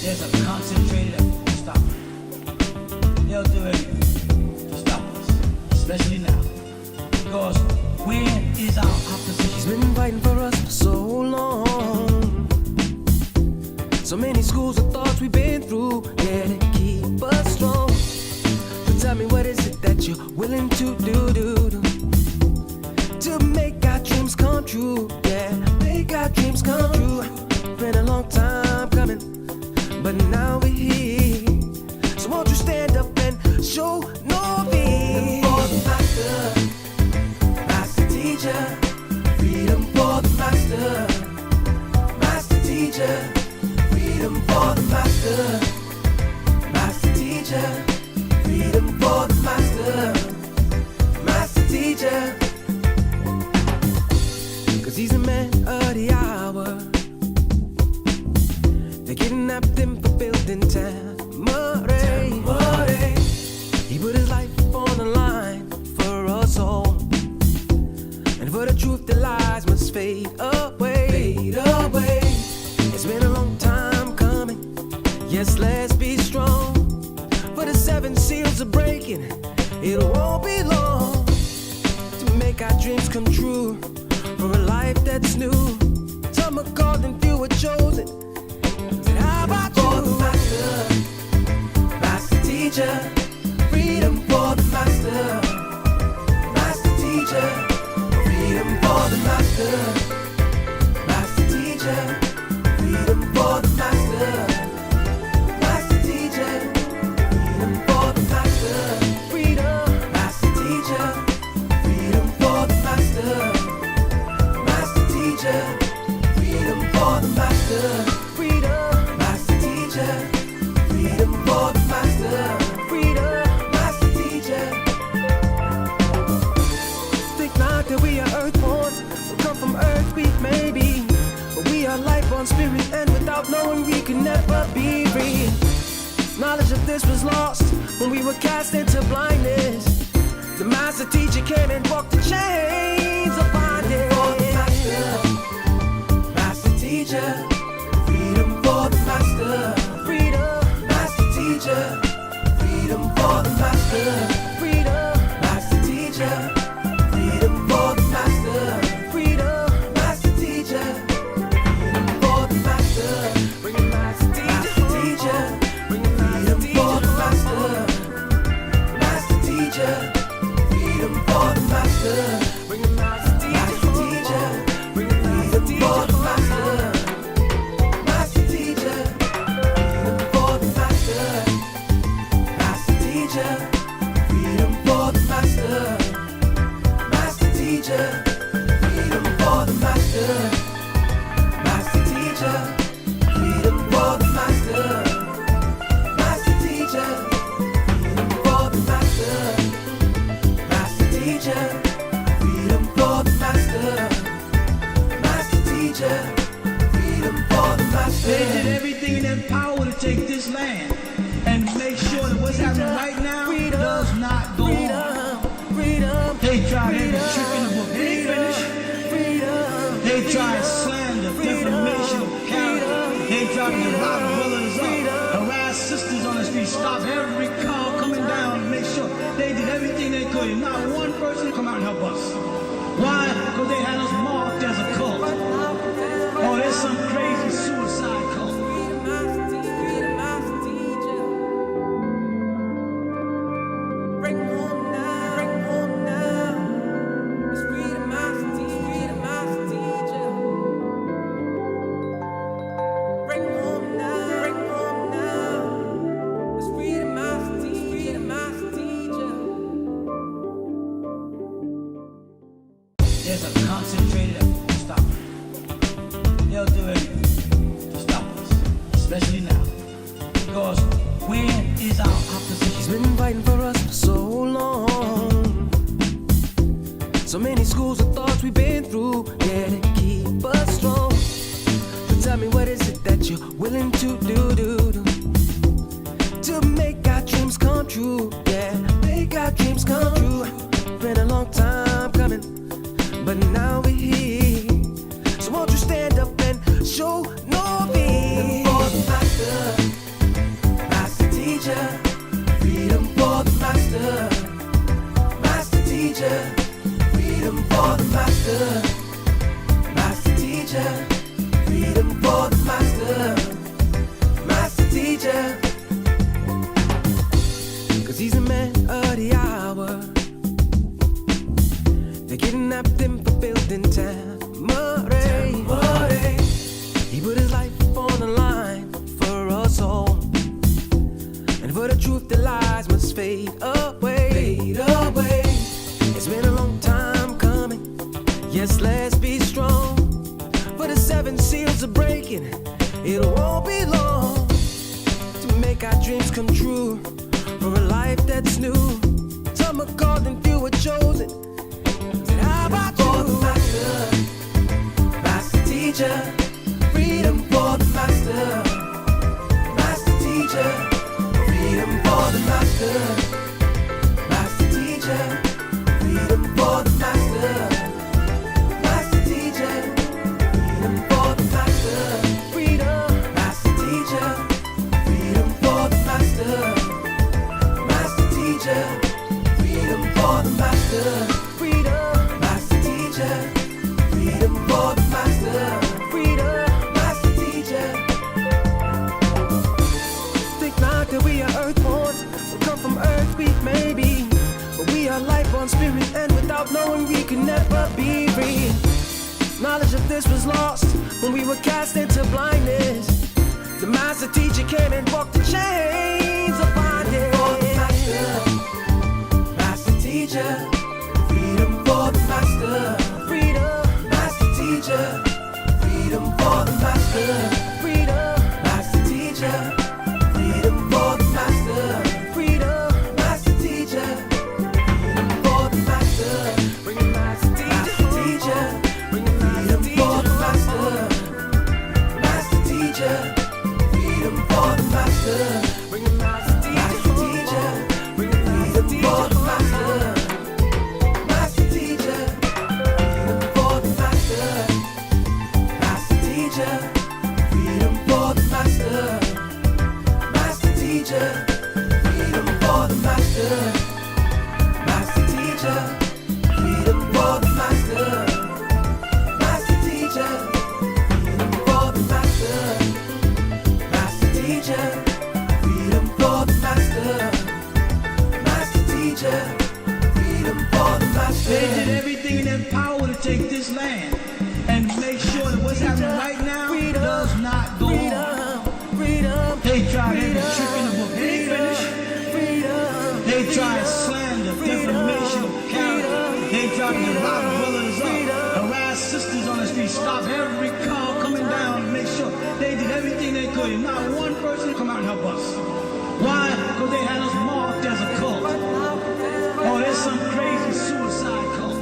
There's a concentrated effort to stop it. They'll do anything to stop us, especially now. Because where is our opposition? He's been fighting for us for so long. So many schools of thoughts we've been through, yeah, to keep us strong. So tell me, what is it that you're willing to do to make our dreams come true? Yeah, make our dreams come true. Been a long time coming, but now we're here. So won't you stand up and show no fear? For the master, master teacher, freedom for the master, master teacher, freedom for the master, master teacher, freedom for the master, master teacher. 'Cause he's a man of the hour. They kidnapped him for building Tamarack. He put his life on the line for us all, and for the truth the lies must fade away. Fade away. It's been a long time coming. Yes, let's be strong. For the 7 seals are breaking. It won't be long to make our dreams come true. For a life that's new. Some are called and few are chosen. How about you? For the master, master teacher, freedom for the master, master teacher, freedom for the master, master teacher, freedom for the master, master teacher, freedom for the master, freedom, master teacher, freedom for the master, master teacher, freedom for the master, freedom, master teacher, freedom for the master, freedom, master teacher. Think not that we are earthborn, we come from earth, we may be, but we are life-born spirit, and without knowing we can never be free. Knowledge of this was lost when we were cast into blindness. The master teacher came and broke the chains of bondage. For the master, master teacher, freedom for the master, freedom, master teacher, freedom for the master, freedom, master teacher, freedom for the master, freedom, master teacher, freedom for the master, bring it master teacher, bring it freedom for the master, master teacher, freedom for the master, bring it master teacher, bring it freedom for the master, master teacher, freedom for the master, master teacher, freedom for the master, master teacher, freedom for the master, master teacher, freedom for the master, master teacher, freedom for the master, master teacher, freedom for the master, master teacher, freedom for the master. They did everything in their power to take this land and make sure that what's happening right now does not go on. They tried every trick in the book. They ain't finished. They tried slander, defamation of character. They tried to rob brothers up, harass sisters on the street, stop every car coming down to make sure they did everything they could. And not one person come out and help us. Why? Because they had us marked as a cult. Oh, there's some crazy suicide cult. There's a concentrated effort to stop it. They'll do anything to stop us, especially now. Because where is our opposition? He's been fighting for us for so long. So many schools of thoughts we've been through, yeah, to keep us strong. So tell me, what is it that you're willing to do to make our dreams come true? Yeah, make our dreams come true. Been a long time coming, but now we're here. So won't you stand up and show no fear? For the master, master. Master teacher, freedom for the master. Master teacher, freedom for the master. Freedom. Master teacher, freedom for the master. Master teacher, freedom for the master. Freedom. Master teacher, freedom for the master. Freedom. Master teacher. Think not that we are earthborn, we come from earth, we may be, but we are life on spirit, and without knowing we can never be free. Knowledge of this was lost when we were cast into blindness. The master teacher came and broke the chains of bondage. For the master, master teacher, freedom for the master. Freedom, master teacher, freedom for the master. Freedom, master teacher, freedom for the master. Freedom, master teacher, freedom for the master. Bring it, master teacher, bring it, freedom for the master. Master teacher, freedom for the master. Bring it, master teacher, bring it, freedom for the master. Master teacher, freedom for the master. Master teacher, freedom for the master. Master teacher, freedom for the master. Master teacher, freedom for the master. Master teacher, freedom for the master. Master teacher, freedom for the master. Master teacher, freedom for the master. They did everything in their power to take this land and make sure that what's happening right now does not go on. They tried every trick in the book. They ain't finished. They tried slander, defamation of character. They tried to rob brothers up, harass sisters on the street, stop every car coming down to make sure they did everything they could. And not one person come out and help us. Why? Because they had us marked as a cult. Oh, there's some crazy suicide cult.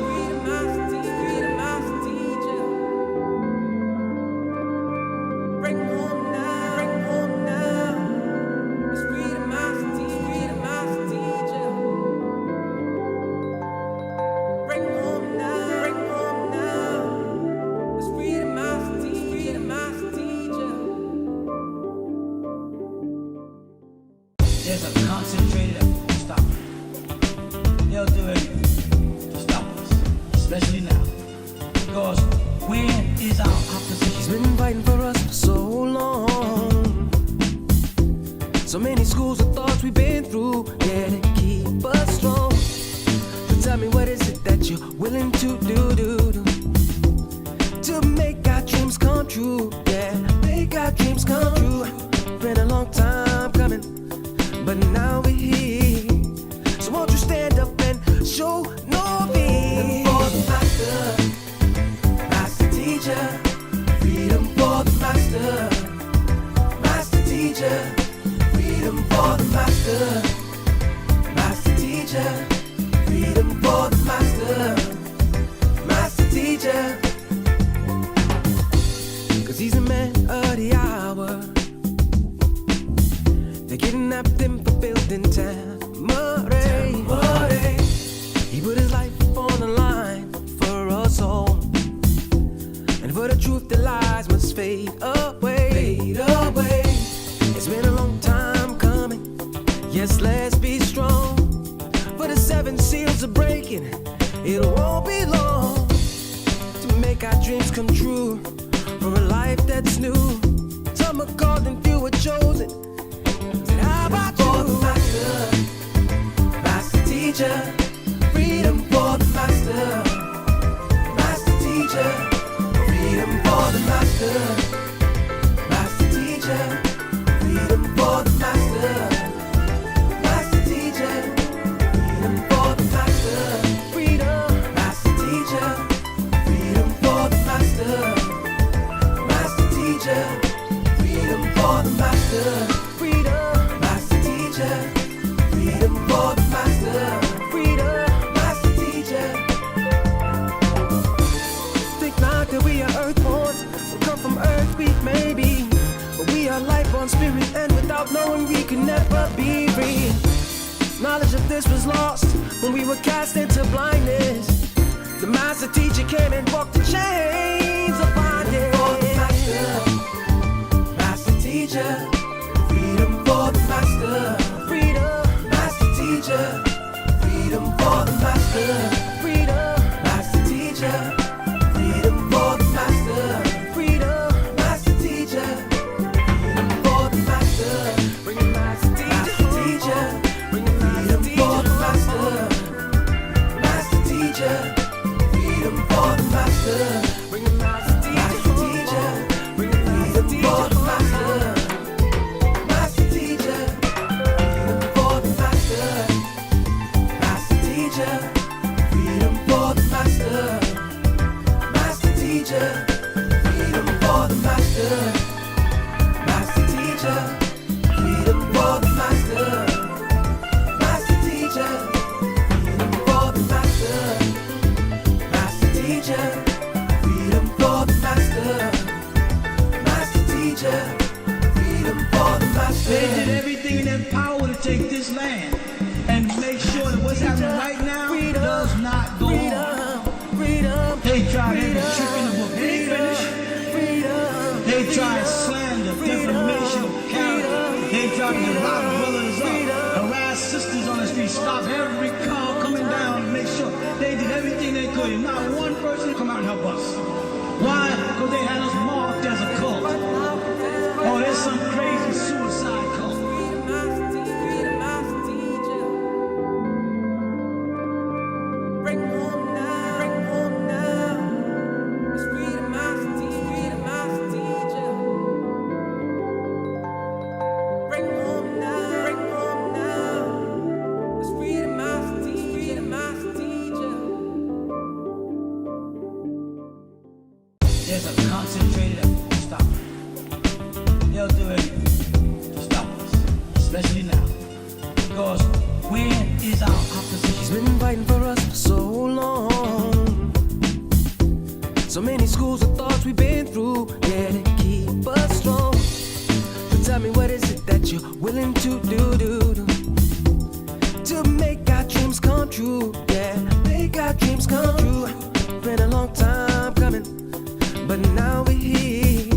Bring home now, bring home now. It's freedom, master teacher, freedom, master teacher. Bring home now, bring home now. It's freedom, master teacher, freedom, master teacher. There's a concentrated effort to stop it. They'll do anything to stop us, especially now. Because where is our He's opposition? been fighting for us for so long. So many schools of thoughts we've been through, yeah, to keep us strong. So tell me, what is it that you're willing to do to make our dreams come true? Yeah, make our dreams come true. Been a long time coming, but now we're here. So won't you stand up and show no fear? For the master, master teacher, freedom for the master. Master teacher, freedom for the master. Master teacher, freedom for the master. Master teacher, 'cause he's a man of the hour. They kidnapped him for building Tamare. He put his life on the line for us all, and for the truth the lies must fade away. Fade away. It's been a long time coming. Yes, let's be strong. For the 7 seals are breaking, it won't be long to make our dreams come true. For a life that's new, some are called and few are chosen. Said, how about you? For the master, master teacher, freedom for the master. Master teacher, freedom for the master. Master teacher, freedom for the master. Master teacher, freedom for the master. Freedom, master teacher, freedom for the master. Master teacher, freedom for the master. Freedom, master teacher, freedom for the master. Freedom, master teacher. Think not that we are earthborn, we come from earth, we may be, but we are life on spirit, and without knowing we can never be free. Knowledge of this was lost when we were cast into blindness. The master teacher came and broke the chains of bondage. For the master, master teacher, freedom for the master, freedom, master teacher, freedom for the master, freedom, master teacher, freedom for the master, freedom, master teacher, freedom for the master, bring the master teacher, bring the freedom for the master, master teacher. Freedom for the master, bring the master teacher, bring the freedom for the master, master teacher, freedom for the master, master teacher, freedom for the master, master teacher, freedom for the master, master teacher, freedom for the master, master teacher, freedom for the master. Teacher, freedom for the master, master teacher, freedom for the master. They did everything in their power to take this land and make sure that what's happening right now does not go on. They tried every trick in the book. They ain't finished. They tried slander, defamation of character. They tried to lock brothers up, harass sisters on the street, stop every car coming down and make sure they did everything they could. And not one person come out and help us. Why? Because they had us marked as a cult. Oh, there's some crazy suicide cult. Bring home now, bring home now. It's freedom, master teacher. Bring home now, bring home now. It's freedom, master teacher. There's a concentrated effort to stop it. They'll do anything to stop us, especially now. Because where is our opposition? He's been fighting for us for so long. So many schools of thoughts we've been through, yeah, to keep us strong. So tell me, what is it that you're willing to do to make our dreams come true? Yeah, make our dreams come true. Been a long time coming, but now we're here.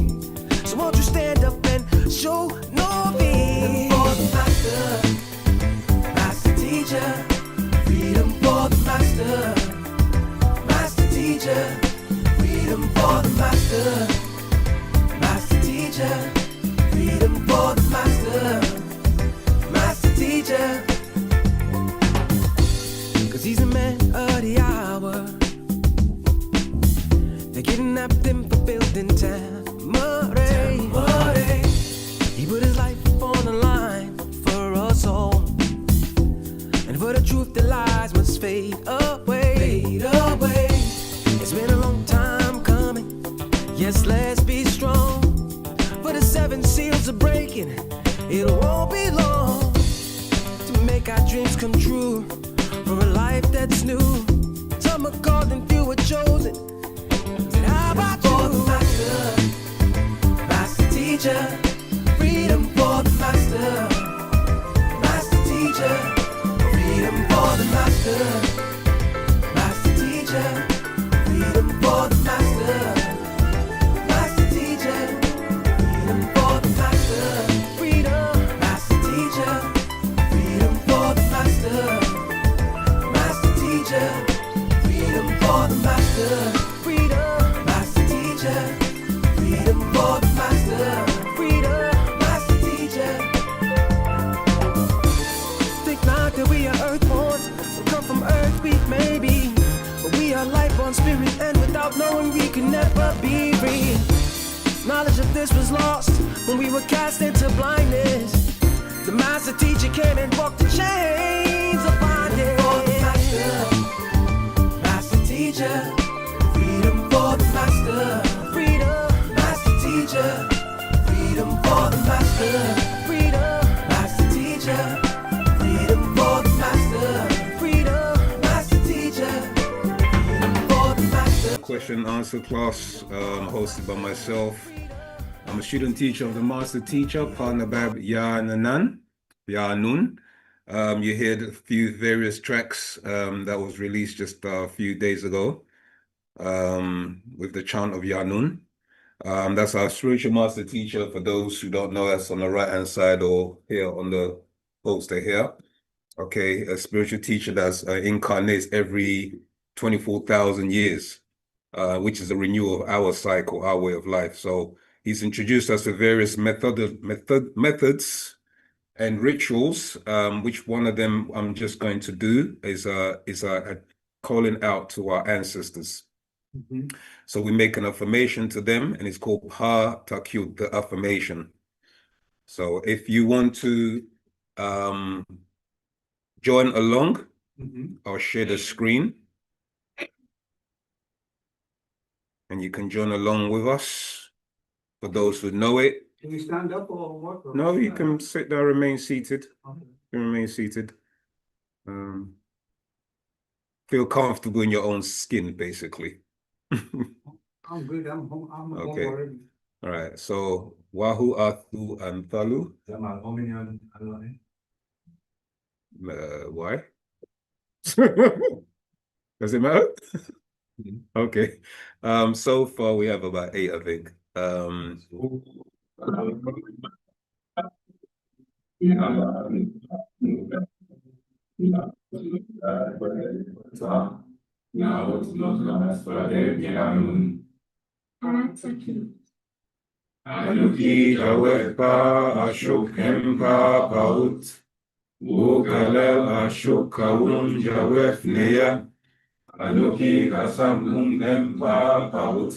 So won't you stand up and show no fear? For the master, master teacher, freedom for the master, master teacher, freedom for the master, master teacher, freedom for the master, master teacher. 'Cause he's a man of the hour. They kidnapped him for building Tamarack. He put his life on the line for us all, and for the truth the lies must fade away. It's been a long time coming, yes, let's be strong. For the 7 seals are breaking, it won't be long to make our dreams come true, for a life that's new. Some are called and few are chosen. How about you? For the master, master teacher, freedom for the master, master teacher, freedom for the master, master teacher, freedom for the master, master teacher, freedom for the master, freedom, master teacher, freedom for the master, master teacher, freedom for the master, freedom, master teacher, freedom for the master, freedom, master teacher. Think not that we are earthborn, we come from earth, we may be, but we are life on spirit, and without knowing we can never be free. Knowledge of this was lost when we were cast into blindness. The master teacher came and broke the chains of bondage. For the master, master teacher, freedom for the master, freedom, master teacher, freedom for the master, freedom, master teacher, freedom for the master, freedom, master teacher, freedom for the master. Question and answer class hosted by myself. I'm a student teacher of the master teacher, partner by Ya Nun. You heard a few various tracks that was released just a few days ago with the chant of Yanun. That's our spiritual master teacher. For those who don't know, that's on the right-hand side or here on the poster here. Okay, a spiritual teacher that's incarnates every 24,000 years, which is a renewal of our cycle, our way of life. So he's introduced us to various methods and rituals. Which one of them I'm just going to do is a calling out to our ancestors. So we make an affirmation to them, and it's called Pa Takyut, the affirmation. So if you want to join along, I'll share the screen, and you can join along with us. For those who know it. Can we stand up or what? Or no, you can sit there, remain seated. Okay. You remain seated. Feel comfortable in your own skin, basically. I'm good. I'm home Okay. already. All right. So wu-nuwaupu and thalu. Why? Does it matter? Okay. So far we have about 8, I think. Anuki Jawetpa Ashok Hempa Paut Wukalel Ashok Kawun Jawef Neya Anuki Kasam Hempa Paut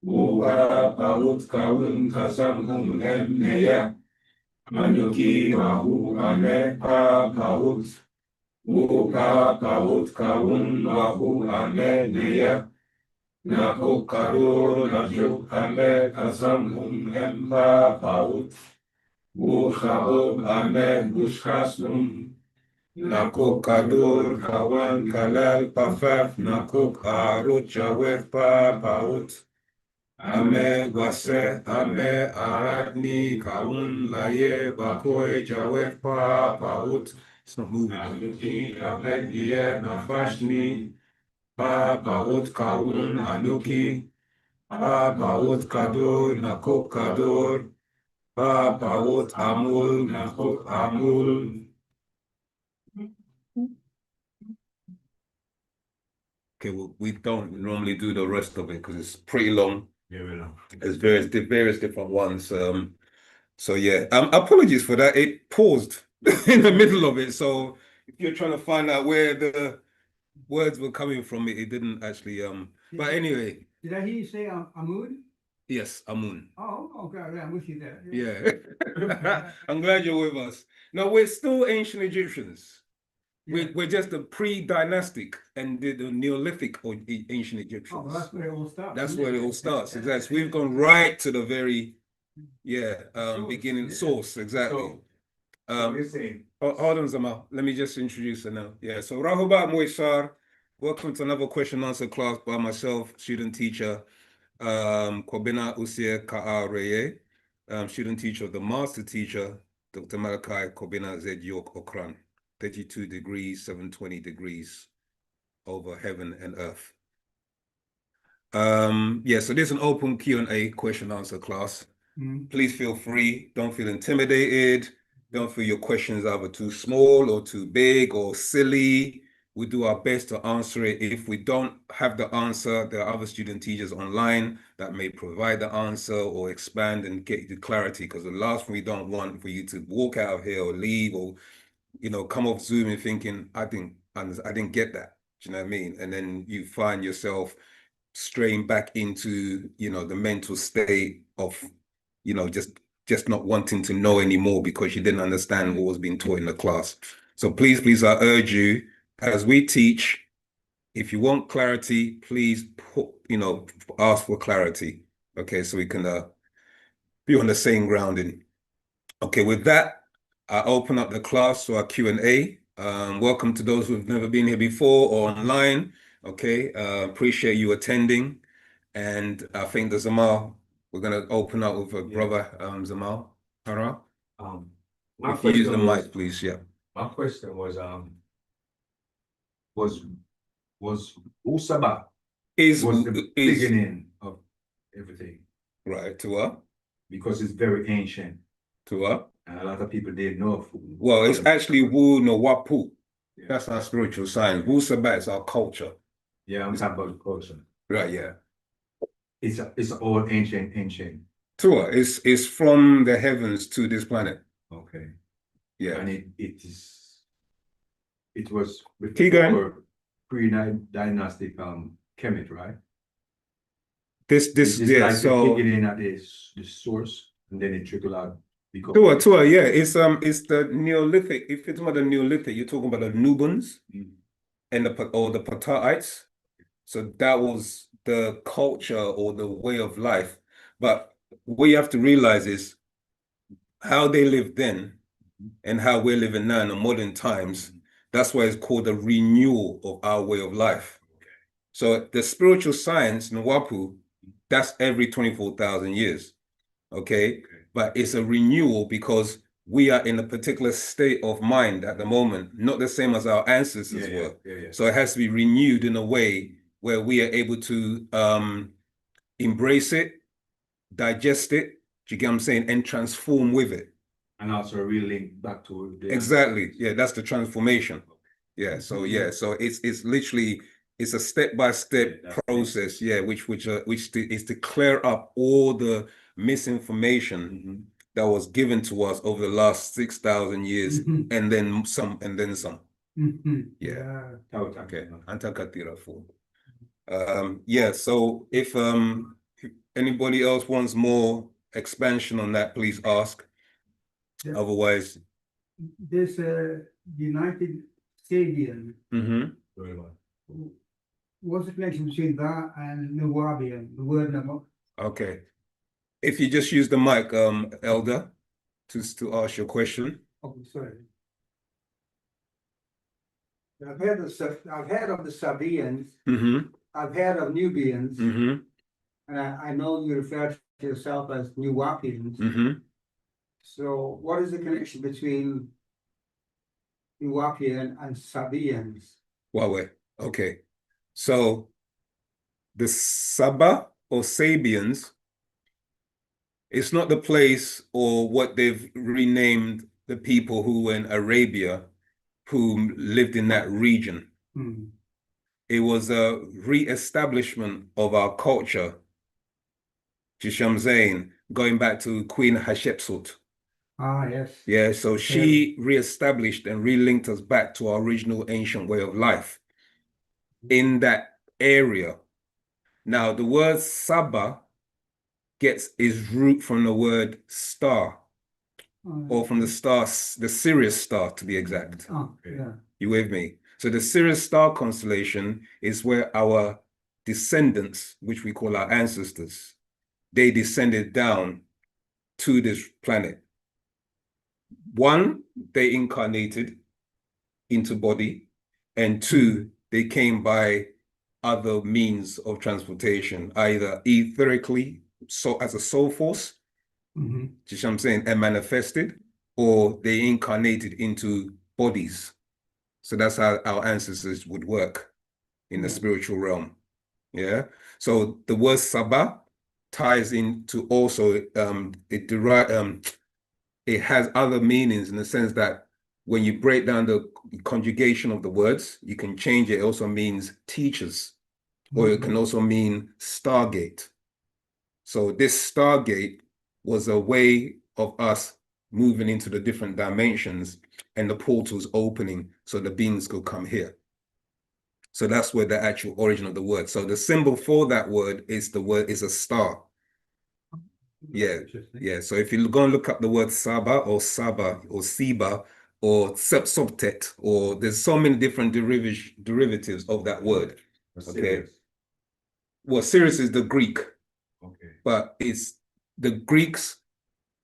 Wuka Paut Kawun Kasam Neya Anuki Wahu Anepa Paut Wuka Paut Kawun Wahu Neya Nako karo najuk ame kasam hempa paut. Wuchaob ame bushkasnum. Nako kadur kawan kalal pafaf nako arut jawef pa paut. Ame wase ame aradni kaun laye bakoy jawef pa paut. It's not moving. Anuki ame diye nafashni. Pa paut kaun anuki. Pa paut kador nakok kador. Pa paut amul nakok amul. Okay, well, we don't normally do the rest of it because it's pretty long. Yeah, we know. There's various different ones. So yeah, apologies for that. It paused in the middle of it. So if you're trying to find out where the words were coming from, it didn't actually. But anyway. Did I hear you say Amud? Yes, Amun. Oh, okay. I'm with you there. Yeah. I'm glad you're with us. No, we're still ancient Egyptians. Yeah. We're just the pre-dynastic and the Neolithic or ancient Egyptians. Oh, well, that's where it all starts. That's where it all starts. Exactly. So we've gone right to the very, beginning source. Exactly. Hold on, Zama. Let me just introduce her now. Yeah. So Rahubat Moisar, welcome to another question and answer class by myself, student teacher, Kwabena Usie Ka'areye, student teacher of the master teacher, Dr. Malachi Kwabena Z. York Okran. 32 degrees, 720 degrees over heaven and earth. So there's an open Q&A question answer class. Please feel free. Don't feel intimidated. Don't feel your questions are either too small or too big or silly. We do our best to answer it. If we don't have the answer, there are other student teachers online that may provide the answer or expand and get you clarity, because the last thing we don't want for you to walk out of here or leave or come off Zoom and thinking, I didn't get that. Do you know what I mean? And then you find yourself straying back into, the mental state of, just not wanting to know anymore because you didn't understand what was being taught in the class. So please, I urge you, as we teach, if you want clarity, please ask for clarity. Okay, so we can be on the same grounding. Okay, with that, I open up the class to our Q&A. Welcome to those who've never been here before or online. Okay, appreciate you attending. And I think the Zamal, we're going to open up with a brother, Zamal. Hara. If you use the mic, please, yeah. My question was wu-SABAT was the beginning of everything, right to what? because it's very ancient To what? and a lot of people didn't know. Well, it's actually wu-nuwaupu. Yeah. That's our spiritual science. Wu-SABAT is our culture. Yeah, I'm talking about the culture. Right, yeah. It's all ancient. Tua, it's from the heavens to this planet. Okay. Yeah. And it was Keep going. before pre-dynastic Kemet, right? This It's yeah, like so the beginning at the source, and then it trickle out. Because Tua, yeah. It's the Neolithic. If you're talking about the Neolithic, you're talking about the Nubans and the Pataites. So that was the culture or the way of life. But what you have to realize is how they lived then and how we're living now in the modern times. That's why it's called a renewal of our way of life. So the spiritual science, Nuwaupu, that's every 24,000 years. Okay? But it's a renewal because we are in a particular state of mind at the moment, not the same as our ancestors were. So it has to be renewed in a way where we are able to embrace it, digest it, do you get what I'm saying, and transform with it. And also relink back to the Exactly. Yeah, that's the transformation. Yeah. So yeah, so it's literally it's a step-by-step process, yeah, which is to clear up all the misinformation that was given to us over the last 6,000 years, and then some. Yeah. Okay. Antakatira for. Yeah, so if anybody else wants more expansion on that, please ask. Yeah. Otherwise, This United Sabian, very well. what's the connection between that and Nuwaubian, the word Nuwaup? okay. If you just use the mic, Elder, to ask your question. Oh, sorry. I've heard of the Sabians, I've heard of Nubians, and I know you refer to yourself as Nuwaupians. So what is the connection between Nuwaupian and Sabians? Huawei. Okay. So the Saba or Sabians, it's not the place or what they've renamed the people who were in Arabia who lived in that region. It was a re-establishment of our culture, Jisham Zain, going back to Queen Hatshepsut. Ah, yes. Yeah, so she re-established and relinked us back to our original ancient way of life in that area. Now, the word Saba gets its root from the word star, or from the star, the Sirius star to be exact. Yeah. You with me? So the Sirius star constellation is where our descendants, which we call our ancestors, they descended down to this planet. One, they incarnated into body, and two, they came by other means of transportation, either etherically, so as a soul force, you see what I'm saying, and manifested, or they incarnated into bodies. So that's how our ancestors would work in the spiritual realm. Yeah. So the word Saba ties into also it has other meanings in the sense that when you break down the conjugation of the words, you can change it. It also means teachers, or it can also mean Stargate. So this Stargate was a way of us moving into the different dimensions and the portals opening so the beings could come here. So that's where the actual origin of the word. So the symbol for that word is a star. Yeah, yeah. So if you go and look up the word Saba or Siba or Sepsobtet, or there's so many different derivatives of that word. Okay. Well, Sirius is the Greek. Okay. But it's the Greeks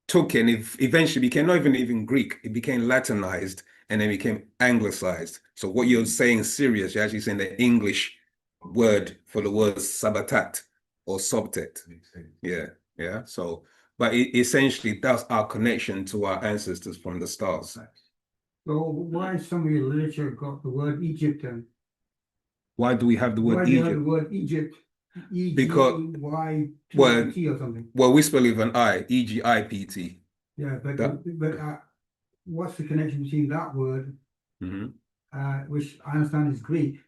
took it and it eventually became not even Greek, it became Latinized and then became Anglicized. So what you're saying Sirius, you're actually saying the English word for the word Sabatat or Sobtet. Yeah. Yeah. So, but essentially that's our connection to our ancestors from the stars. So why some of your literature got the word Egypt then? Why do we have the Why word do you have the Egypt? word Egypt? Because- E-G-Y-T or something? Well, we spell it with an I, E-G-I-P-T. Yeah, That- but what's the connection between that word, Mhm. which I understand is Greek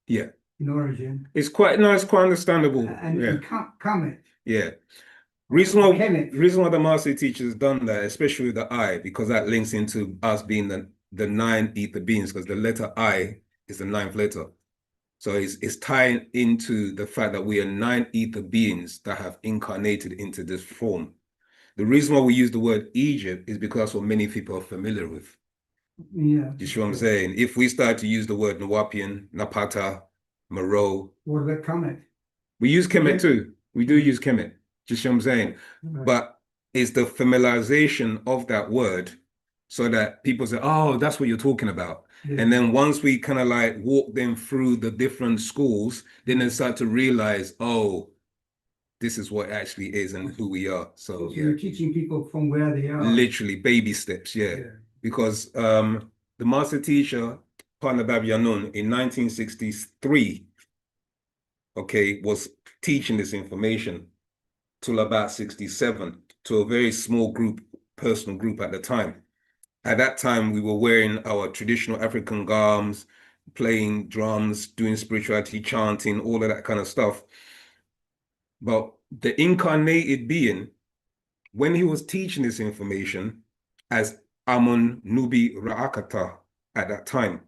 Yeah, in origin, it's quite understandable. and Yeah, Kemet? yeah. Reason why Kemet. the master teacher's done that, especially with the I, because that links into us being the nine ether beings, because the letter I is the ninth letter. So it's tying into the fact that we are nine ether beings that have incarnated into this form. The reason why we use the word Egypt is because that's what many people are familiar with. Yeah. You see what I'm saying? If we start to use the word Nuwaupian, Napata, Moreau, What about Kemet? we use Kemet too. We do Mhm. use Kemet. You see what I'm saying? Right. But it's the familiarization of that word so that people say, oh, that's what you're talking about. Yeah. And then once we kind of like walk them through the different schools, then they start to realize, oh, this is what it actually is and who we are. So So yeah, you're teaching people from where they are. literally baby steps, yeah. Because the master teacher, Partner Babianun, in 1963, okay, was teaching this information till about 67 to a very small group, personal group at the time. At that time, we were wearing our traditional African garbs, playing drums, doing spirituality, chanting, all of that kind of stuff. But the incarnated being, when he was teaching this information as Amun Nubi Ra'akata at that time,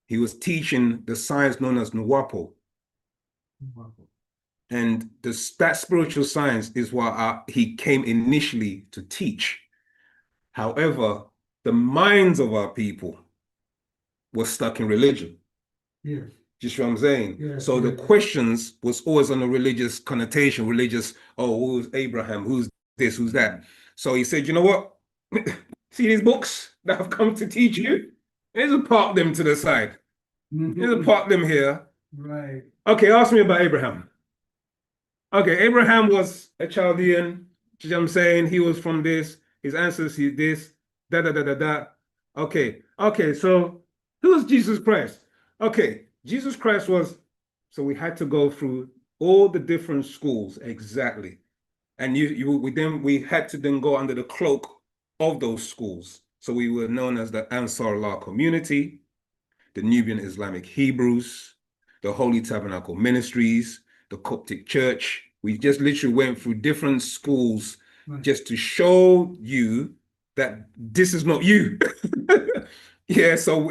he was teaching the science known as wu-nuwaupu. And that spiritual science is what he came initially to teach. However, the minds of our people were stuck in religion. Yes. Just what I'm saying? Yeah, so the questions was always on a religious connotation, religious, oh, who's Abraham? Who's this? Who's that? So he said, you know what? See these books that I've come to teach you? There's a park them to the side. There's a park them here. Right. Okay, ask me about Abraham. Okay, Abraham was a Chaldean. You know what I'm saying? He was from this. His ancestors, this, da da da da da. Okay, so who's Jesus Christ? Okay, Jesus Christ was, so we had to go through all the different schools exactly. And we had to then go under the cloak of those schools. So we were known as the Ansar Allah community, the Nubian Islamic Hebrews, the Holy Tabernacle Ministries, the Coptic Church. We just literally went through different schools just to show you that this is not you. Yeah, so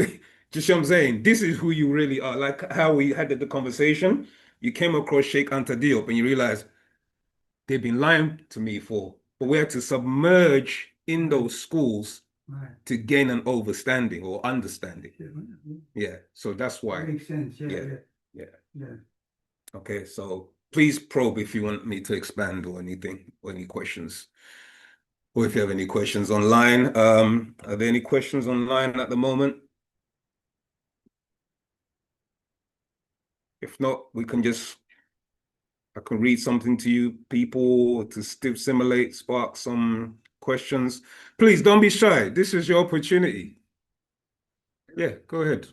just what I'm saying, this is who you really are. Like how we had the conversation, you came across Sheikh Anta Diop and you realize they've been lying to me but we had to submerge in those schools to gain an understanding or understanding. Yeah, so that's why. That makes sense. Yeah. Okay, so please probe if you want me to expand or anything, or any questions. Or if you have any questions online. Are there any questions online at the moment? If not, I can read something to you people to spark some questions. Please don't be shy. This is your opportunity. Yeah, go ahead.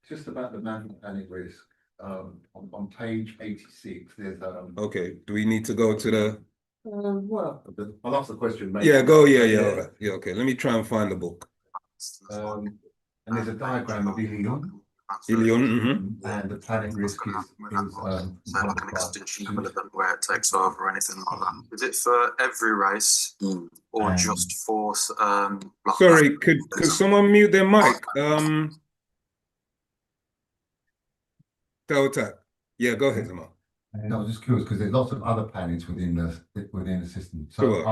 Just about the man-panic risk. On page 86, there's Okay, do we need to go to the well, I'll ask the question. Maybe. Yeah, go, yeah, all right. Yeah, okay. Let me try and find the book. And there's a diagram of Ilion, And the planet risk is like an extinction event where it takes over or anything like that. Is it for every race or just for sorry, could someone mute their mic? Delta. Yeah, go ahead, Zama. And I was just curious because there's lots of other planets within the system. So Sure,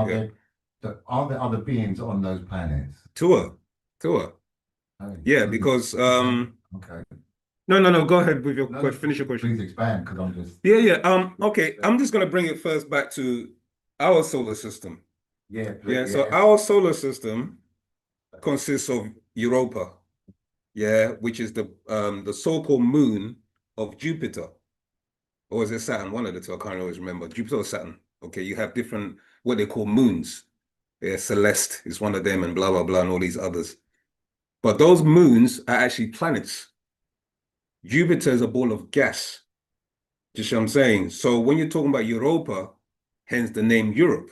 are there other beings on those planets? Tua. Oh, Yeah, because okay. No, go ahead with your question. Finish your question. Please expand because I'm just Okay, I'm just gonna bring it first back to our solar system. Yeah, So our solar system consists of Europa, which is the so-called moon of Jupiter. Or is it Saturn? One of the two, I can't always remember. Jupiter or Saturn. Okay, you have different, what they call moons. Yeah, Celeste is one of them and blah, blah, blah, and all these others. But those moons are actually planets. Jupiter is a ball of gas. Do you see what I'm saying? So when you're talking about Europa, hence the name Europe,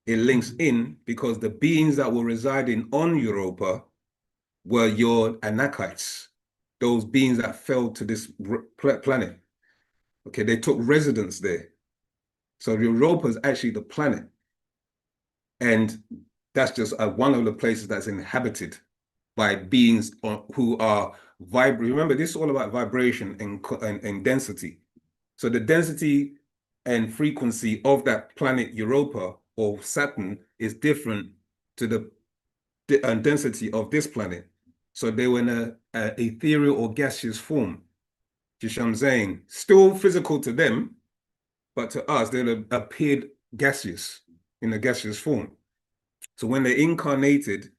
it links in because the beings that were residing on Europa were your Anakites, those beings that fell to this planet. Okay, they took residence there. So Europa is actually the planet. And that's just one of the places that's inhabited by beings who are vibrant. Remember, this is all about vibration and density. So the density and frequency of that planet Europa or Saturn is different to the density of this planet. So they were in an ethereal or gaseous form. Do you see what I'm saying? Still physical to them, but to us, they appeared gaseous, in a gaseous form. So when they incarnated,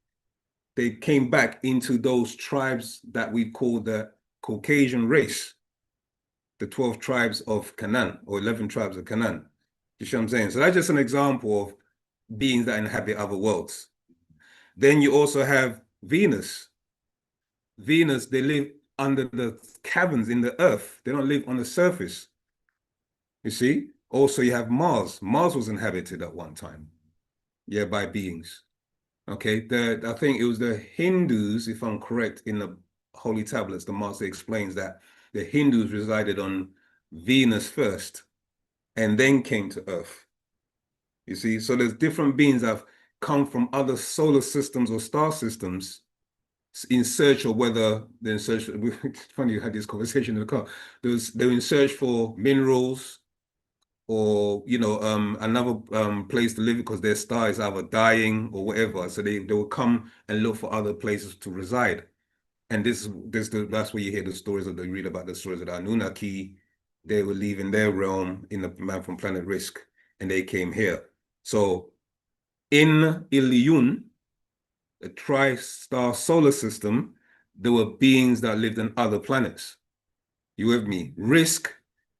they came back into those tribes that we call the Caucasian race, the 12 tribes of Canaan, or 11 tribes of Canaan. You see what I'm saying? So that's just an example of beings that inhabit other worlds. Then you also have Venus. Venus, they live under the caverns in the earth. They don't live on the surface. You see? Also, you have Mars. Mars was inhabited at one time, yeah, by beings. Okay, I think it was the Hindus, if I'm correct, in the Holy Tablets, the Master explains that the Hindus resided on Venus first and then came to Earth. You see, so there's different beings that have come from other solar systems or star systems in search of whether they're in search. It's funny you had this conversation in the car. They were in search for minerals or another place to live because their star is either dying or whatever. So they will come and look for other places to reside. And that's where you hear the stories that they read about, the stories of the Anunnaki. They were leaving their realm in the Man from Planet Risk, and they came here. So in Ilion, a tri-star solar system, there were beings that lived on other planets. You with me? Risk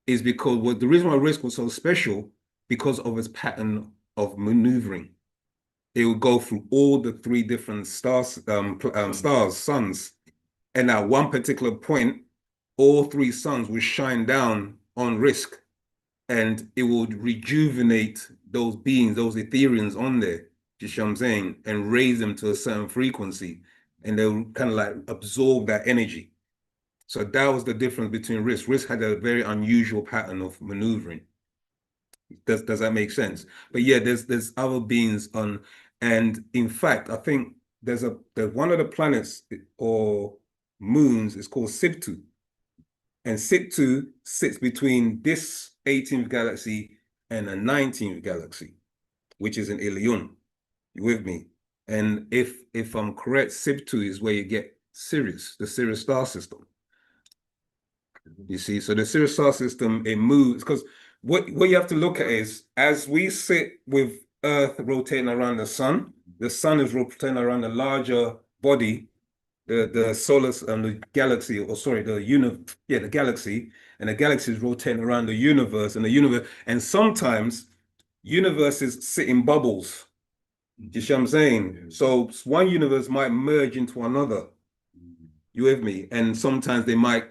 is because the reason why Risk was so special, because of its pattern of maneuvering. It would go through all the 3 different stars, suns, and at one particular point, all 3 suns would shine down on Risk, and it would rejuvenate those beings, those Ethereans on there. You see what I'm saying? And raise them to a certain frequency, and they'll kind of like absorb that energy. So that was the difference between Risk. Risk had a very unusual pattern of maneuvering. Does that make sense? But yeah, there's other beings on, and in fact, I think there's one of the planets or moons is called Sibtu, and Sibtu sits between this 18th galaxy and a 19th galaxy, which is in Ilion. You with me? And if I'm correct, Sibtu is where you get Sirius, the Sirius star system. You see, so the Sirius star system, it moves because what you have to look at is as we sit with Earth rotating around the sun is rotating around a larger body, the solar and the galaxy, or sorry, the galaxy, and the galaxy is rotating around the universe, and sometimes universes sit in bubbles. You see what I'm saying? So one universe might merge into another. You with me? And sometimes they might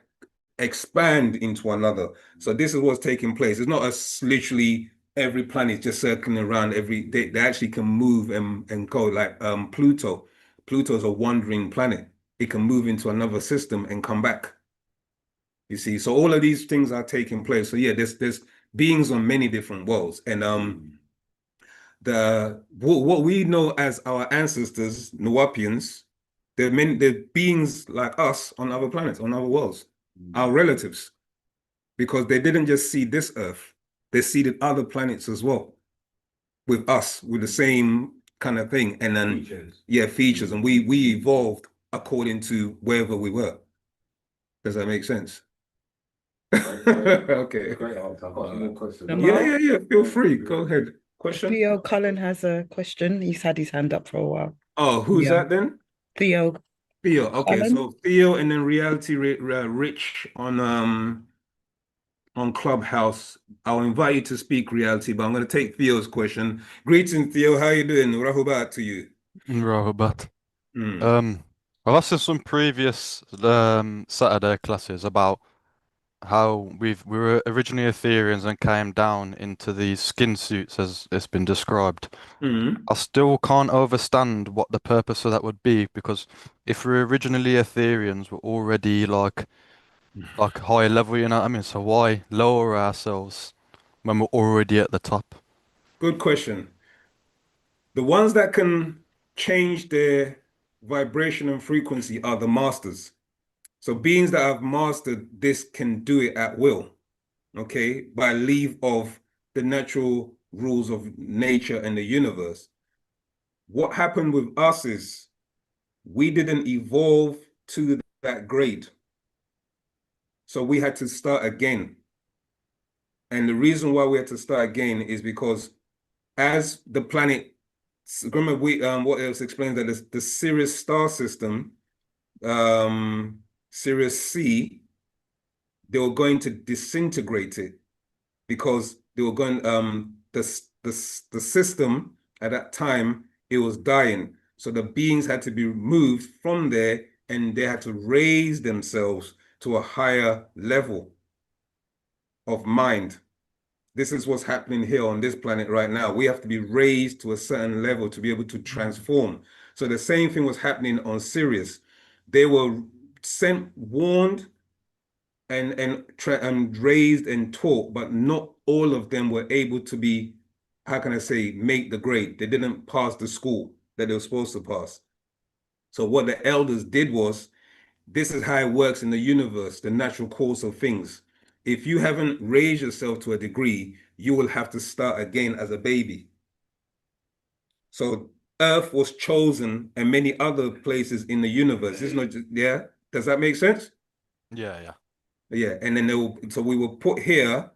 expand into another. So this is what's taking place. It's not literally every planet just circling around they actually can move and go like Pluto. Pluto's a wandering planet. It can move into another system and come back. You see, so all of these things are taking place. So yeah, there's beings on many different worlds. And what we know as our ancestors, Nuwaupians, there are beings like us on other planets, on other worlds. Our relatives, because they didn't just see this Earth, they seeded other planets as well with us, with the same kind of thing. And then features, and we evolved according to wherever we were. Does that make sense? Okay. Great answer. I've got some more questions. Yeah. Feel free. Go ahead. Question? Theo Cullen has a question. He's had his hand up for a while. Oh, who's that then? Theo. Okay, Cullen? so Theo, and then Reality Rich on Clubhouse. I'll invite you to speak, Reality, but I'm going to take Theo's question. Greetings, Theo. How you doing? Rahubat to you. Rahubat. I've asked in some previous Saturday classes about how we were originally Ethereans and came down into these skin suits as it's been described. Mm. I still can't understand what the purpose of that would be because if we're originally Ethereans, we're already like high level, you know what I mean? So why lower ourselves when we're already at the top? Good question. The ones that can change their vibration and frequency are the masters. So beings that have mastered this can do it at will, okay, by leave of the natural rules of nature and the universe. What happened with us is we didn't evolve to that grade. So we had to start again. And the reason why we had to start again is because as the planet, remember what else explains that the Sirius star system, Sirius C, they were going to disintegrate it because they were going the system at that time it was dying. So the beings had to be removed from there and they had to raise themselves to a higher level of mind. This is what's happening here on this planet right now. We have to be raised to a certain level to be able to transform. So the same thing was happening on Sirius. They were warned and raised and taught, but not all of them were able to be, how can I say, make the grade. They didn't pass the school that they were supposed to pass. So what the elders did was, this is how it works in the universe, the natural course of things. If you haven't raised yourself to a degree, you will have to start again as a baby. So Earth was chosen and many other places in the universe. It's not just, yeah? Does that make sense? Yeah. Yeah, and then so we were put here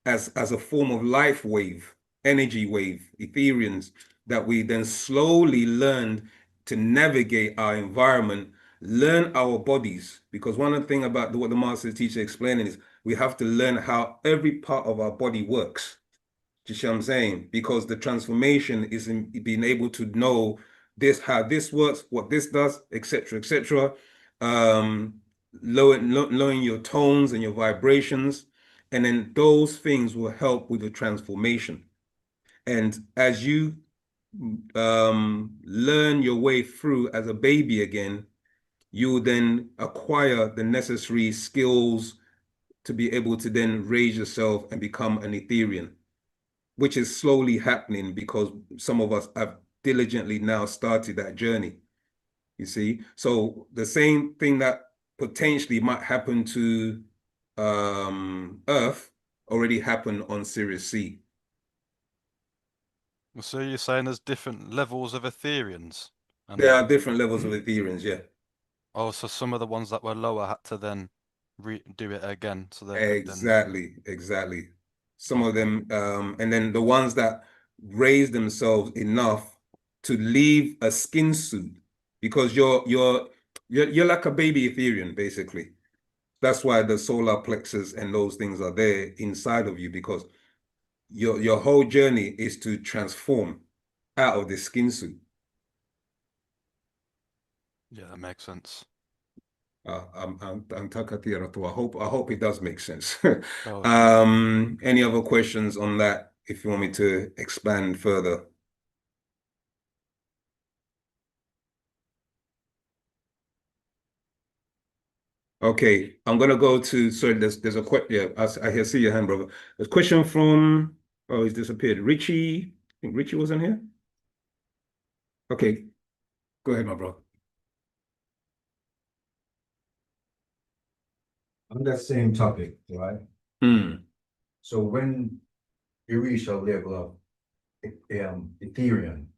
as a form of life wave, energy wave, Ethereans, that we then slowly learned to navigate our environment, learn our bodies. Because one of the things about what the master teacher explaining is we have to learn how every part of our body works. Do you see what I'm saying? Because the transformation is in being able to know this, how this works, what this does, etc., etc. Lowering your tones and your vibrations, and then those things will help with the transformation. And as you learn your way through as a baby again, you will then acquire the necessary skills to be able to then raise yourself and become an Etherean, which is slowly happening because some of us have diligently now started that journey. You see, so the same thing that potentially might happen to Earth already happened on Sirius C. So you're saying there's different levels of Ethereans? There are different levels of Ethereans, yeah. Oh, so some of the ones that were lower had to then do it again, so they could then. Exactly. Some of them, and then the ones that raise themselves enough to leave a skin suit, because you're like a baby Etherean, basically. That's why the solar plexus and those things are there inside of you, because your whole journey is to transform out of this skin suit. Yeah, that makes sense. I'm Takatira. I hope it does make sense. Oh. Any other questions on that if you want me to expand further? Okay, I'm gonna go to, sorry, there's a question, yeah, I see your hand, brother. There's a question from, oh, he's disappeared. Richie, I think Richie wasn't here. Okay, go ahead, my brother. On that same topic, right? So when you reach a level of Ethereum,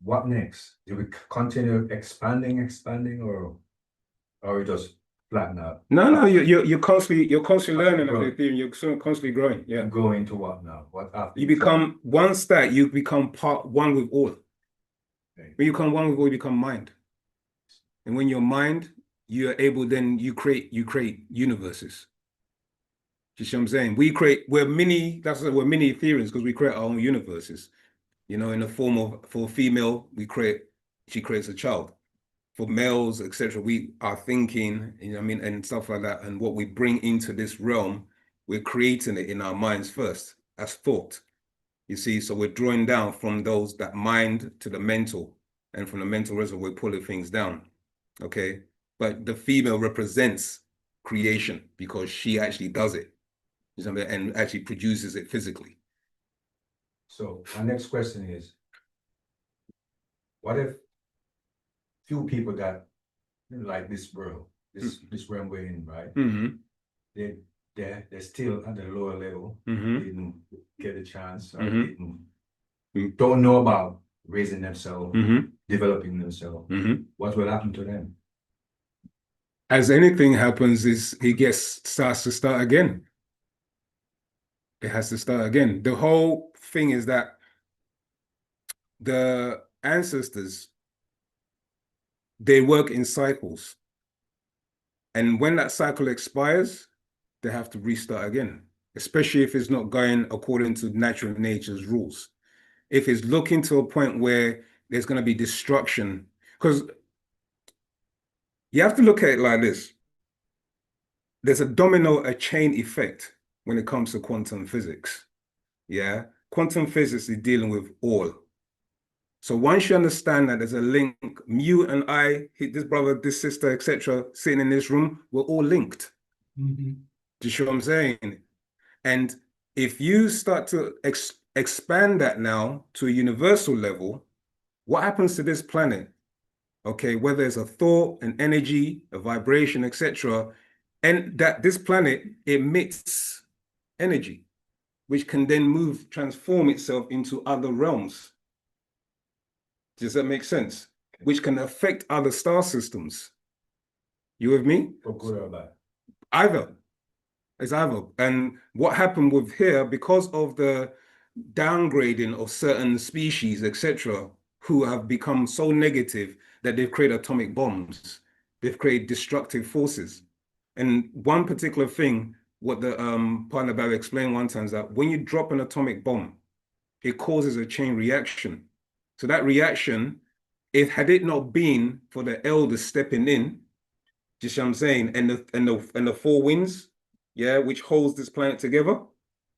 what next? Do we continue expanding, or we just flatten out? No, you're constantly learning of Ethereum. You're constantly growing. Yeah. Going to what now? What after? You become once that you become one with all. Okay. When you become one with all, you become mind. And when you're mind, you're able, then you create universes. You see what I'm saying? We're mini Ethereans because we create our own universes. You know, in the form of, for a female, she creates a child. for males, etc., we are thinking, you know what I mean, and stuff like that, and what we bring into this realm, we're creating it in our minds first as thought. You see, so we're drawing down from those that mind to the mental, and from the mental reservoir, we're pulling things down. Okay, but the female represents creation because she actually does it, you know what I mean, and actually produces it physically. So my next question is, what if few people that like this world, this realm we're in, right? They're still at the lower level, didn't get a chance, or don't know about raising themselves, developing themselves. What will happen to them? As anything happens, is he starts to start again. It has to start again. The whole thing is that the ancestors, they work in cycles. And when that cycle expires, they have to restart again, especially if it's not going according to natural nature's rules. If it's looking to a point where there's going to be destruction, because you have to look at it like this. There's a chain effect when it comes to quantum physics. Yeah, quantum physics is dealing with all. So once you understand that there's a link, you and I, this brother, this sister, etc., sitting in this room, we're all linked. Do you see what I'm saying? And if you start to expand that now to a universal level, what happens to this planet? Okay, whether it's a thought, an energy, a vibration, etc., and that this planet emits energy, which can then transform itself into other realms. Does that make sense? Which can affect other star systems. You with me? For good or bad? Either. It's either. And what happened with here, because of the downgrading of certain species, etc., who have become so negative that they've created atomic bombs, they've created destructive forces. And one particular thing, what the partner Barry explained one time, is that when you drop an atomic bomb, it causes a chain reaction. So that reaction, had it not been for the elders stepping in, just what I'm saying, and the four winds, yeah, which holds this planet together,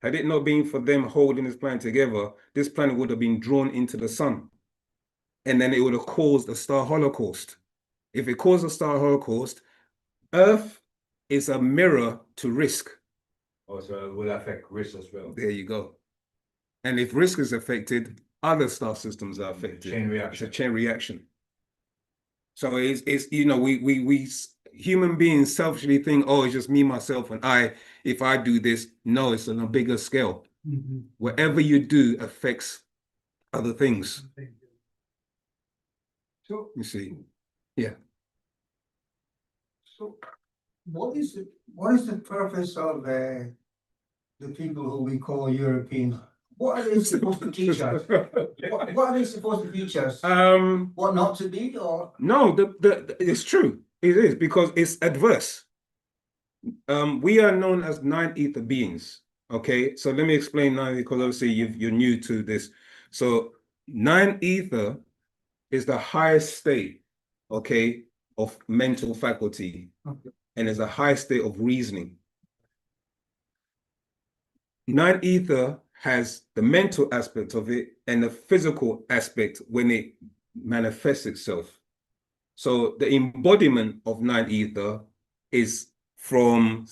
had it not been for them holding this planet together, this planet would have been drawn into the sun. And then it would have caused a star holocaust. If it caused a star holocaust, Earth is a mirror to risk. Also, it will affect risk as well. There you go. And if risk is affected, other star systems are affected. Chain reaction. It's a chain reaction. So it's you know, we human beings selfishly think, oh, it's just me, myself, and I. If I do this, no, it's on a bigger scale. Whatever you do affects other things. So, You see, yeah. so what is the purpose of the people who we call Europeans? What are they supposed to teach us? What are they supposed to teach us? What not to be, or No, it's true. It is, because it's adverse. We are known as 9 ether beings. Okay, so let me explain now, because obviously you're new to this. So 9 ether is the highest state, okay, of mental faculty, and is a high state of reasoning. 9 ether has the mental aspect of it and the physical aspect when it manifests itself. So the embodiment of 9 ether is from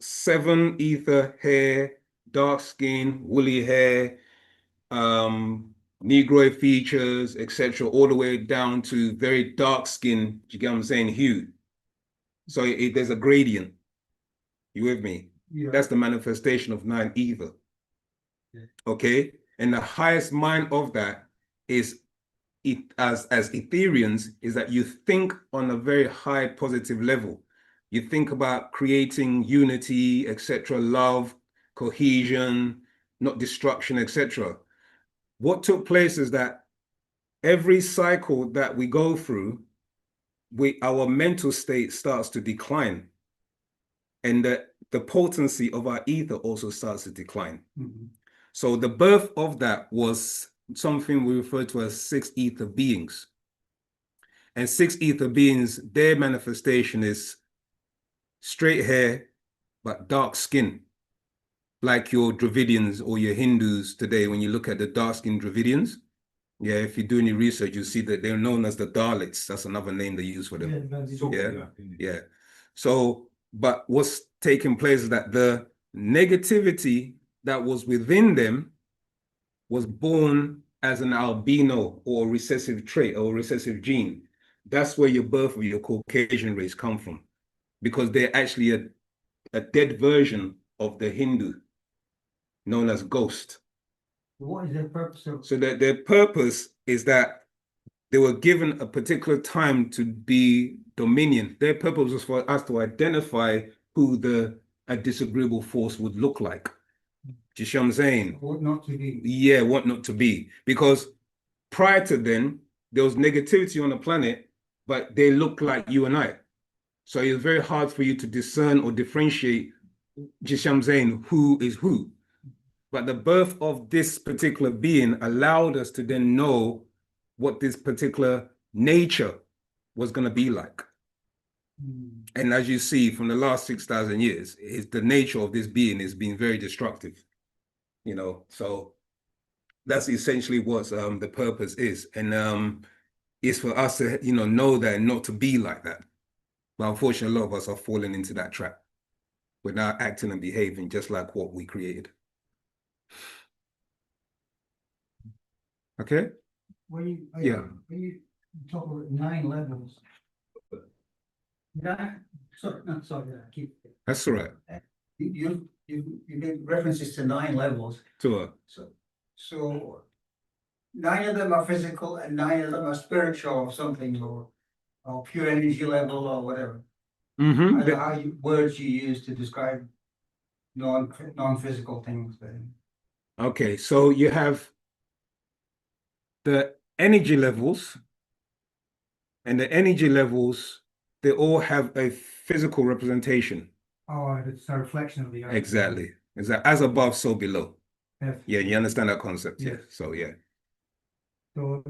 7 ether hair, dark skin, woolly hair, Negroid features, etc., all the way down to very dark skin, you get what I'm saying, hue. So there's a gradient. You with me? Yeah. That's the manifestation of 9 ether. Okay, and the highest mind of that is as Etherians, is that you think on a very high positive level. You think about creating unity, etc., love, cohesion, not destruction, etc. What took place is that every cycle that we go through, our mental state starts to decline, and the potency of our ether also starts to decline. So the birth of that was something we refer to as 6 ether beings. And 6 ether beings, their manifestation is straight hair, but dark skin. Like your Dravidians or your Hindus today, when you look at the dark-skinned Dravidians, yeah, if you do any research, you'll see that they're known as the Dalits. That's another name they use for them. Yeah. So, but what's taking place is that the negativity that was within them was born as an albino or recessive trait or recessive gene. That's where your birth of your Caucasian race come from, because they're actually a dead version of the Hindu, known as ghost. What is their purpose of? So that their purpose is that they were given a particular time to be dominion. Their purpose was for us to identify who a disagreeable force would look like. Do you see what I'm saying? What not to be. Yeah, what not to be. Because prior to then, there was negativity on the planet, but they looked like you and I. So it's very hard for you to discern or differentiate, do you see what I'm saying, who is who. But the birth of this particular being allowed us to then know what this particular nature was going to be like. And as you see from the last 6,000 years, the nature of this being is being very destructive. You know, so that's essentially what the purpose is. And it's for us to, you know that and not to be like that. But unfortunately, a lot of us are falling into that trap. We're now acting and behaving just like what we created. Okay? When you talk about 9 levels, That's all right. You make references to 9 levels. Sure. So 9 of them are physical and 9 of them are spiritual or something, or pure energy level or whatever. I don't know how words you use to describe non-physical things. Okay, so you have the energy levels, and the energy levels, they all have a physical representation. Oh, it's a reflection of the earth. Exactly. As above, so below. Yes. Yeah, you understand that concept? Yes. Yeah. So yeah. So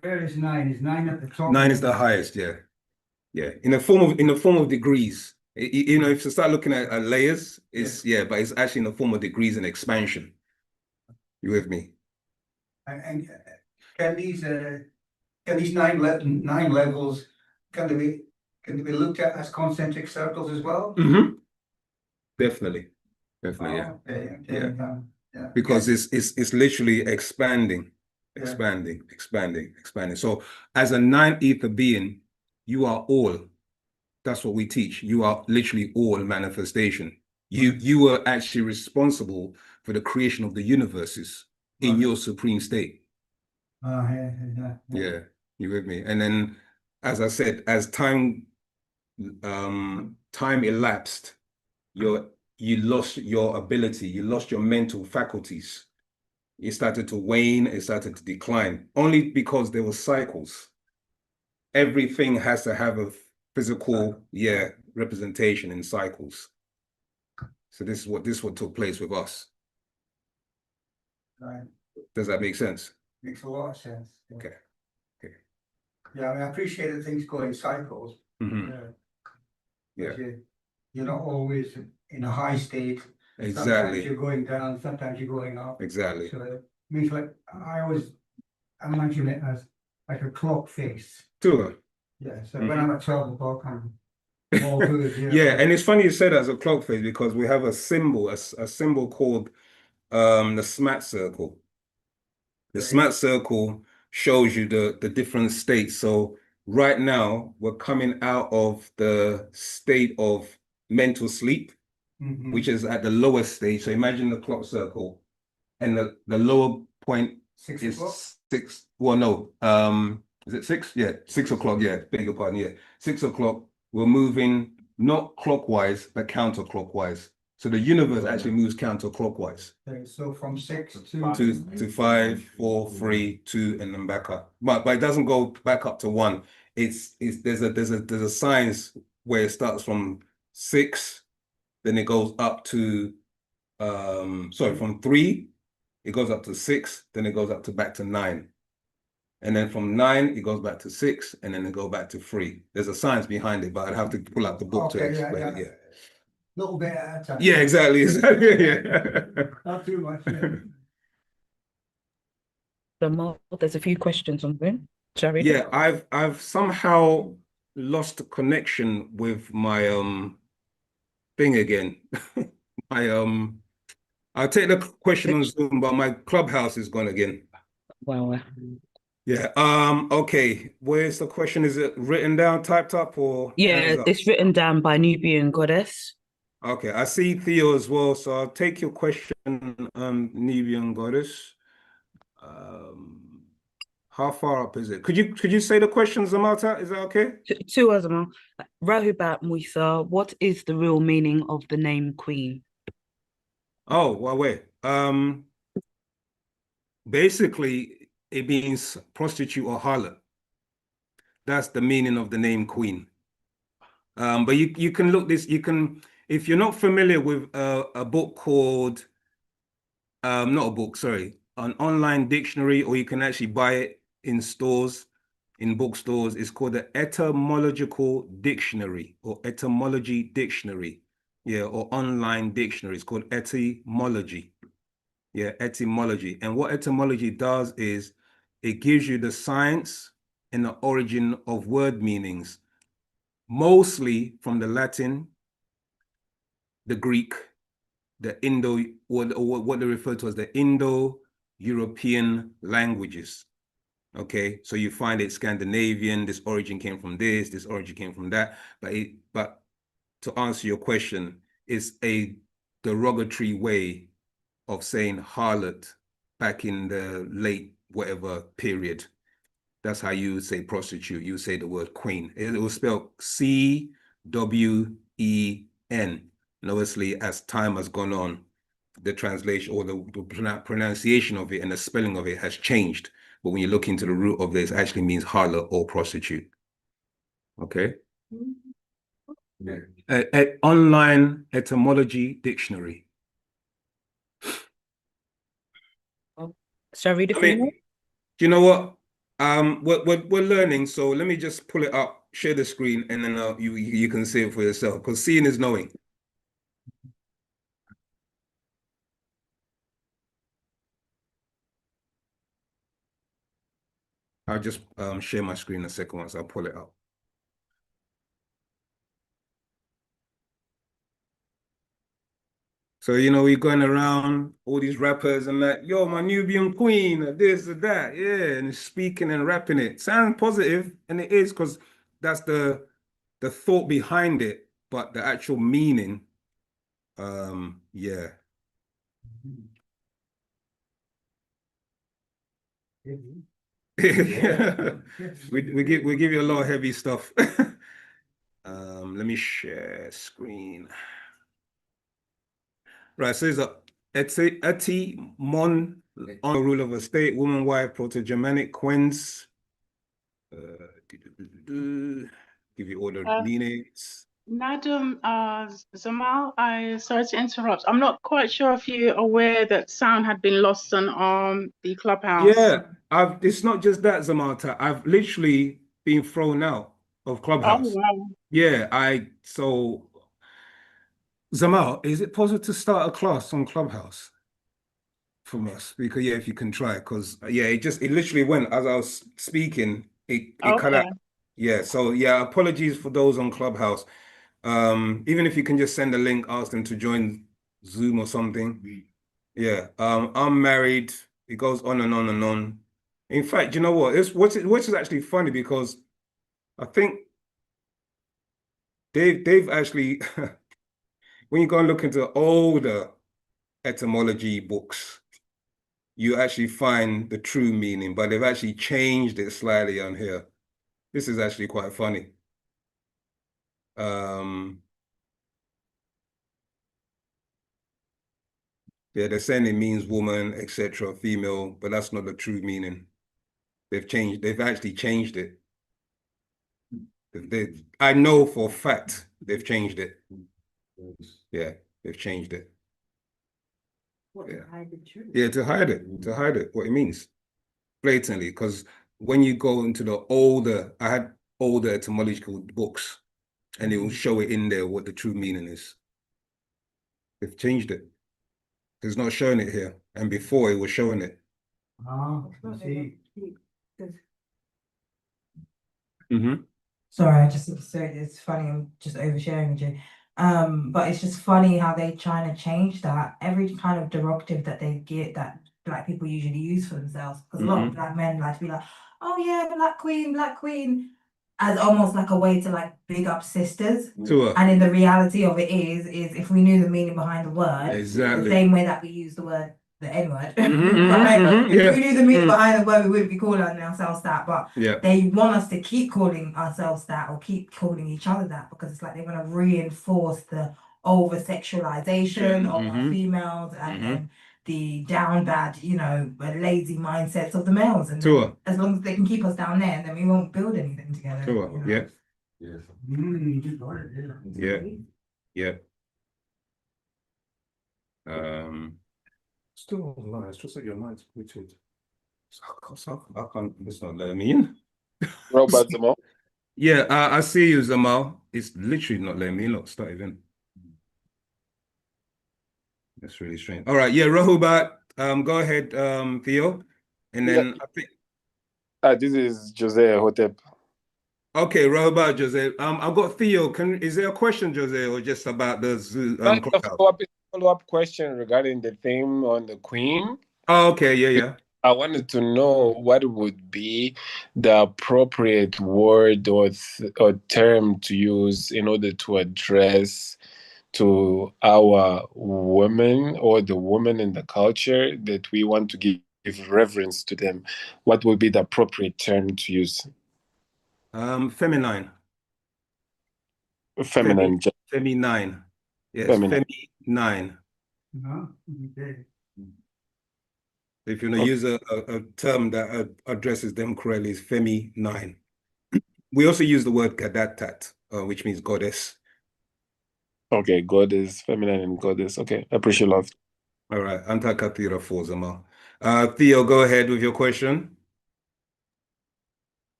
where is 9? Is 9 at the top? 9 is the highest, yeah. Yeah. In the form of degrees. You know, if you start looking at layers, it's but it's actually in the form of degrees and expansion. You with me? And can these 9 levels can they be looked at as concentric circles as well? Definitely. Yeah. Yeah. Because it's literally expanding. So as a 9 ether being, you are all. That's what we teach. You are literally all manifestation. You were actually responsible for the creation of the universes in your supreme state. Yeah, you with me? And then, as I said, as time elapsed, you lost your ability, you lost your mental faculties. It started to wane, it started to decline, only because there were cycles. Everything has to have a physical, representation in cycles. So this is what took place with us. Right. Does that make sense? Makes a lot of sense. Okay. Yeah, I mean, I appreciate that things go in cycles. Yeah. You're not always in a high state. Exactly. Sometimes you're going down, sometimes you're going up. Exactly. So it means, like, I imagine it as like a clock face. Sure. Yeah, so when I'm at 12 o'clock, I'm all good. Yeah, and it's funny you said that as a clock face, because we have a symbol, a symbol called the SMAT circle. The SMAT circle shows you the different states. So right now we're coming out of the state of mental sleep, which is at the lowest stage. So imagine the clock circle, and the lower point 6 is o'clock? 6. Well, no, is it 6? Yeah, 6 o'clock. Yeah, beg your pardon. Yeah, 6 o'clock. We're moving not clockwise, but counterclockwise. So the universe actually moves counterclockwise. Okay, so from 6 to 5, 4, 3, 2, and then back up. But it doesn't go back up to 1. There's a science where it starts from 6, then it goes up to from 3, it goes up to 6, then it goes up to back to 9. And then from 9, it goes back to 6, and then it goes back to 3. There's a science behind it, but I'd have to pull out the book to Okay, explain it. yeah. Little bit at a time. Yeah, exactly. Yeah. Not too much. Yeah. So there's a few questions on Zoom. Shall I read Yeah, it? I've somehow lost connection with my thing again. My I'll take the question on Zoom, but my Clubhouse is gone again. Wow. Yeah. Okay. Where's the question? Is it written down, typed up, or hands Yeah, up? it's written down by Nubian Goddess. Okay, I see Theo as well, so I'll take your question, Nubian Goddess. How far up is it? Could you say the question, Zamata? Is that okay? Two Azama. Rahubat Musa, what is the real meaning of the name Queen? Oh, well, wait. Basically, it means prostitute or harlot. That's the meaning of the name Queen. But you can look this. You can, if you're not familiar with a book called not a book, sorry, an online dictionary, or you can actually buy it in stores, in bookstores. It's called the Etymological Dictionary or Etymology Dictionary. Yeah, or online dictionary. It's called etymology. Yeah, etymology. And what etymology does is it gives you the science and the origin of word meanings, mostly from the Latin, the Greek, the Indo, or what they refer to as the Indo-European languages. Okay, so you find it Scandinavian, this origin came from this origin came from that. But to answer your question, it's a derogatory way of saying harlot back in the late whatever period. That's how you say prostitute. You say the word queen. It was spelled C-W-E-N. And obviously, as time has gone on, the translation or the pronunciation of it and the spelling of it has changed. But when you look into the root of this, it actually means harlot or prostitute. Okay. Yeah. Online etymology dictionary. Shall I read it for you? Do you know what? We're learning, so let me just pull it up, share the screen, and then you can see it for yourself. Because seeing is knowing. I'll just share my screen a second once I'll pull it up. So, you know, we're going around all these rappers and like, yo, my Nubian queen, this or that. Yeah, and speaking and rapping it. Sounds positive, and it is, because that's the thought behind it, but the actual meaning, yeah. we give you a lot of heavy stuff. Let me share screen. Right, so it's a Mon on the rule of a state, woman, wife, proto-Germanic, Quens. Give you all the meanings. Madam Zamal, sorry to interrupt. I'm not quite sure if you're aware that sound had been lost on the Clubhouse. Yeah, it's not just that, Zamata. I've literally been thrown out of Clubhouse. Oh, wow. Yeah, so Zamal, is it possible to start a class on Clubhouse from us? Because yeah, if you can try, because yeah, it literally went as I was speaking, it cut out. Yeah, so yeah, apologies for those on Clubhouse. Even if you can just send a link, ask them to join Zoom or something. Yeah, I'm married. It goes on and on and on. In fact, you know what? Which is actually funny, because I think they've actually when you go and look into older etymology books, you actually find the true meaning, but they've actually changed it slightly on here. This is actually quite funny. Yeah, they're saying it means woman, etc., female, but that's not the true meaning. They've actually changed it. I know for a fact they've changed it. Yeah, they've changed it. What, to hide the truth? Yeah, to hide it, what it means blatantly, because when you go into the older, I had older etymological books, and it will show it in there what the true meaning is. They've changed it. It's not showing it here, and before it was showing it. Ah, I see. Sorry, I just so it's funny. I'm just oversharing with you. But it's just funny how they trying to change that. Every kind of derogative that they get that black people usually use for themselves, because a lot of black men like to be like, "Oh yeah, black queen," as almost like a way to like big up sisters. And in the reality of it is if we knew the meaning behind the word, exactly the same way that we use the word the N-word, right? If we knew the meaning behind the word, we wouldn't be calling ourselves that. But they want us to keep calling ourselves that or keep calling each other that because it's like they want to reinforce the over sexualization of our females and the down bad, lazy mindsets of the males. And then as long as they can keep us down there, then we won't build anything together. Yeah. Yes. Yeah. Still online. It's just that your mind's muted. I can't. It's not letting me in. Robert Zamal. Yeah, I see you, Zamal. It's literally not letting me in. Look, start even. That's really strange. All right, yeah, Rahubat. Go ahead, Theo, and then I think. This is Jose Hotep. Okay, Rahubat, Jose. I've got Theo. Is there a question, Jose, or just about the zoo? Follow-up question regarding the theme on the Queen. Oh, okay, yeah. I wanted to know what would be the appropriate word or term to use in order to address to our women or the women in the culture that we want to give reverence to them. What would be the appropriate term to use? Feminine. Feminine. Feminine. Yes, feminine. Okay. If you want to use a term that addresses them correctly, is feminine. We also use the word gadatat, which means goddess. Okay, goddess, feminine and goddess. Okay, I appreciate love. All right, Antakatira for Zamal. Theo, go ahead with your question.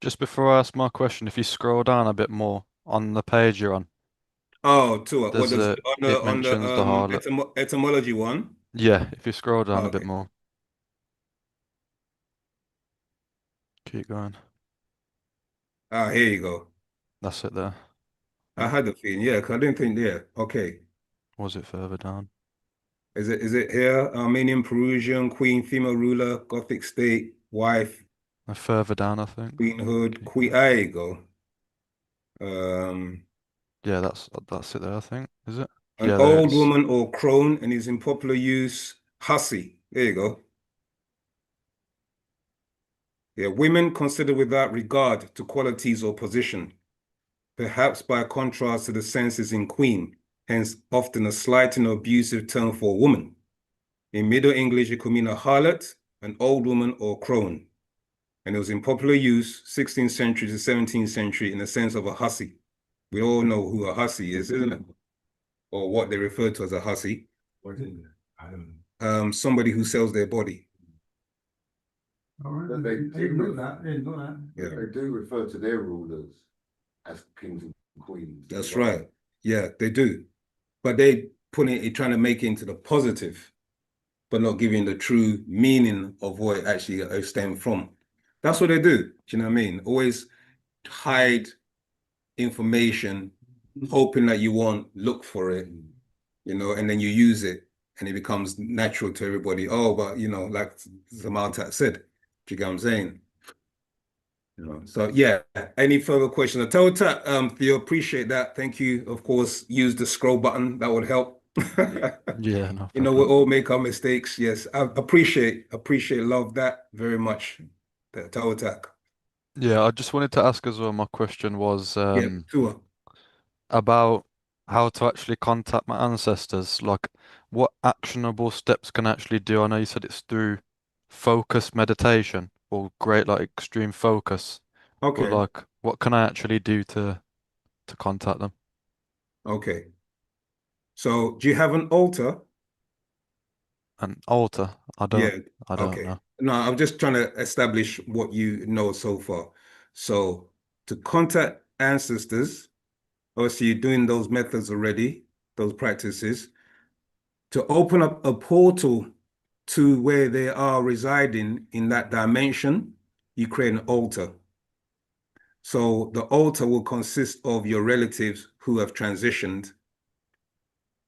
Just before I ask my question, if you scroll down a bit more on the page you're on. Oh, Tua. There's it mentions the harlot. Etymology one. Yeah, if you scroll down a bit more. Keep going. Here you go. That's it there. I had the feeling, yeah, because I didn't think, okay. Was it further down? Is it here? Armenian, Perusian, queen, female ruler, Gothic state, wife. Further down, I think. Queenhood, there you go. Yeah, that's it there, I think. Is it? An old woman or crone and is in popular use, hussy. There you go. Yeah, women considered without regard to qualities or position, perhaps by contrast to the senses in queen, hence often a slighting or abusive term for a woman. In Middle English, it could mean a harlot, an old woman, or crone. And it was in popular use 16th century to 17th century in the sense of a hussy. We all know who a hussy is, isn't it? Or what they refer to as a hussy. What is it? Somebody who sells their body. All right. They know that. Yeah. They do refer to their rulers as kings and queens. That's right. Yeah, they do. But they trying to make it into the positive, but not giving the true meaning of what it actually stems from. That's what they do. Do you know what I mean? Always hide information, hoping that you won't look for it, and then you use it and it becomes natural to everybody. Oh, but like Zamaltat said, do you get what I'm saying? So yeah, any further questions? Theo, appreciate that. Thank you. Of course, use the scroll button. That would help. Yeah, no. We all make our mistakes. Yes, I appreciate, love that very much. Taotak. Yeah, I just wanted to ask as well. My question was Sure. about how to actually contact my ancestors. Like, what actionable steps can I actually do? I know you said it's through focus meditation or great, like extreme focus. Okay. But like, what can I actually do to contact them? Okay. So, do you have an altar? An altar? I don't know. No, I'm just trying to establish what you know so far. So to contact ancestors, obviously you're doing those methods already, those practices. To open up a portal to where they are residing in that dimension, you create an altar. So the altar will consist of your relatives who have transitioned.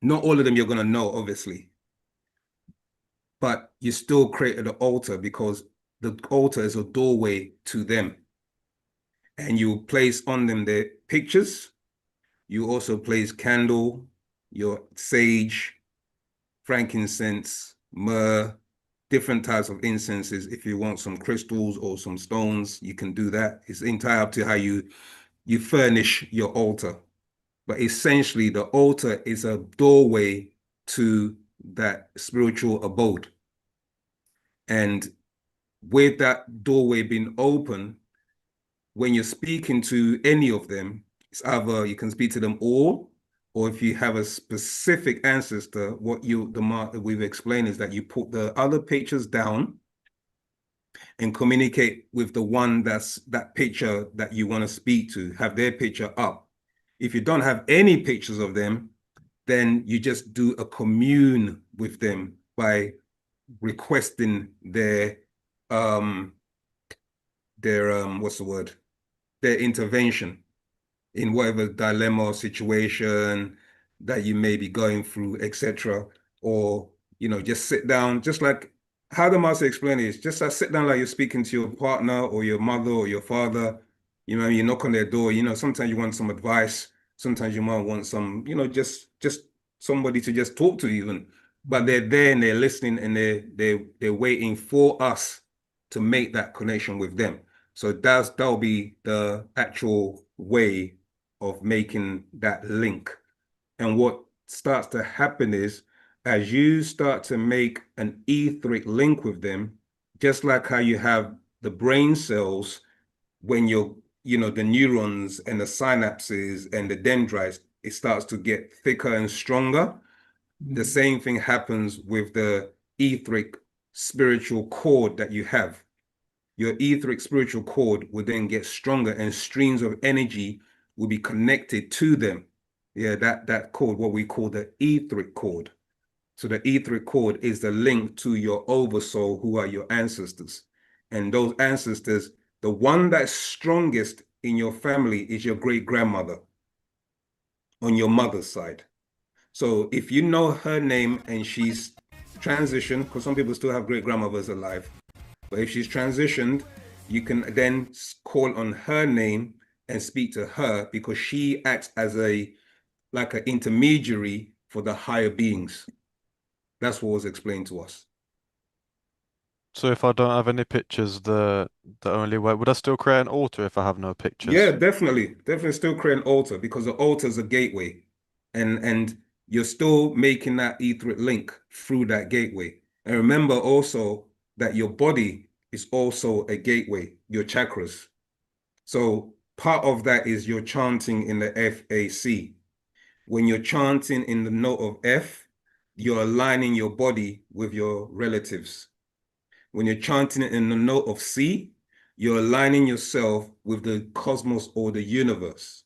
Not all of them you're going to know, obviously, but you still created an altar because the altar is a doorway to them. And you place on them their pictures. You also place candle, your sage, frankincense, myrrh, different types of incenses. If you want some crystals or some stones, you can do that. It's entirely up to how you furnish your altar. But essentially, the altar is a doorway to that spiritual abode. And with that doorway being open, when you're speaking to any of them, it's either you can speak to them all, or if you have a specific ancestor, what we've explained is that you put the other pictures down and communicate with the one that's that picture that you want to speak to, have their picture up. If you don't have any pictures of them, then you just do a commune with them by requesting their what's the word? Their intervention in whatever dilemma or situation that you may be going through, etc. Or, just sit down, just like how the master explained it, is just sit down like you're speaking to your partner or your mother or your father. You knock on their door, sometimes you want some advice, sometimes you might want some, just somebody to just talk to even. But they're there and they're listening and they're waiting for us to make that connection with them. So that'll be the actual way of making that link. And what starts to happen is, as you start to make an etheric link with them, just like how you have the brain cells, when the neurons and the synapses and the dendrites, it starts to get thicker and stronger. The same thing happens with the etheric spiritual cord that you have. Your etheric spiritual cord will then get stronger and streams of energy will be connected to them. Yeah, that cord, what we call the etheric cord. So the etheric cord is the link to your oversoul, who are your ancestors. And those ancestors, the one that's strongest in your family is your great-grandmother on your mother's side. So if you know her name and she's transitioned, because some people still have great-grandmothers alive, but if she's transitioned, you can then call on her name and speak to her, because she acts as like an intermediary for the higher beings. That's what was explained to us. So if I don't have any pictures, the only way, would I still create an altar if I have no pictures? Yeah, definitely still create an altar, because the altar is a gateway, and you're still making that etheric link through that gateway. And remember also that your body is also a gateway, your chakras. So part of that is your chanting in the FAC. When you're chanting in the note of F, you're aligning your body with your relatives. When you're chanting in the note of C, you're aligning yourself with the cosmos or the universe.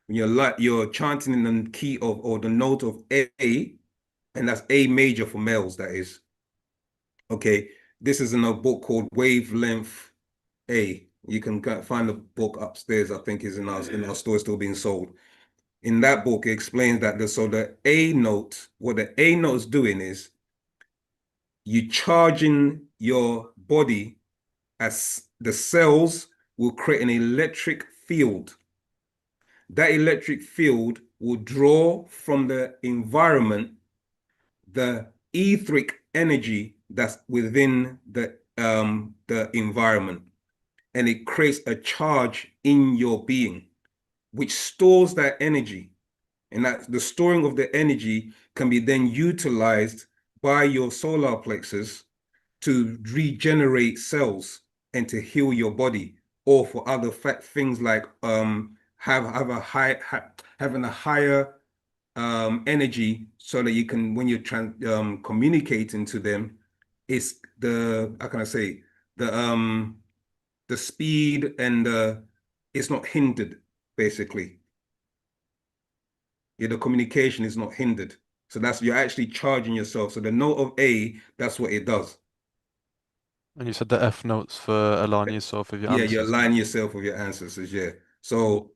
When you're chanting in the key of, or the note of A, and that's A major for males, that is. Okay, this is in a book called Wavelength A. You can find the book upstairs, I think is in our store, still being sold. In that book, it explains that the A note, what the A note is doing is you charging your body, as the cells will create an electric field. That electric field will draw from the environment the etheric energy that's within the environment, and it creates a charge in your being, which stores that energy. And that the storing of the energy can be then utilized by your solar plexus to regenerate cells and to heal your body, or for other things like having a higher energy, so that you can, when you're communicating to them, it's the, how can I say, the speed and it's not hindered, basically. Yeah, the communication is not hindered. So that's, you're actually charging yourself. So the note of A, that's what it does. And you said the F notes for aligning yourself with your Yeah, answers. you're aligning yourself with your ancestors, yeah. So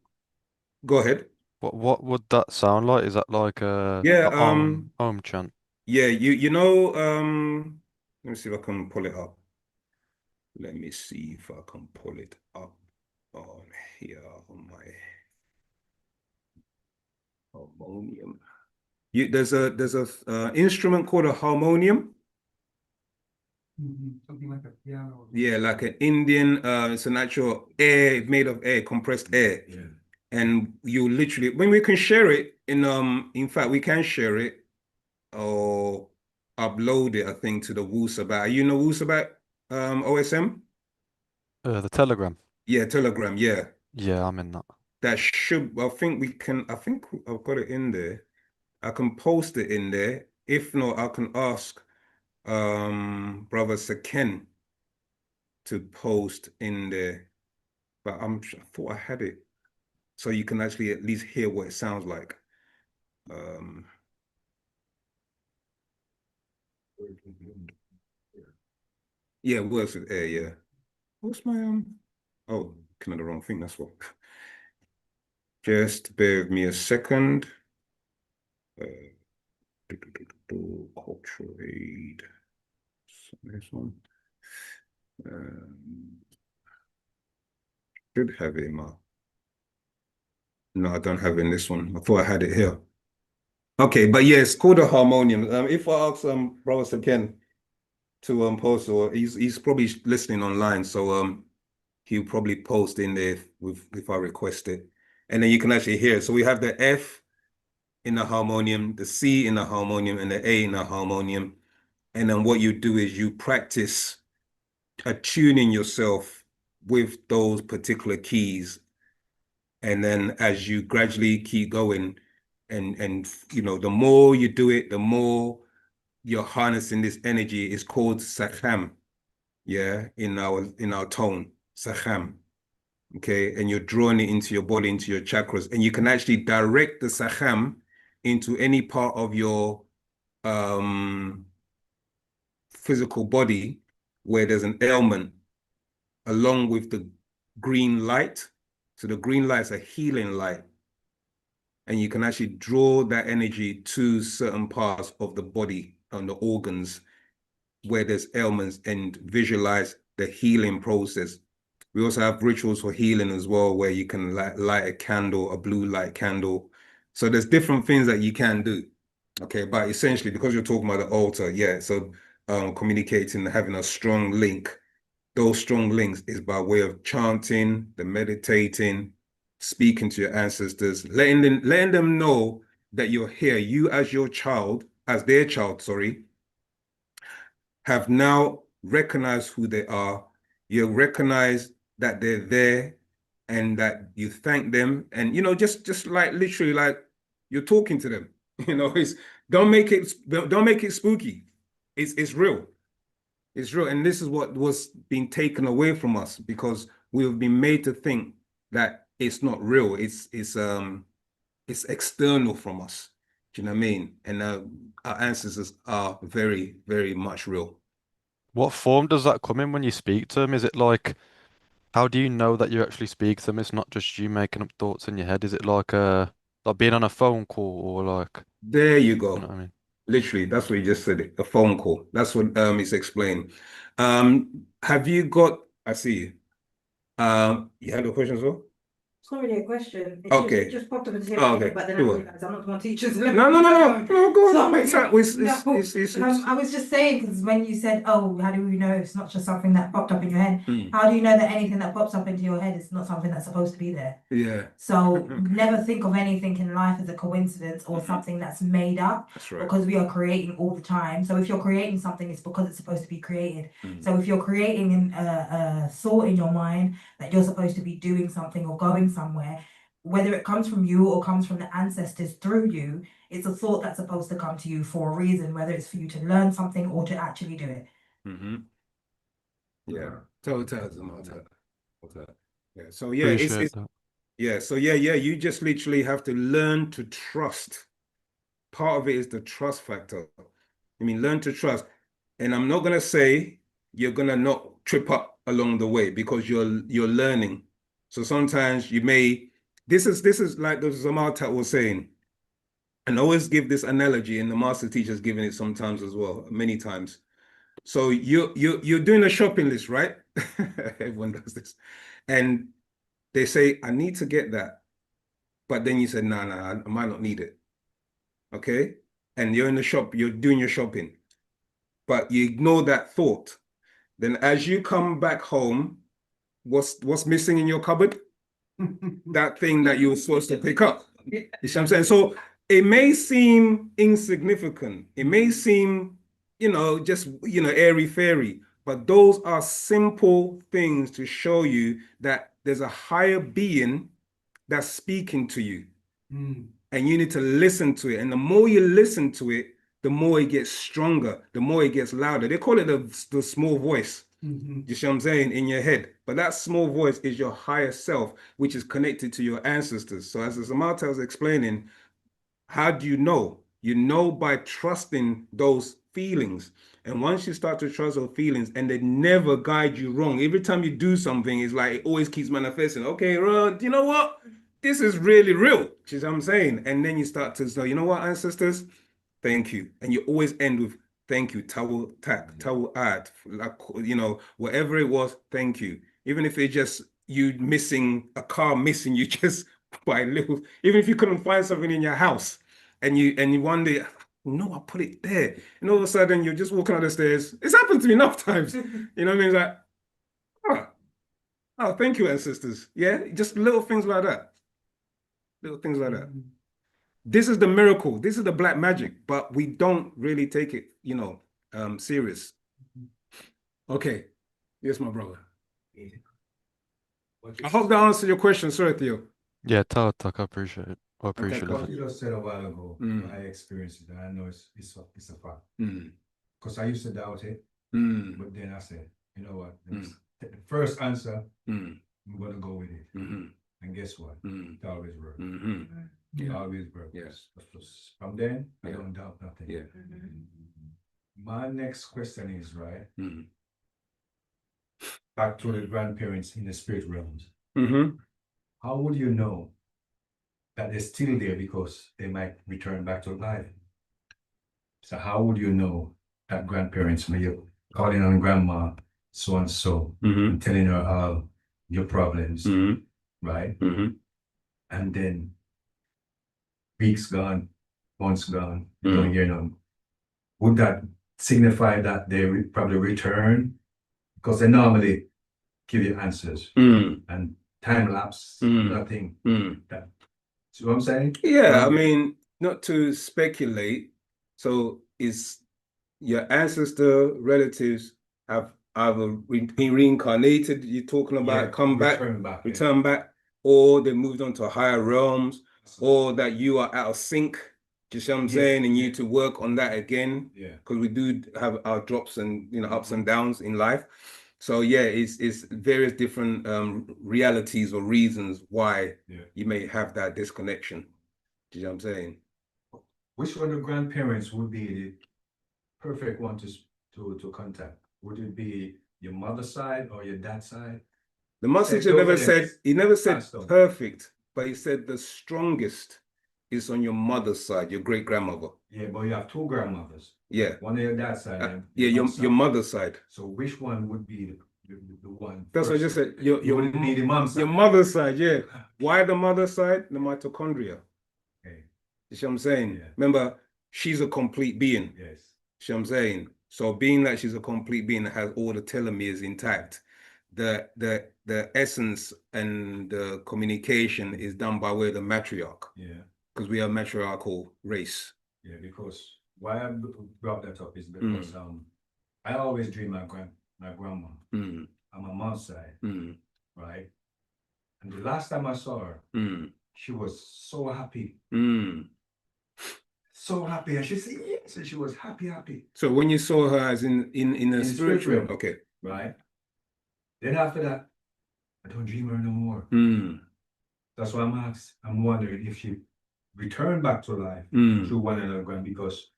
go ahead. What would that sound like? Is that like a Yeah, home chant? yeah, you know, let me see if I can pull it up. Let me see if I can pull it up on here on my harmonium. There's a instrument called a harmonium. Something like a piano. Yeah, like an Indian, it's a natural air, made of air, compressed air. Yeah. And you literally, when we can share it in fact, we can share it or upload it, I think, to the wu-SABAT. You know wu-SABAT, OSM? The Telegram. Yeah, Telegram, yeah. Yeah, I'm in that. That should, I think I've got it in there. I can post it in there. If not, I can ask brother Saken to post in there. But I thought I had it. So you can actually at least hear what it sounds like. Yeah, words with air, yeah. What's my oh, kind of the wrong thing, that's what. Just bear with me a second. Cultural aid. This one. Should have it in my. No, I don't have it in this one. I thought I had it here. Okay, but yeah, it's called a harmonium. If I ask brother Saken to post, or he's probably listening online, so he'll probably post in there if I request it, and then you can actually hear it. So we have the F in the harmonium, the C in the harmonium, and the A in the harmonium, and then what you do is you practice attuning yourself with those particular keys, and then as you gradually keep going, and you know, the more you do it, the more you're harnessing this energy. Is called sakham, yeah, in our tone, sakham. Okay, and you're drawing it into your body, into your chakras, and you can actually direct the sakham into any part of your physical body where there's an ailment, along with the green light. So the green light is a healing light, and you can actually draw that energy to certain parts of the body and the organs where there's ailments, and visualize the healing process. We also have rituals for healing as well, where you can light a candle, a blue light candle. So there's different things that you can do. Okay, but essentially, because you're talking about the altar, yeah, so communicating, having a strong link, those strong links is by way of chanting, the meditating, speaking to your ancestors, letting them know that you're here. You as your child, as their child, sorry, have now recognized who they are. You recognize that they're there, and that you thank them, and you know, just like literally like you're talking to them. You know, don't make it spooky. It's real. It's real, and this is what was being taken away from us, because we've been made to think that it's not real. It's external from us. Do you know what I mean? And our ancestors are very, very much real. What form does that come in when you speak to them? Is it like, how do you know that you actually speak to them? It's not just you making up thoughts in your head. Is it like being on a phone call, or like? There you go. You know what I mean? Literally, that's what you just said. A phone call. That's what it's explained. Have you got? I see you. You had a question as well? It's not really a question. Okay. It just popped up into Oh, okay. but then I Sure. realized I'm not one teachers. No, go on. Make time. I was just saying, because when you said, "Oh, how do we know it's not just something that popped up in your head?" Mm. How do you know that anything that pops up into your head is not something that's supposed to be there? Yeah. So never think of anything in life as a coincidence or something that's made up. That's right. Because we are creating all the time. So if you're creating something, it's because it's supposed to be created. Mm. So if you're creating a thought in your mind that you're supposed to be doing something or going somewhere, whether it comes from you or comes from the ancestors through you, it's a thought that's supposed to come to you for a reason, whether it's for you to learn something or to actually do it. Yeah. Total. Yeah. So yeah, Appreciate that. yeah. So yeah, you just literally have to learn to trust. Part of it is the trust factor. I mean, learn to trust. And I'm not gonna say you're gonna not trip up along the way because you're learning. So sometimes you may. This is like the Zamaltat was saying, and I always give this analogy, and the master teacher's given it sometimes as well, many times. So you're doing a shopping list, right? Everyone does this, and they say, I need to get that, but then you said, no, I might not need it. Okay, and you're in the shop, you're doing your shopping, but you ignore that thought. Then as you come back home, what's missing in your cupboard? That thing that you were supposed to pick up. You see what I'm saying? So it may seem insignificant. It may seem, just, airy-fairy, but those are simple things to show you that there's a higher being that's speaking to you. And you need to listen to it. And the more you listen to it, the more it gets stronger, the more it gets louder. They call it the small voice. You see what I'm saying? In your head. But that small voice is your higher self, which is connected to your ancestors. So as Zamalta was explaining, how do you know? You know by trusting those feelings. And once you start to trust those feelings, and they never guide you wrong. Every time you do something, it's like it always keeps manifesting. Okay, do you know what? This is really real. You see what I'm saying? And then you start to say, you know what, ancestors? Thank you. And you always end with thank you, tawul tak, tawul ad, like, whatever it was, thank you. Even if it's just you missing a car, missing you just by little, even if you couldn't find something in your house and you one day, no, I put it there. And all of a sudden you're just walking up the stairs. It's happened to me enough times. You know what I mean? It's like, oh, thank you, ancestors. Yeah, just little things like that. Little things like that. This is the miracle. This is the black magic, but we don't really take it, serious. Okay. Yes, my brother. I hope that answered your question. Sorry, Theo. Yeah, I appreciate it. I appreciate it. What you just said a while ago, I experienced it, and I know it's a fact. Because I used to doubt it, but then I said, you know what? The first answer, I'm gonna go with it. And guess what? It always works. It always works. Yes. From then, I don't doubt nothing. Yeah. My next question is, right? Back to the grandparents in the spirit realms. How would you know that they're still there because they might return back to life? So how would you know that grandparents, when you're calling on grandma so and so, and telling her all your problems, right? And then weeks gone, months gone, you don't hear them. Would that signify that they probably return? Because they normally give you answers and time lapse, nothing. See what I'm saying? Yeah, I mean, not to speculate. So is your ancestor relatives have either been reincarnated, you're talking about, come back, return back, or they moved on to higher realms, or that you are out of sync, do you see what I'm saying? And you need to work on that again. Because we do have our drops and ups and downs in life. So yeah, it's various different realities or reasons why you may have that disconnection. Do you know what I'm saying? Which one of the grandparents would be the perfect one to contact? Would it be your mother's side or your dad's side? The master teacher never said perfect, but he said the strongest is on your mother's side, your great grandmother. Yeah, but you have two grandmothers. Yeah. One on your dad's side. And your mother's side. So which one would be the one? That's what I just said. Your the mom's side. Your mother's side, yeah. Why the mother's side? The mitochondria. Okay. You see what I'm saying? Yeah. Remember, she's a complete being. Yes. See what I'm saying? So being that she's a complete being that has all the telomeres intact, the essence and the communication is done by way of the matriarch. Yeah. Because we are a matriarchal race. Yeah, because why I brought that up is because I always dream my grandma on my mom's side, right? And the last time I saw her, she was so happy, so happy. And she said, yes. And she was happy. So when you saw her as in a spiritual, okay. Right. Then after that, I don't dream her no more. That's why I'm wondering if she returned back to life through one another grand, because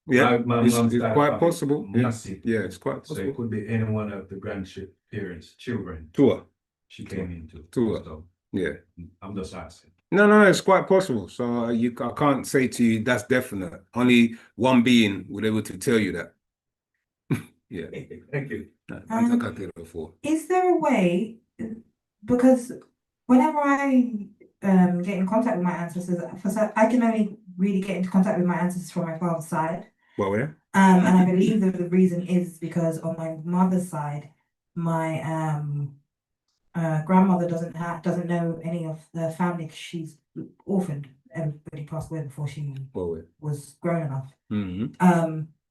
my mom's it's quite possible. Massive. Yeah, it's quite possible. So it could be any one of the grandparents, children. Tour. She came into. Tour. So yeah. I'm just asking. No, it's quite possible. So I can't say to you that's definite. Only one being would be able to tell you that. Yeah. Thank you. Is there a way, because whenever I get in contact with my ancestors, I can only really get into contact with my ancestors from my father's side. Well, yeah. And I believe that the reason is because on my mother's side, my grandmother doesn't know any of the family because she's orphaned. Everybody passed away before she was grown enough.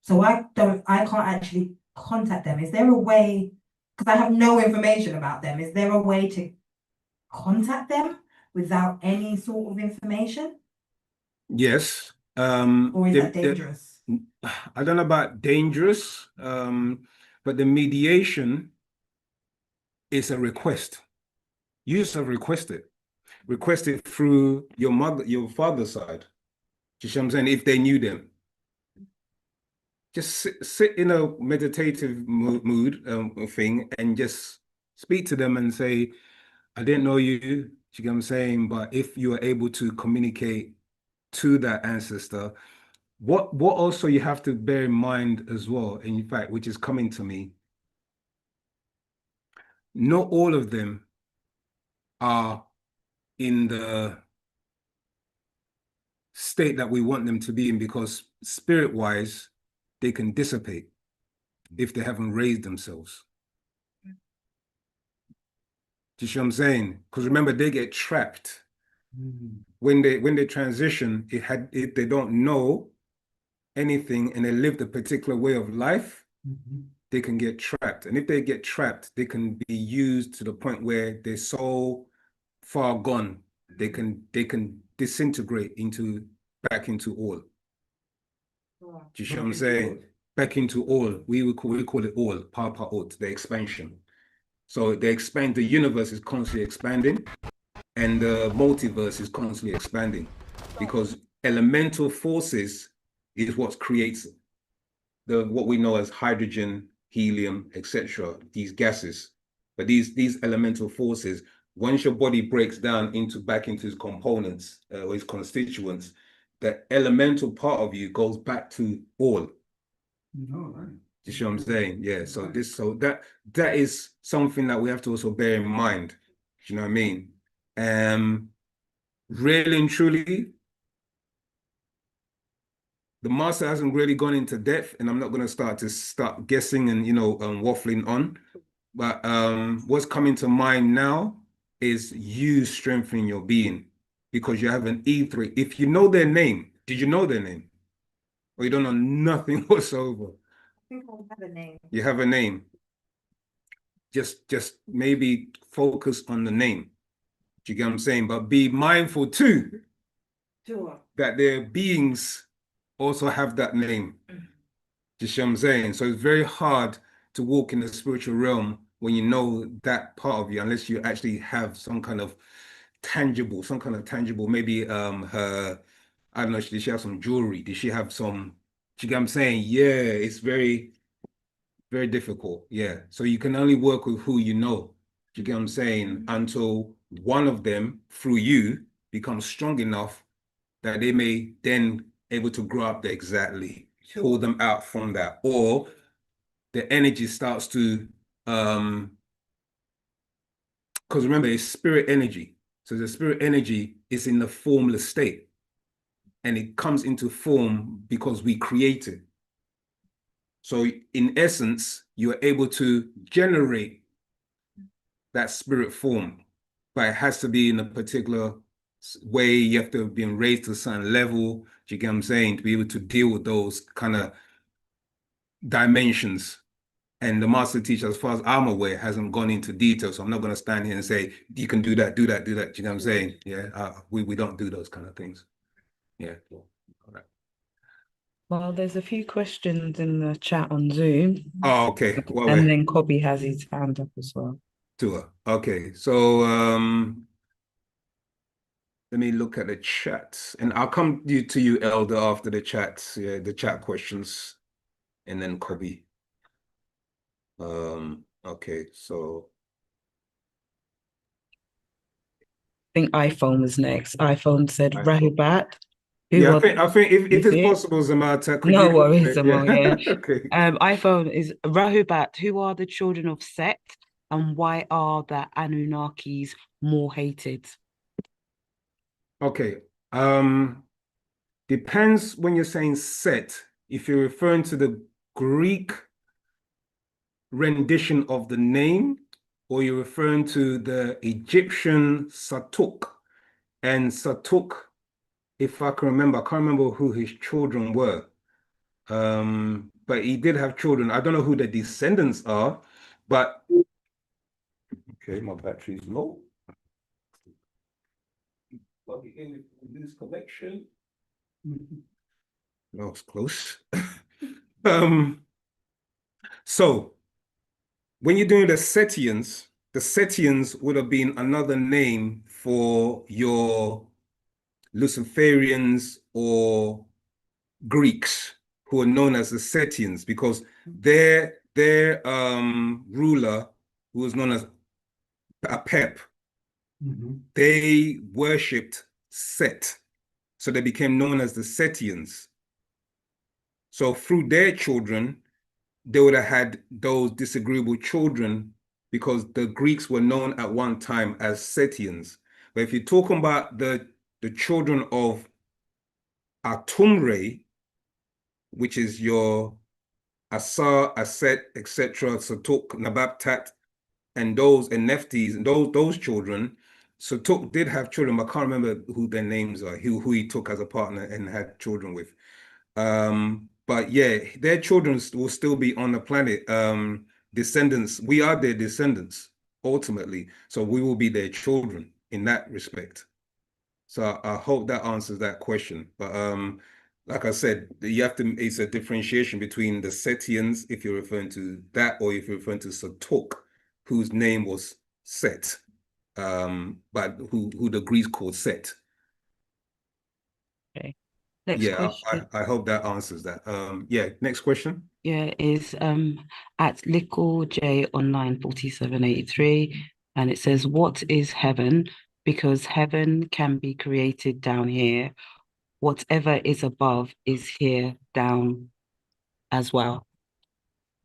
So I can't actually contact them. Is there a way, because I have no information about them, is there a way to contact them without any sort of information? Yes. Or is that dangerous? I don't know about dangerous, but the mediation is a request. You just have requested through your father's side. You see what I'm saying? If they knew them. Just sit in a meditative mood thing and just speak to them and say, I didn't know you, you get what I'm saying? But if you are able to communicate to that ancestor, what also you have to bear in mind as well, in fact, which is coming to me, not all of them are in the state that we want them to be in, because spirit-wise, they can dissipate if they haven't raised themselves. Do you see what I'm saying? Because remember, they get trapped. When they transition, if they don't know anything and they lived a particular way of life, they can get trapped. And if they get trapped, they can be used to the point where they're so far gone, they can disintegrate back into all. Do you see what I'm saying? Back into all. We call it all, Papa Ot, the expansion. So the universe is constantly expanding, and the multiverse is constantly expanding, because elemental forces is what creates what we know as hydrogen, helium, etc. These gases. But these elemental forces, once your body breaks down back into its components or its constituents, the elemental part of you goes back to all. Right. You see what I'm saying? Yeah. So that is something that we have to also bear in mind. Do you know what I mean? Really and truly, the master hasn't really gone into depth, and I'm not going to start guessing and waffling on. But what's coming to mind now is you strengthening your being, because you have an E3. If you know their name, did you know their name? Or you don't know nothing whatsoever? I think I have a name. You have a name. Just maybe focus on the name. Do you get what I'm saying? But be mindful too, that their beings also have that name. Do you see what I'm saying? So it's very hard to walk in the spiritual realm when you know that part of you, unless you actually have some kind of tangible, maybe her, I don't know, did she have some jewelry? Did she have some, do you get what I'm saying? Yeah, it's very, very difficult. Yeah. So you can only work with who you know. Do you get what I'm saying? Until one of them, through you, becomes strong enough that they may then able to grow up there exactly, pull them out from that, or the energy starts to, because remember, it's spirit energy. So the spirit energy is in the formless state, and it comes into form because we create it. So in essence, you are able to generate that spirit form, but it has to be in a particular way. You have to have been raised to a certain level, do you get what I'm saying, to be able to deal with those kind of dimensions. And the master teacher, as far as I'm aware, hasn't gone into detail. So I'm not going to stand here and say, you can do that, do that, do that. Do you know what I'm saying? Yeah, we don't do those kind of things. Yeah. All right. Well, there's a few questions in the chat on Zoom. Oh, okay. Well, and then Kobe has his hand up as well. Okay, so let me look at the chat, and I'll come to you, Elder, after the chats, the chat questions, and then Kobe. Okay, so I think iPhone was next. iPhone said Rahubat. Yeah, I think if it's possible, Zamata, could no you? worries, Zamal, yeah. Okay. iPhone is Rahubat. Who are the children of Set, and why are the Anunnakis more hated? Okay. Depends when you're saying Set. If you're referring to the Greek rendition of the name, or you're referring to the Egyptian Satuk. And Satuk, if I can remember, I can't remember who his children were. But he did have children. I don't know who the descendants are, but okay, my battery's low. Plug it in this connection. That was close. So when you're doing the Setians would have been another name for your Luciferians or Greeks who are known as the Setians, because their ruler, who was known as Apep, they worshipped Set. So they became known as the Setians. So through their children, they would have had those disagreeable children, because the Greeks were known at one time as Setians. But if you're talking about the children of Atumre, which is your Asar, Aset, etc., Satuk, Nabaptat, and those and Nephthys, and those children, Satuk did have children, but I can't remember who their names are, who he took as a partner and had children with. But yeah, their children will still be on the planet. Descendants, we are their descendants ultimately, so we will be their children in that respect. So I hope that answers that question. But like I said, you have to, it's a differentiation between the Setians, if you're referring to that, or if you're referring to Satuk, whose name was Set, but who the Greeks called Set. Okay. Next question. I hope that answers that. Yeah, next question. Yeah, is at Lickle J online 4783, and it says, what is heaven? Because heaven can be created down here. Whatever is above is here down as well.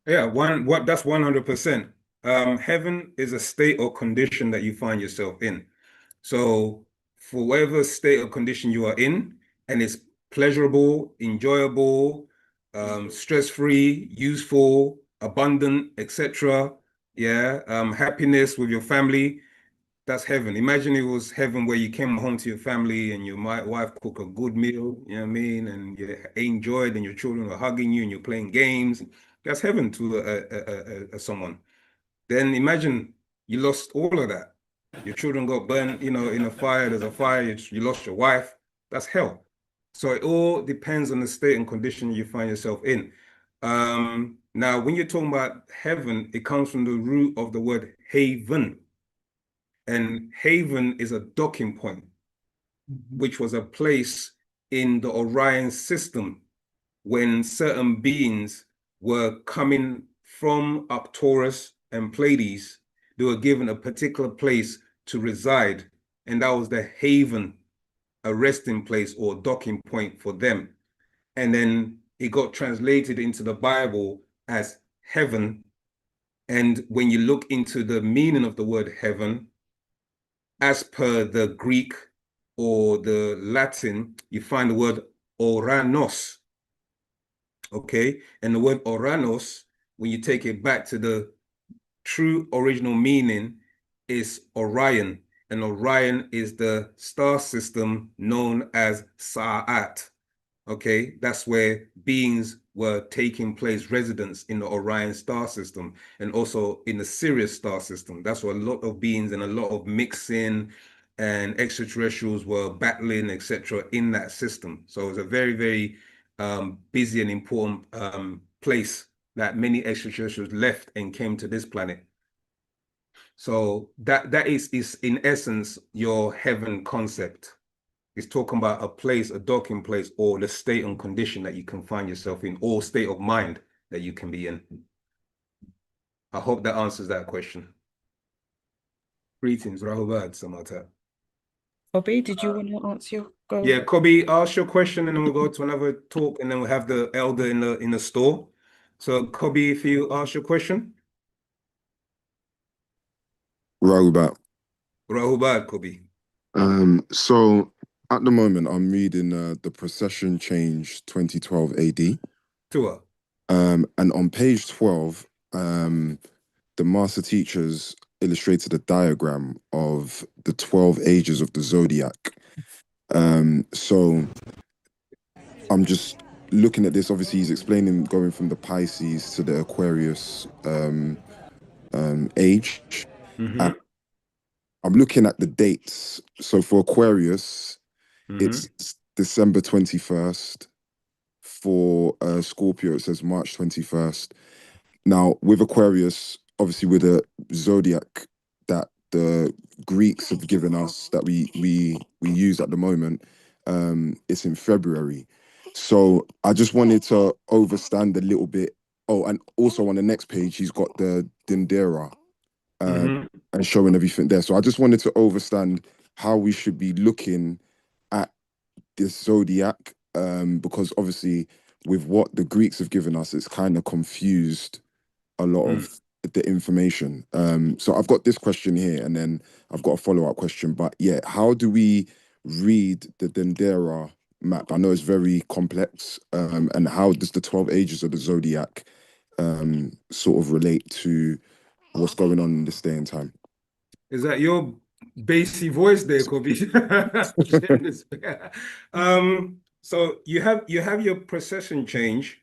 Yeah, that's 100%. Heaven is a state or condition that you find yourself in. So for whatever state or condition you are in, and it's pleasurable, enjoyable, stress-free, useful, abundant, etc. Yeah, happiness with your family, that's heaven. Imagine it was heaven where you came home to your family and your wife cooked a good meal, you know what I mean? And you enjoyed, and your children are hugging you and you're playing games. That's heaven to someone. Then imagine you lost all of that. Your children got burned, in a fire, there's a fire, you lost your wife. That's hell. So it all depends on the state and condition you find yourself in. Now, when you're talking about heaven, it comes from the root of the word haven. And haven is a docking point, which was a place in the Orion system when certain beings were coming from Arcturus and Pleiades. They were given a particular place to reside, and that was the haven, a resting place or docking point for them. And then it got translated into the Bible as heaven. And when you look into the meaning of the word heaven, as per the Greek or the Latin, you find the word Oranos. Okay, and the word Oranos, when you take it back to the true original meaning, is Orion, and Orion is the star system known as Sa'at. Okay, that's where beings were taking place, residence in the Orion star system, and also in the Sirius star system. That's where a lot of beings and a lot of mixing and extraterrestrials were battling, etc., in that system. So it's a very, very busy and important place that many extraterrestrials left and came to this planet. So that is in essence your heaven concept. It's talking about a place, a docking place, or the state and condition that you can find yourself in, or state of mind that you can be in. I hope that answers that question. Greetings, Rahul Samata. Bobby, did you want to answer your go? Yeah, Kobe, ask your question and then we'll go to another talk and then we'll have the elder in the store. So Kobe, if you ask your question. Rahul Kobe. So at the moment I'm reading the Procession Change 2012 AD. Tua. And on page 12, the master teachers illustrated a diagram of the 12 ages of the zodiac. So I'm just looking at this. Obviously, he's explaining going from the Pisces to the Aquarius age. Mm-hmm. I'm looking at the dates. So for Aquarius, it's December 21st. For Scorpio, it says March 21st. Now, with Aquarius, obviously with the zodiac that the Greeks have given us that we use at the moment, it's in February. So I just wanted to overstand a little bit. Oh, and also on the next page, he's got the Dindera and showing everything there. So I just wanted to overstand how we should be looking at this zodiac, because obviously with what the Greeks have given us, it's kind of confused a lot of the information. So I've got this question here and then I've got a follow-up question. But yeah, how do we read the Dendera map? I know it's very complex. And how does the 12 ages of the zodiac sort of relate to what's going on in this day and time? Is that your bassy voice there, Kobe? So you have your precession change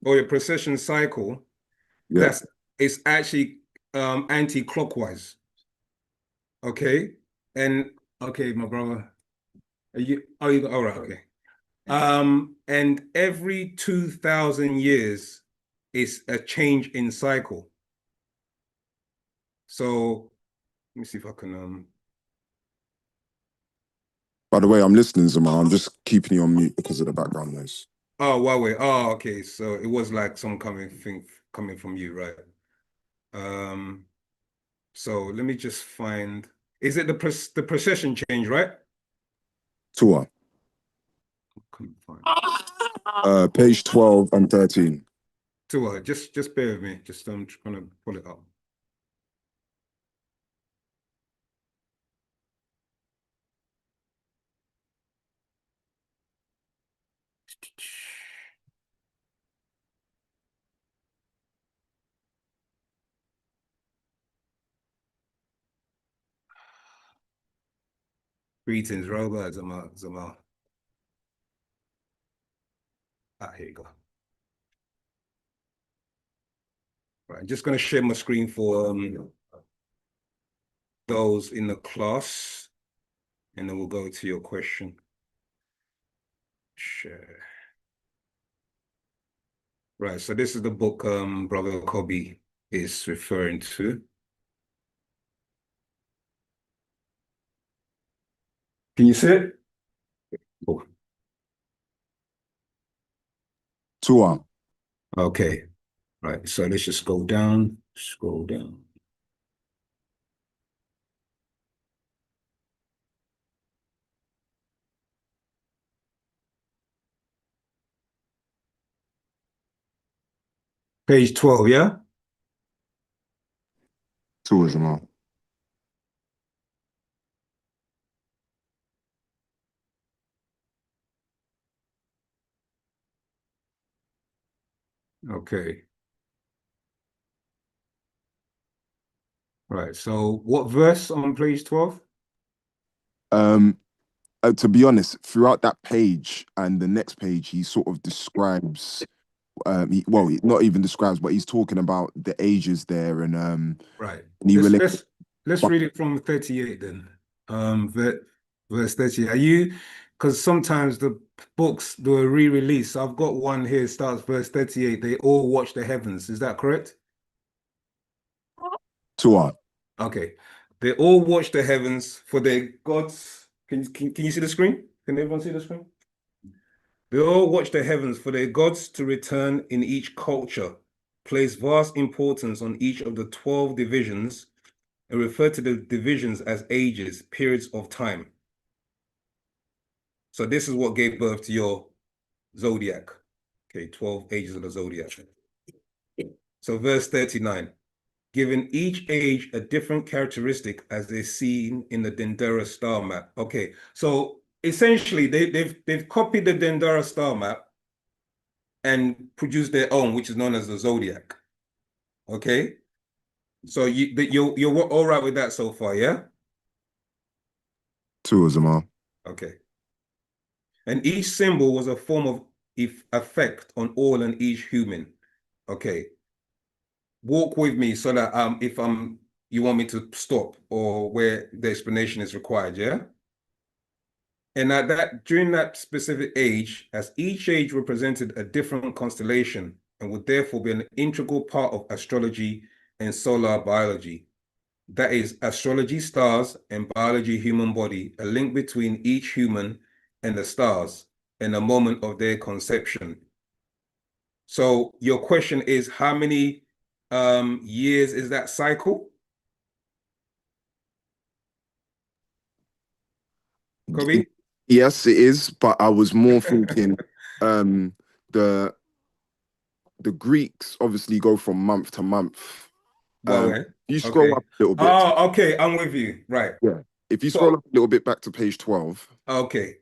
or your precession cycle. Yeah. It's actually anti-clockwise. Okay. And okay, my brother. You all right, okay. And every 2,000 years is a change in cycle. So let me see if I can By the way, I'm listening, Zama. I'm just keeping you on mute because of the background noise. Oh, Huawei. Oh, okay. So it was like some coming from you, right? So let me just find. Is it the precession change, right? Tour. Page 12 and 13. Tour. Just bear with me. Just I'm trying to pull it up. Greetings, Robert Zamal. Here you go. Right, I'm just going to share my screen for those in the class, and then we'll go to your question. Share. Right, so this is the book Brother Kobe is referring to. Can you see it? Oh. Tour. Okay, right, so let's just go down, scroll down. Page 12, yeah? Tour, Zama. Okay. Right, so what verse on page 12? To be honest, throughout that page and the next page, he sort of describes, he not even describes, but he's talking about the ages there and right. And Let's read it from 38 then. Verse 38. because sometimes the books do a re-release. I've got one here, starts verse 38. They all watch the heavens. Is that correct? To what? Okay. They all watch the heavens for their gods. Can you see the screen? Can everyone see the screen? They all watch the heavens for their gods to return in each culture, place vast importance on each of the 12 divisions, and refer to the divisions as ages, periods of time. So this is what gave birth to your zodiac. Okay, 12 ages of the zodiac. So verse 39, giving each age a different characteristic as they're seen in the Dendera star map. Okay, so essentially they've copied the Dendera star map and produced their own, which is known as the zodiac. Okay, so you're all right with that so far, yeah? Two Zamal. Okay. And each symbol was a form of effect on all and each human. Okay. Walk with me so that if you want me to stop or where the explanation is required, yeah? And during that specific age, as each age represented a different constellation and would therefore be an integral part of astrology and solar biology. That is, astrology, stars, and biology, human body, a link between each human and the stars in the moment of their conception. So your question is, how many years is that cycle? Kobe? Yes, it is, but I was more thinking the Greeks obviously go from month to month. You scroll up a little bit. Oh, okay, I'm with you. Right. Yeah. If you scroll up a little bit back to page 12. Okay.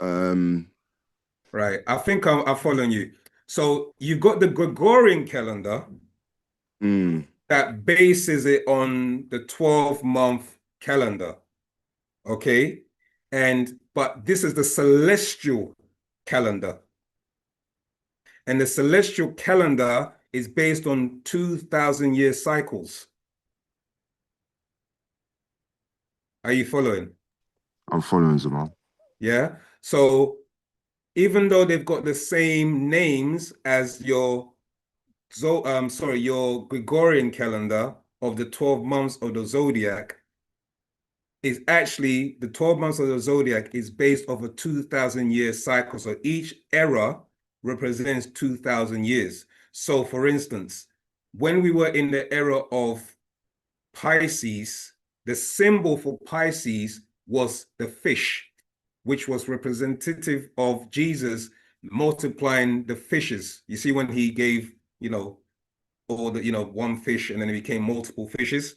Right. I think I'm following you. So you've got the Gregorian calendar that bases it on the 12-month calendar. Okay. But this is the celestial calendar. And the celestial calendar is based on 2,000-year cycles. Are you following? I'm following, Zamal. Yeah. So even though they've got the same names as your Gregorian calendar of the 12 months of the zodiac, is actually the 12 months of the zodiac is based off a 2,000-year cycle. So each era represents 2,000 years. So for instance, when we were in the era of Pisces, the symbol for Pisces was the fish, which was representative of Jesus multiplying the fishes. You see, when he gave, all the, one fish and then it became multiple fishes,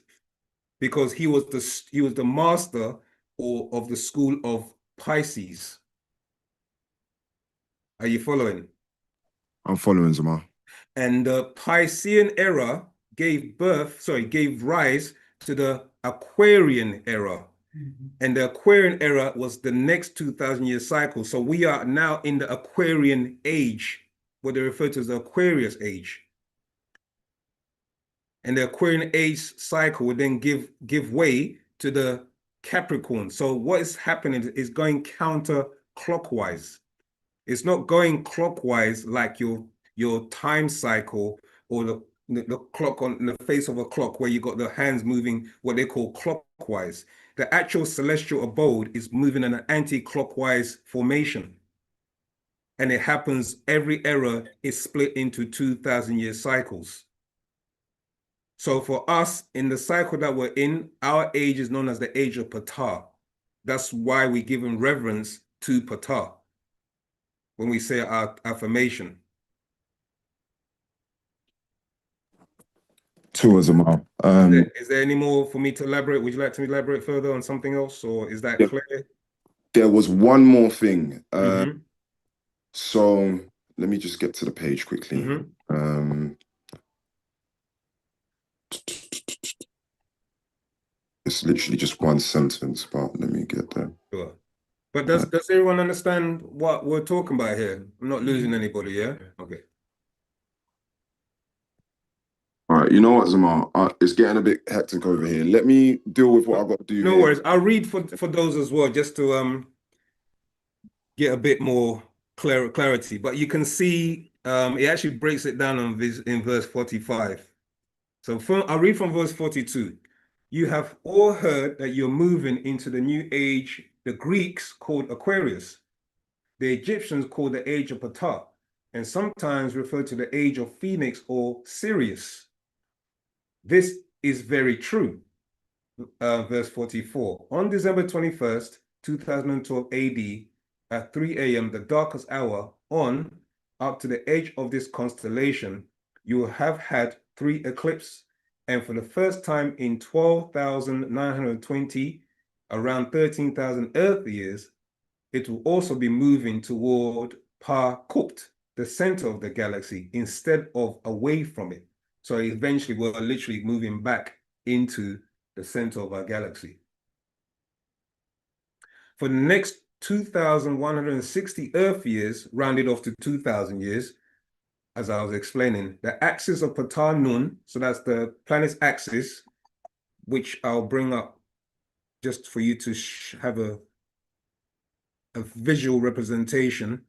because he was the master of the school of Pisces. Are you following? I'm following, Zamal. And the Piscean era gave rise to the Aquarian era. And the Aquarian era was the next 2,000-year cycle. So we are now in the Aquarian age, what they refer to as the Aquarius age. And the Aquarian age cycle would then give way to the Capricorn. So what is happening is going counterclockwise. It's not going clockwise like your time cycle or the clock on the face of a clock where you got the hands moving what they call clockwise. The actual celestial abode is moving in an anti-clockwise formation. And it happens, every era is split into 2,000-year cycles. So for us, in the cycle that we're in, our age is known as the age of Ptah. That's why we give in reverence to Ptah when we say our affirmation. Two Zamal. Is there any more for me to elaborate? Would you like to elaborate further on something else, or is that clear? There was one more thing. So let me just get to the page quickly. It's literally just one sentence, but let me get there. Sure. But does everyone understand what we're talking about here? I'm not losing anybody, yeah? Okay. All right, you know what, Zamal? It's getting a bit hectic over here. Let me deal with what I've got to do. No worries. I'll read for those as well, just to get a bit more clarity. But you can see it actually breaks it down in verse 45. So I'll read from verse 42. You have all heard that you're moving into the new age, the Greeks called Aquarius, the Egyptians called the age of Ptah, and sometimes referred to the age of Phoenix or Sirius. This is very true. Verse 44. On December 21st, 2012 AD, at 3 a.m., the darkest hour, on up to the edge of this constellation, you will have had 3 eclipses, and for the first time in 12,920, around 13,000 Earth years, it will also be moving toward Pa-Kupt, the center of the galaxy, instead of away from it. So eventually we're literally moving back into the center of our galaxy. For the next 2,160 Earth years, rounded off to 2,000 years, as I was explaining, the axis of Ptah Nun, so that's the planet's axis, which I'll bring up just for you to have a visual representation.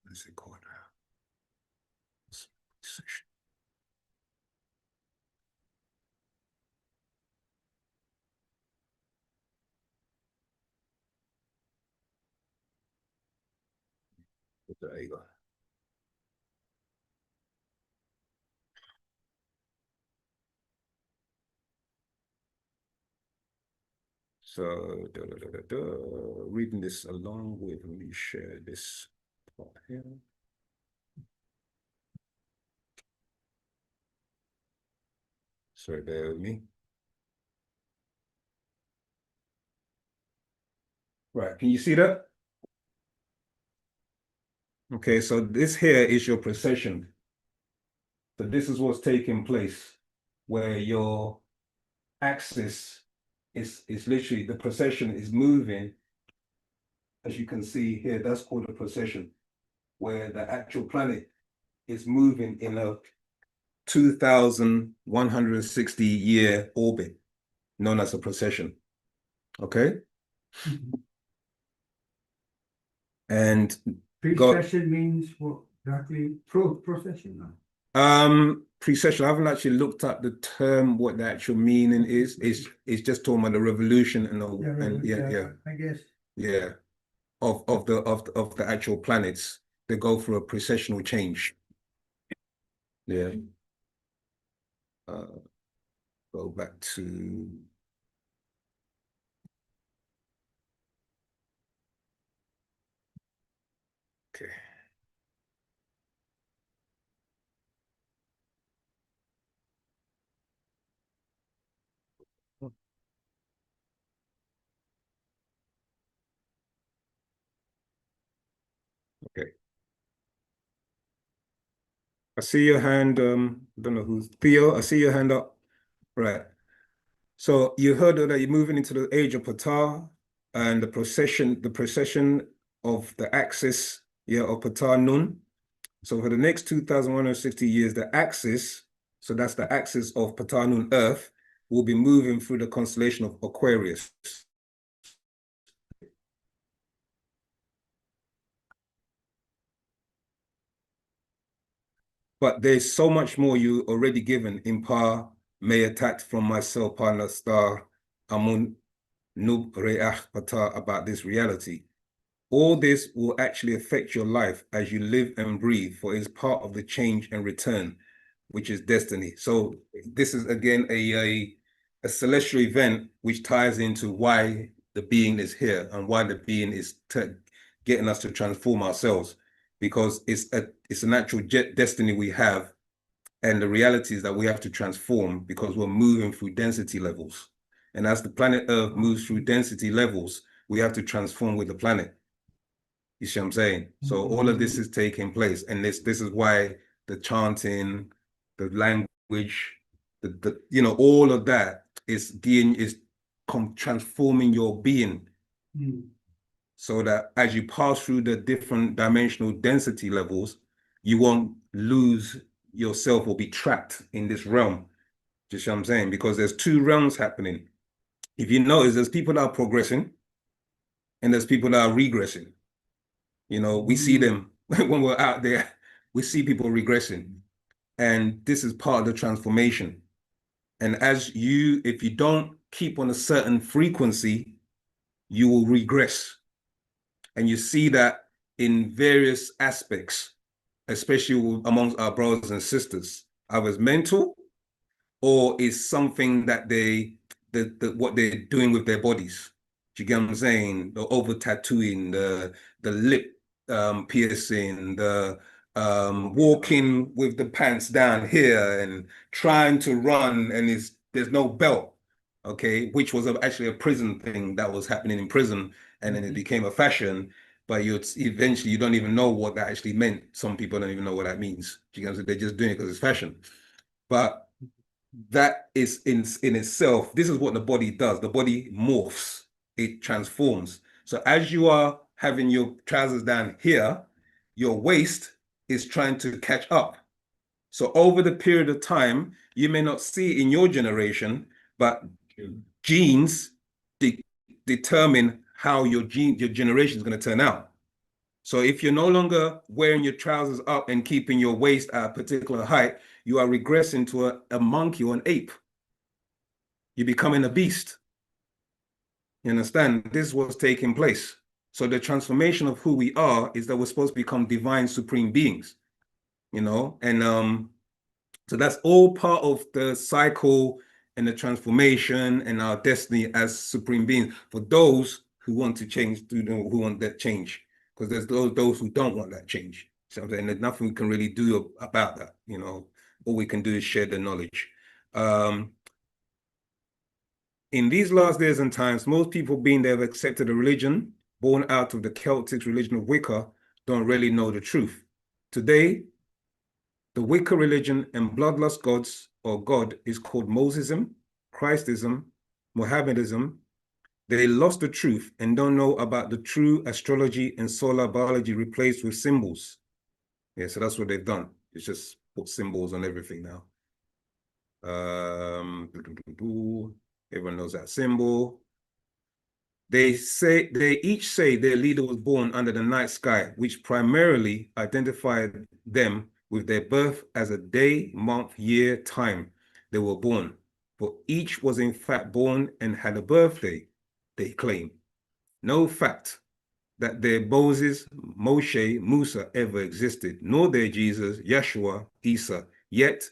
What's it called now? There you go. So, reading this along with, let me share this part here. Sorry, bear with me. Right, can you see that? Okay, so this here is your precession. So this is what's taking place, where your axis is literally, the precession is moving. As you can see here, that's called a precession, where the actual planet is moving in a 2,160 year orbit, known as a precession. Okay? And precession means what exactly? Procession now. Precession, I haven't actually looked at the term, what the actual meaning is. It's just talking about the revolution and all, I guess. Yeah. Of the actual planets. They go through a precessional change. Yeah. Go back to okay. Okay. I see your hand, I don't know who's Theo, I see your hand up. Right. So you heard that you're moving into the age of Ptah and the precession of the axis, of Ptah Nun. So for the next 2,160 years, the axis, so that's the axis of Ptah Nun Earth, will be moving through the constellation of Aquarius. But there's so much more you already given in Pa Meyatat from myself, partner star Amun Nub Re'ach Ptah about this reality. All this will actually affect your life as you live and breathe, for it is part of the change and return, which is destiny. So this is again a celestial event which ties into why the being is here and why the being is getting us to transform ourselves, because it's a natural destiny we have, and the reality is that we have to transform because we're moving through density levels. And as the planet Earth moves through density levels, we have to transform with the planet. You see what I'm saying? So all of this is taking place, and this is why the chanting, the language, the all of that is transforming your being. so that as you pass through the different dimensional density levels, you won't lose yourself or be trapped in this realm. Just what I'm saying, because there's two realms happening. If you notice, there's people that are progressing and there's people that are regressing. You know, we see them when we're out there, we see people regressing. And this is part of the transformation. And if you don't keep on a certain frequency, you will regress. And you see that in various aspects, especially amongst our brothers and sisters, either it's mental or is something that what they're doing with their bodies. Do you get what I'm saying? The over tattooing, the lip piercing, the walking with the pants down here and trying to run and there's no belt, okay, which was actually a prison thing that was happening in prison, and then it became a fashion. But eventually you don't even know what that actually meant. Some people don't even know what that means. Do you get what I'm saying? They're just doing it because it's fashion. But that is in itself, this is what the body does. The body morphs, it transforms. So as you are having your trousers down here, your waist is trying to catch up. So over the period of time, you may not see it in your generation, but genes determine how your generation is going to turn out. So if you're no longer wearing your trousers up and keeping your waist at a particular height, you are regressing to a monkey or an ape. You're becoming a beast. You understand? This was taking place. So the transformation of who we are is that we're supposed to become divine supreme beings, you know? And so that's all part of the cycle and the transformation and our destiny as supreme beings for those who want to change, who want that change. Because there's those who don't want that change. So I'm saying there's nothing we can really do about that, you know. All we can do is share the knowledge. In these last days and times, most people, being they have accepted a religion born out of the Celtic religion of Wicca, don't really know the truth. Today, the Wicca religion and bloodlust gods or God is called Mosism, Christism, Mohammedanism. They lost the truth and don't know about the true astrology and solar biology replaced with symbols. Yeah, so that's what they've done. It's just put symbols on everything now. Everyone knows that symbol. They each say their leader was born under the night sky, which primarily identified them with their birth as a day, month, year, time they were born. For each was in fact born and had a birthday, they claim. No fact that their Moses, Moshe, Musa ever existed, nor their Jesus, Yeshua, Isa. Yet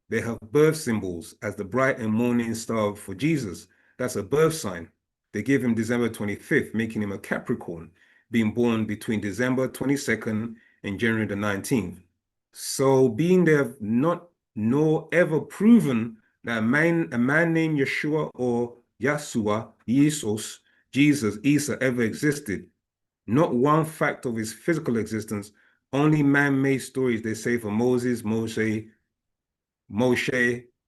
they have birth symbols as the bright and morning star for Jesus. That's a birth sign. They give him December 25th, making him a Capricorn, being born between December 22nd and January the 19th. So being they have not nor ever proven that a man named Yeshua or Yahshua, Jesus, Isa ever existed, not one fact of his physical existence, only man-made stories they say for Moses, Moshe,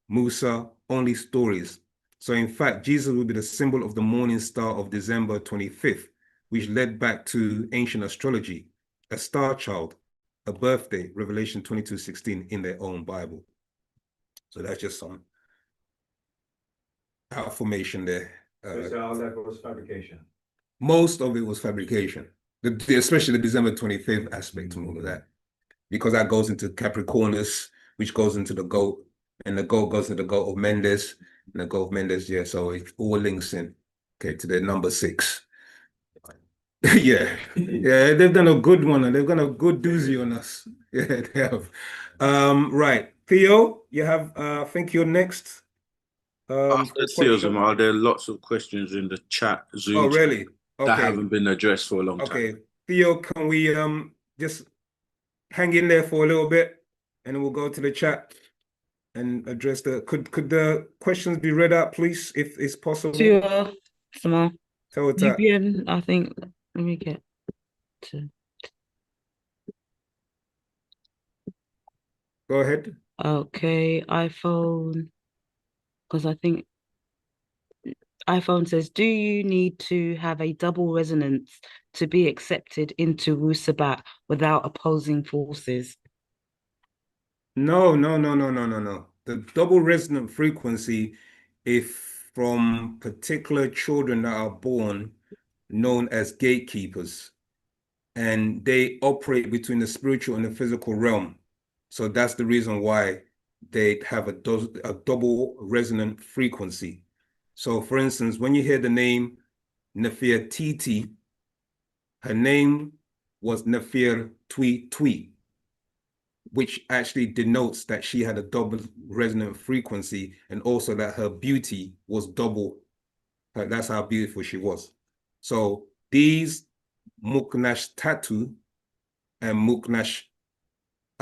Musa, only stories. So in fact, Jesus will be the symbol of the morning star of December 25th, which led back to ancient astrology, a star child, a birthday, Revelation 22:16 in their own Bible. So that's just some information there. So all that was fabrication. Most of it was fabrication, especially the December 25th aspect and all of that, because that goes into Capricornus, which goes into the goat, and the goat goes into the goat of Mendes, and the goat of Mendes, yeah, so it all links in, okay, to the number 6. Yeah, they've done a good one, and they've done a good doozy on us. Yeah, they have. Right, Theo, you have, I think you're next. After Theo's, there are lots of questions in the chat, Zoom. Oh, really? Okay. That haven't been addressed for a long time. Okay, Theo, can we just hang in there for a little bit, and then we'll go to the chat and address could the questions be read out, please, if it's possible? Sure, Samal. Tell it that. UBN, I think. Let me get to. Go ahead. Okay, iPhone, because I think iPhone says, do you need to have a double resonance to be accepted into wu-SABAT without opposing forces? No. The double resonant frequency, if from particular children that are born, known as gatekeepers, and they operate between the spiritual and the physical realm. So that's the reason why they have a double resonant frequency. So for instance, when you hear the name Nefertiti, her name was Nefer Twi, which actually denotes that she had a double resonant frequency, and also that her beauty was double. That's how beautiful she was. So these Muknash Tatu and Muknash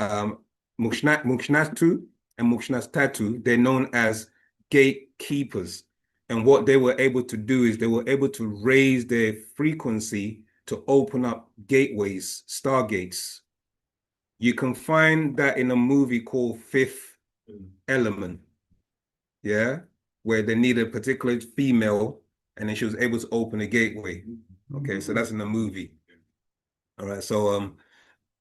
Mukshnatu and Mukshnaz Tatu, they're known as gatekeepers. And what they were able to do is they were able to raise their frequency to open up gateways, stargates. You can find that in a movie called Fifth Element, yeah, where they needed a particular female and then she was able to open a gateway. Okay, so that's in the movie. All right, so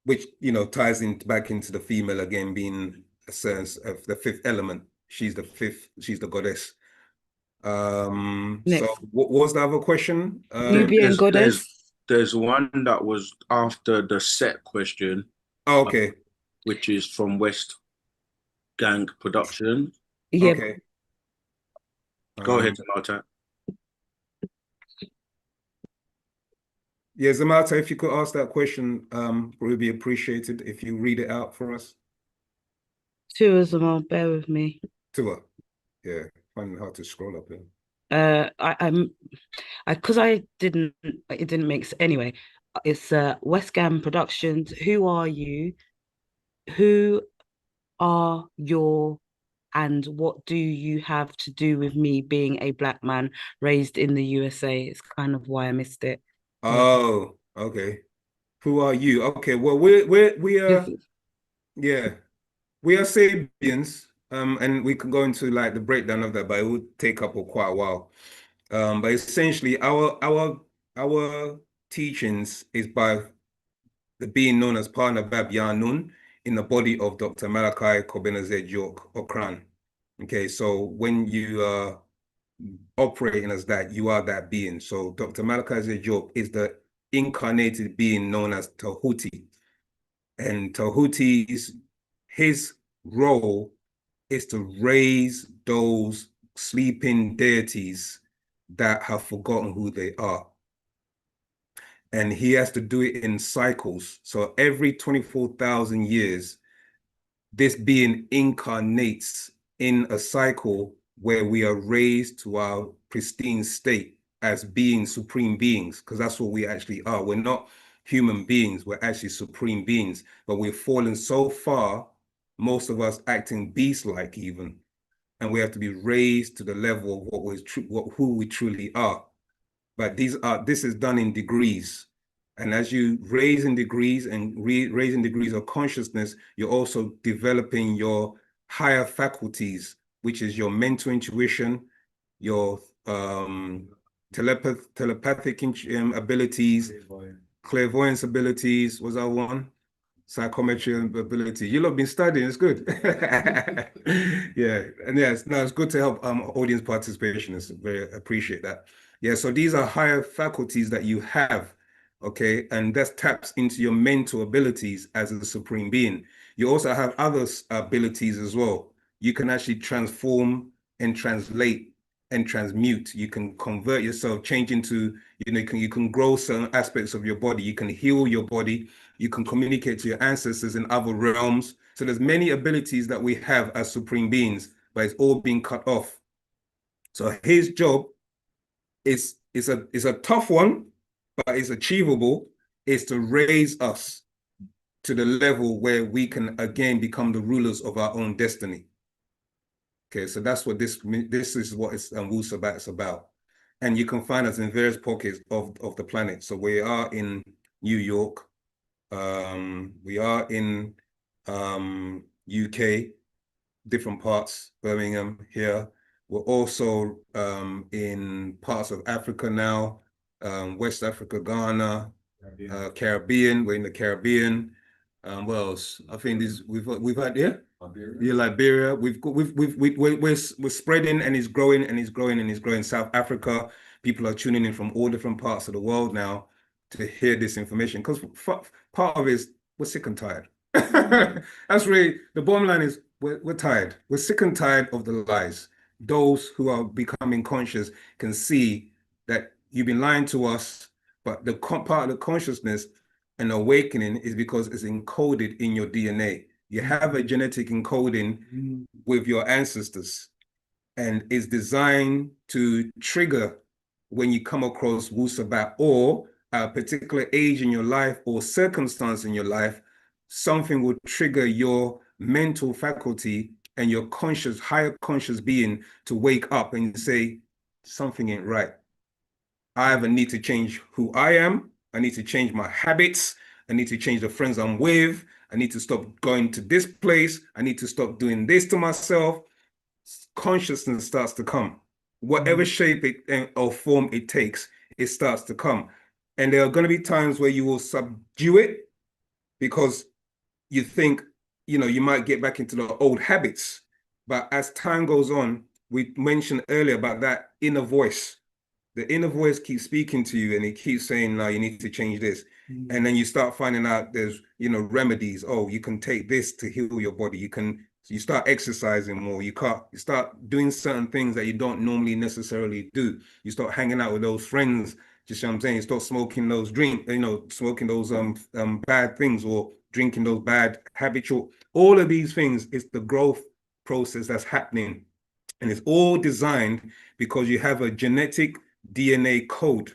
which ties in back into the female again, being a sense of the fifth element. She's the fifth, she's the goddess. So what was the other question? Nubian goddess. There's one that was after the set question. Oh, okay. Which is from West Gang Production. Yeah. Okay. Go ahead, Zamalta. Yeah, Zamalta, if you could ask that question, would be appreciated if you read it out for us. Two of them are, bear with me. Tua. Yeah, finding hard to scroll up here. Because it didn't make sense. Anyway, it's West Gam Productions. Who are you? Who are your, and what do you have to do with me being a black man raised in the USA? It's kind of why I missed it. Oh, okay. Who are you? Okay, well, we are, yeah, we are Sabians, and we can go into like the breakdown of that, but it would take up quite a while. But essentially, our teachings is by the being known as Partner Bab Yanun in the body of Dr. Malachi Kobenazed York Okran. Okay, so when you are operating as that, you are that being. So Dr. Malachi Zedjok is the incarnated being known as Tahuti. And Tahuti's, his role is to raise those sleeping deities that have forgotten who they are. And he has to do it in cycles. So every 24,000 years, this being incarnates in a cycle where we are raised to our pristine state as being supreme beings, because that's what we actually are. We're not human beings, we're actually supreme beings, but we've fallen so far, most of us acting beast-like even, and we have to be raised to the level of who we truly are. But this is done in degrees. And as you raise in degrees and raising degrees of consciousness, you're also developing your higher faculties, which is your mental intuition, your telepathic abilities, clairvoyance abilities. Was that one? Psychometry ability. You'll have been studying. It's good. Yeah, and yes, no, it's good to help audience participation. It's very appreciate that. Yeah, so these are higher faculties that you have. Okay, and that taps into your mental abilities as a supreme being. You also have other abilities as well. You can actually transform and translate and transmute. You can convert yourself, change into, you can grow certain aspects of your body. You can heal your body. You can communicate to your ancestors in other realms. So there's many abilities that we have as supreme beings, but it's all being cut off. So his job is a tough one, but it's achievable, is to raise us to the level where we can again become the rulers of our own destiny. Okay, so that's what this is what wu-SABAT is about. And you can find us in various pockets of the planet. So we are in New York, we are in UK, different parts, Birmingham here, We're also in parts of Africa now, West Africa, Ghana, Caribbean. We're in the Caribbean. What else? I think we've had Liberia. We're spreading, and it's growing and it's growing and it's growing. South Africa, people are tuning in from all different parts of the world now to hear this information, because part of it is we're sick and tired. That's really the bottom line is we're tired. We're sick and tired of the lies. Those who are becoming conscious can see that you've been lying to us, but the part of the consciousness and awakening is because it's encoded in your DNA. You have a genetic encoding with your ancestors, and it's designed to trigger when you come across wu-SABAT or a particular age in your life or circumstance in your life. Something will trigger your mental faculty and your conscious, higher conscious being to wake up and say, something ain't right. I either need to change who I am. I need to change my habits. I need to change the friends I'm with. I need to stop going to this place. I need to stop doing this to myself. Consciousness starts to come. Whatever shape or form it takes, it starts to come. And there are going to be times where you will subdue it because you think, you might get back into the old habits. But as time goes on, we mentioned earlier about that inner voice. The inner voice keeps speaking to you and it keeps saying, no, you need to change this. And then you start finding out there's, remedies. Oh, you can take this to heal your body. You start exercising more. You start doing certain things that you don't normally necessarily do. You start hanging out with those friends. Just what I'm saying, you start smoking those smoking those bad things or drinking those bad habitual. All of these things is the growth process that's happening. And it's all designed because you have a genetic DNA code.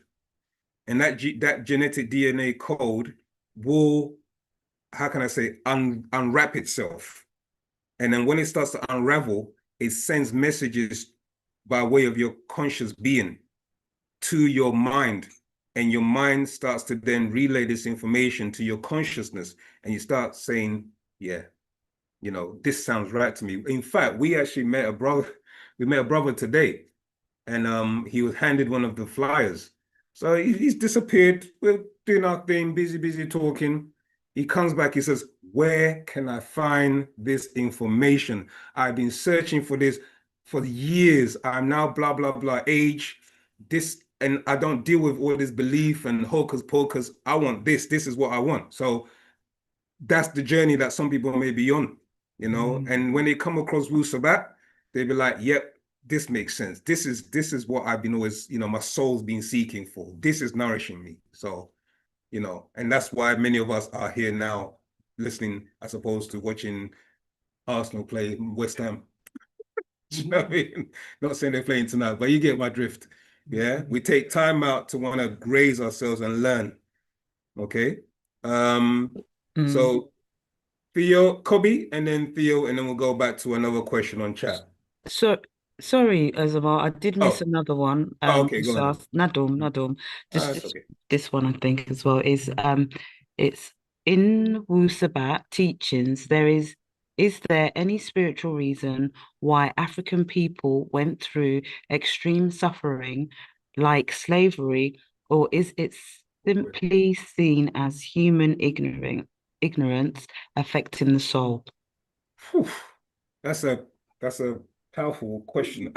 And that genetic DNA code will, how can I say, unwrap itself. And then when it starts to unravel, it sends messages by way of your conscious being to your mind. And your mind starts to then relay this information to your consciousness. And you start saying, yeah, this sounds right to me. In fact, we actually met a brother. We met a brother today, and he was handed one of the flyers. So he's disappeared. We're doing our thing, busy talking. He comes back, he says, where can I find this information? I've been searching for this for years. I'm now blah, blah, blah, age, this, and I don't deal with all this belief and hocus pocus. I want this. This is what I want. So that's the journey that some people may be on, and when they come across wu-SABAT, they be like, yep, this makes sense. This is what I've been always, my soul's been seeking for. This is nourishing me. So, and that's why many of us are here now listening as opposed to watching Arsenal play West Ham. You know what I mean? Not saying they're playing tonight, but you get my drift. Yeah. We take time out to want to graze ourselves and learn. Okay. So Theo, Kobe, and then Theo, and then we'll go back to another question on chat. So sorry, Azamar, I did miss another one. Okay, go ahead. Nadum. Just okay. This one I think as well is it's in wu-SABAT teachings. Is there any spiritual reason why African people went through extreme suffering like slavery, or is it simply seen as human ignorance affecting the soul? Whew. That's a powerful question.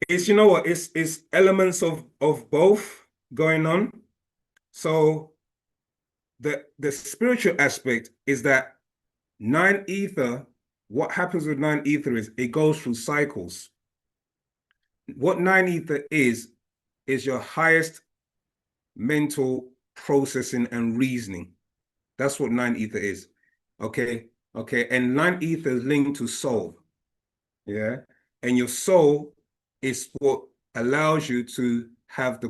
It's elements of both going on. So the spiritual aspect is that nine ether, what happens with nine ether is it goes through cycles. What nine ether is your highest mental processing and reasoning. That's what nine ether is. Okay. And nine ether is linked to soul. Yeah. And your soul is what allows you to have the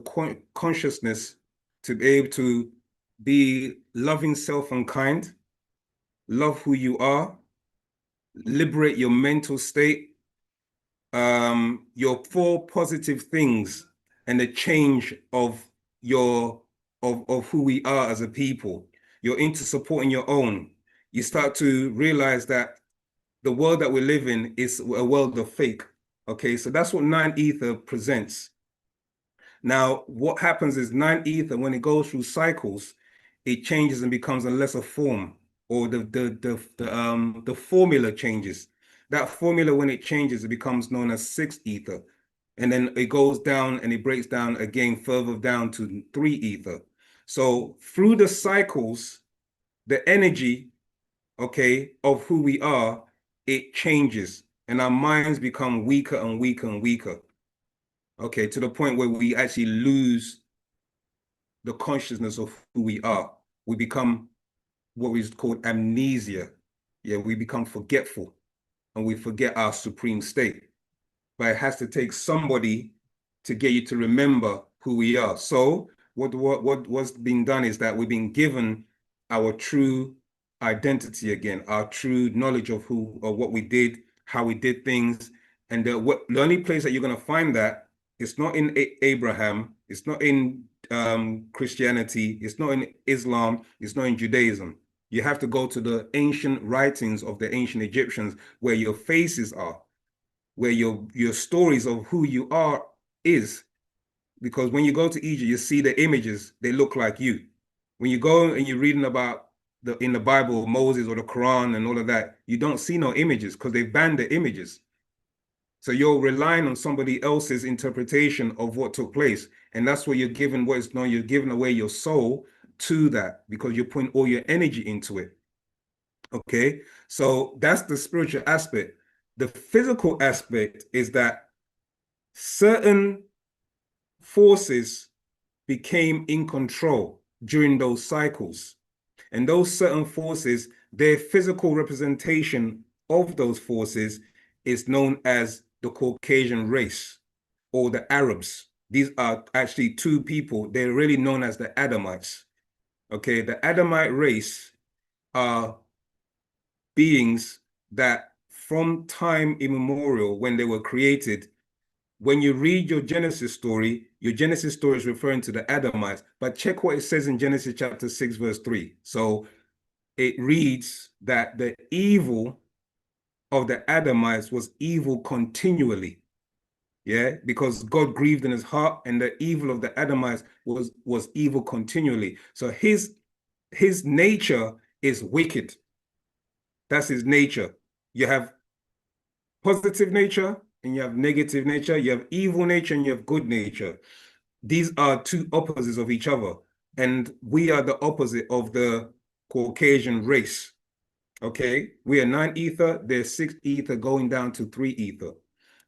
consciousness to be able to be loving, self and kind, love who you are, liberate your mental state, your four positive things and the change of who we are as a people. You're into supporting your own. You start to realize that the world that we live in is a world of fake. Okay, so that's what 9 ether presents. Now, what happens is 9 ether, when it goes through cycles, it changes and becomes a lesser form, or the formula changes. That formula, when it changes, it becomes known as 6 ether. And then it goes down and it breaks down again further down to 3 ether. So through the cycles, the energy, okay, of who we are, it changes, and our minds become weaker and weaker and weaker. Okay, to the point where we actually lose the consciousness of who we are. We become what is called amnesia. Yeah, we become forgetful and we forget our supreme state. But it has to take somebody to get you to remember who we are. So what's been done is that we've been given our true identity again, our true knowledge of who or what we did, how we did things. And the only place that you're going to find that, it's not in Abraham, it's not in Christianity, it's not in Islam, it's not in Judaism. You have to go to the ancient writings of the ancient Egyptians, where your faces are, where your stories of who you are is. Because when you go to Egypt, you see the images, they look like you. When you go and you're reading about in the Bible, Moses or the Quran and all of that, you don't see no images because they banned the images. So you're relying on somebody else's interpretation of what took place. And that's what you're giving, what is known, you're giving away your soul to that, because you're putting all your energy into it. Okay, so that's the spiritual aspect. The physical aspect is that certain forces became in control during those cycles. And those certain forces, their physical representation of those forces is known as the Caucasian race, or the Arabs. These are actually two people. They're really known as the Adamites. Okay, the Adamite race are beings that from time immemorial, when they were created, when you read your Genesis story is referring to the Adamites, but check what it says in Genesis chapter 6, verse 3. So it reads that the evil of the Adamites was evil continually. Yeah, because God grieved in his heart, and the evil of the Adamites was evil continually. So his nature is wicked. That's his nature. You have positive nature and you have negative nature. You have evil nature and you have good nature. These are two opposites of each other. And we are the opposite of the Caucasian race. Okay, we are 9 ether, they're 6 ether going down to 3 ether.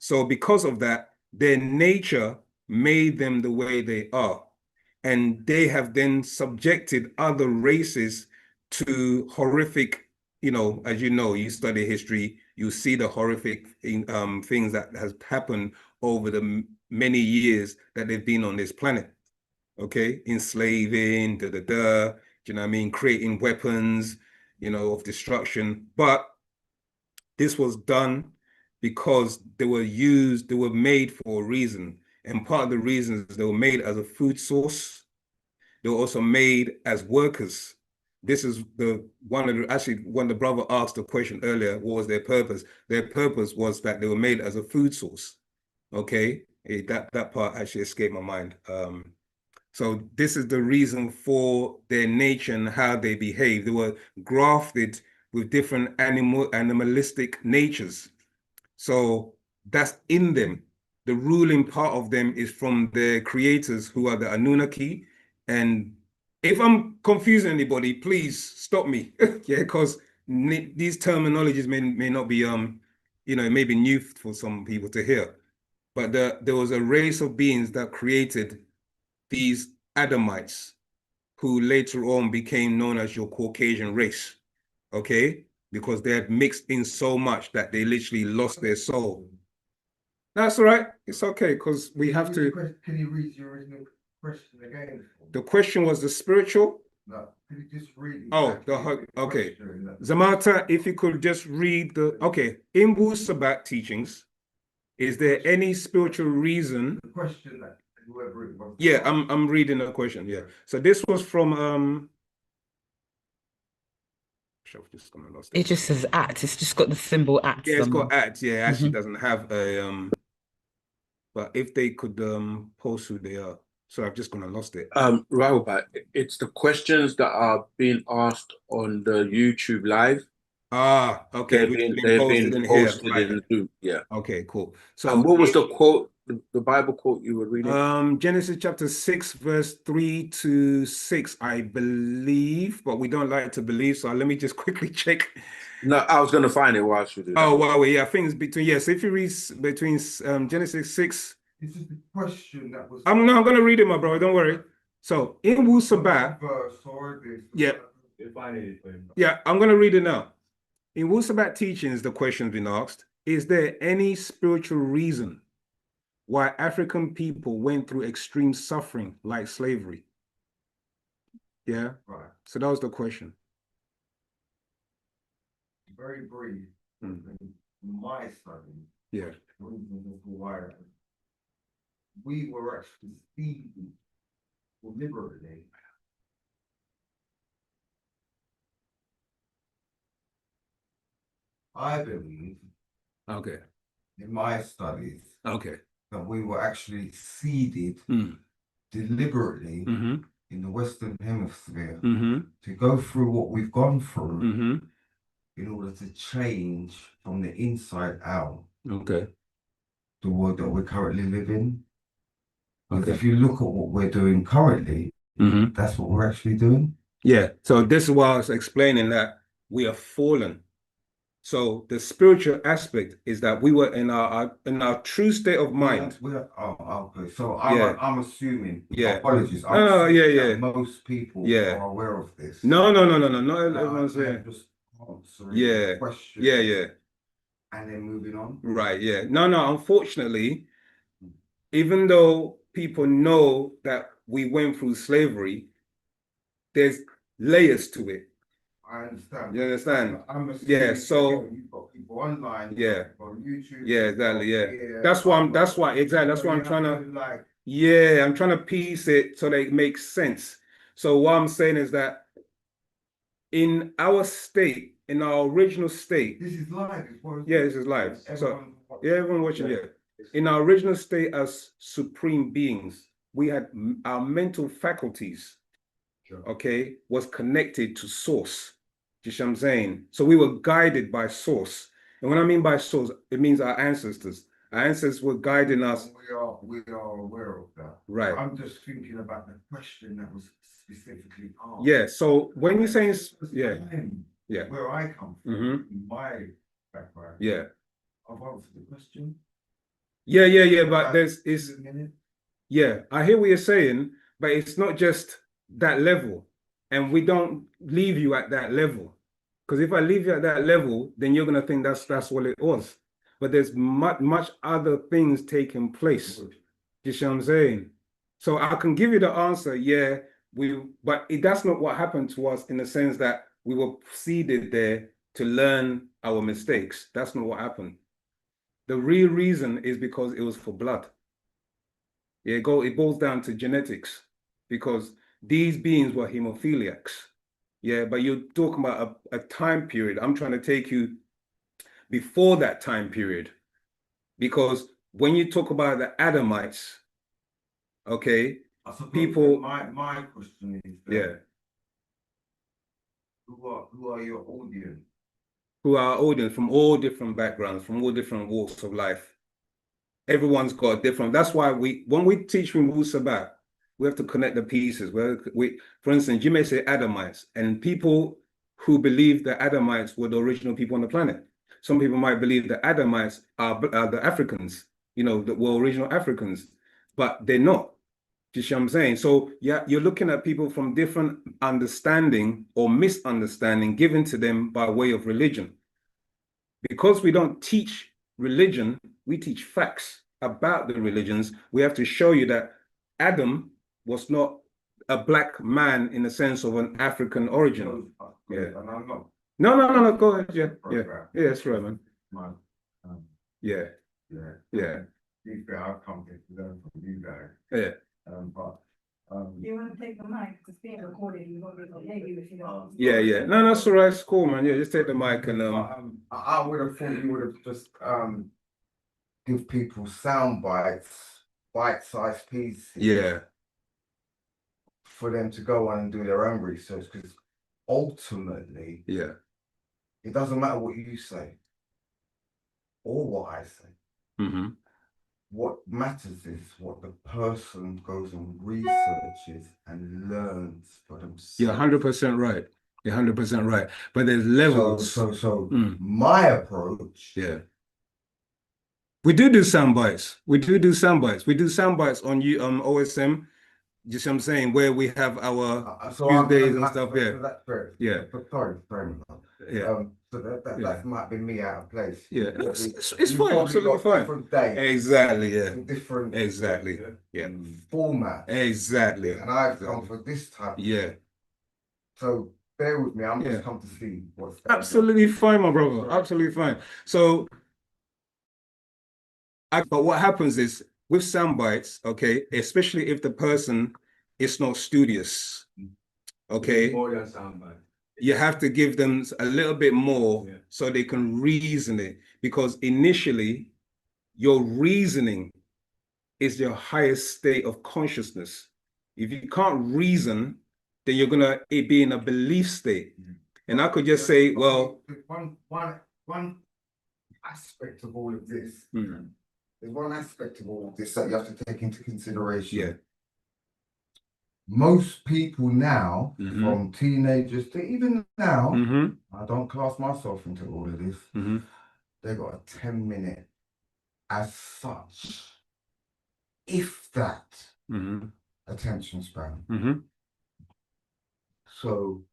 So because of that, their nature made them the way they are. And they have then subjected other races to horrific, as you know, you study history, you see the horrific things that has happened over the many years that they've been on this planet. Okay, enslaving, do you know what I mean, creating weapons, of destruction. But this was done because they were made for a reason. And part of the reasons, they were made as a food source. They were also made as workers. This is when the brother asked the question earlier, what was their purpose? Their purpose was that they were made as a food source. Okay, that part actually escaped my mind. So this is the reason for their nature and how they behave. They were grafted with different animalistic natures. So that's in them. The ruling part of them is from their creators, who are the Anunnaki. And if I'm confusing anybody, please stop me. Yeah, because these terminologies may not be, it may be new for some people to hear. But there was a race of beings that created these Adamites, who later on became known as your Caucasian race, okay? Because they had mixed in so much that they literally lost their soul. That's all right. It's okay, because we have to... Can you read your original question again? The question was the spiritual? No, can you just read it? Oh, okay. Zamata, if you could just read okay, in WU-SABAT teachings, is there any spiritual reason... The question that... Yeah, I'm reading the question. Yeah. So this was from just gonna lost it. It just says at. It's just got the symbol at. Yeah, it's got at. Yeah, it actually doesn't have a But if they could post who they are. So I've just gonna lost it. Right, but it's the questions that are being asked on the YouTube live. Ah, okay. They've been posted right. in Zoom. Yeah. Okay, cool. So and what was the quote, the Bible quote you were reading? Genesis chapter 6, verse 3 to 6, I believe, but we don't like to believe. So let me just quickly check. No, I was gonna find it whilst you do that. Oh, well, yeah, I think it's between, yes. If you read between Genesis 6. This is the question that was. I'm gonna read it, my brother. Don't worry. So in wu-SABAT, yeah, yeah, I'm gonna read it now. In wu-SABAT teachings, the question's been asked: is there any spiritual reason why African people went through extreme suffering like slavery? Yeah, Right. So that was the question. Very brief. My study. Yeah. We were actually feeding deliberately. I believe. Okay. In my studies. Okay. That we were actually seeded deliberately in the Western Hemisphere to go through what we've gone through in order to change from the inside out. Okay. The world that we're currently living. Because if you look at what we're doing currently, that's what we're actually doing. Yeah. So this is why I was explaining that we are fallen. So the spiritual aspect is that we were in our true state of mind. Okay. So I'm assuming. Yeah. Apologies. Yeah. Most people are aware of this. No. Not everyone's there. Just answering the question. Yeah. And then moving on. Right. Yeah. No. Unfortunately, even though people know that we went through slavery, there's layers to it. I understand. You understand? I'm assuming, yeah. So you've got people online. Yeah. On YouTube. Yeah. Exactly. Yeah. That's why I'm trying to. Yeah. I'm trying to piece it so that it makes sense. So what I'm saying is that in our state, in our original state. This is live. Yeah. This is live. So everyone watching. Yeah. In our original state as supreme beings, we had our mental faculties. Okay, was connected to source. Do you see what I'm saying? So we were guided by source. And when I mean by source, it means our ancestors. Our ancestors were guiding us. We are aware of that. Right. I'm just thinking about the question that was specifically asked. Yeah. So when you're saying, where I come from, my background. Yeah. I've answered the question. Yeah. But yeah, I hear what you're saying, but it's not just that level, and we don't leave you at that level, because if I leave you at that level, then you're gonna think that's what it was. But there's much other things taking place. You see what I'm saying? So I can give you the answer, yeah, but that's not what happened to us, in the sense that we were seeded there to learn our mistakes. That's not what happened. The real reason is because it was for blood. Yeah, it boils down to genetics, because these beings were hemophiliacs. Yeah, but you're talking about a time period. I'm trying to take you before that time period, because when you talk about the Adamites, okay, people. My question is. Who are your audience? Who are our audience? From all different backgrounds, from all different walks of life. Everyone's got different. That's why when we teach from wu-SABAT, we have to connect the pieces. For instance, you may say Adamites, and people who believe the Adamites were the original people on the planet. Some people might believe the Adamites are the Africans, that were original Africans, but they're not. Do you see what I'm saying? So yeah, you're looking at people from different understanding or misunderstanding given to them by way of religion. Because we don't teach religion, we teach facts about the religions. We have to show you that Adam was not a black man in the sense of an African origin. Yeah. No. Go ahead. Yeah. That's right, man. Yeah. I've come here to learn from you guys. Yeah. You want to take the mic, because it's being recorded. You won't be able to hear you if you don't. Yeah. No, that's all right. It's cool, man. Yeah, just take the mic and I would have thought you would have just give people sound bites, bite-sized pieces. Yeah. For them to go on and do their own research, because ultimately, yeah, it doesn't matter what you say or what I say. Mm-hmm. What matters is what the person goes and researches and learns for themselves. You're 100% right. You're 100% right. But there's levels. So my approach. Yeah. We do sound bites. We do sound bites. We do sound bites on OSM. You see what I'm saying? Where we have our Tuesdays and stuff. Yeah. So that's fair. Yeah. But sorry, very much. Yeah. So that might be me out of place. Yeah. It's fine. Absolutely fine. Exactly. Yeah. Different. Exactly. Yeah. Format. Exactly. And I've gone for this type. Yeah. So bear with me. I'm just come to see what's absolutely fine, my brother. Absolutely fine. So, but what happens is with sound bites, okay, especially if the person is not studious, okay, more than sound bite. You have to give them a little bit more so they can reason it, because initially your reasoning is your highest state of consciousness. If you can't reason, then you're gonna be in a belief state. And I could just say, well, one aspect of all of this. There's one aspect of all of this that you have to take into consideration. Yeah. Most people now, from teenagers to even now, I don't class myself into all of this. They got a 10-minute, as such, if that, attention span. So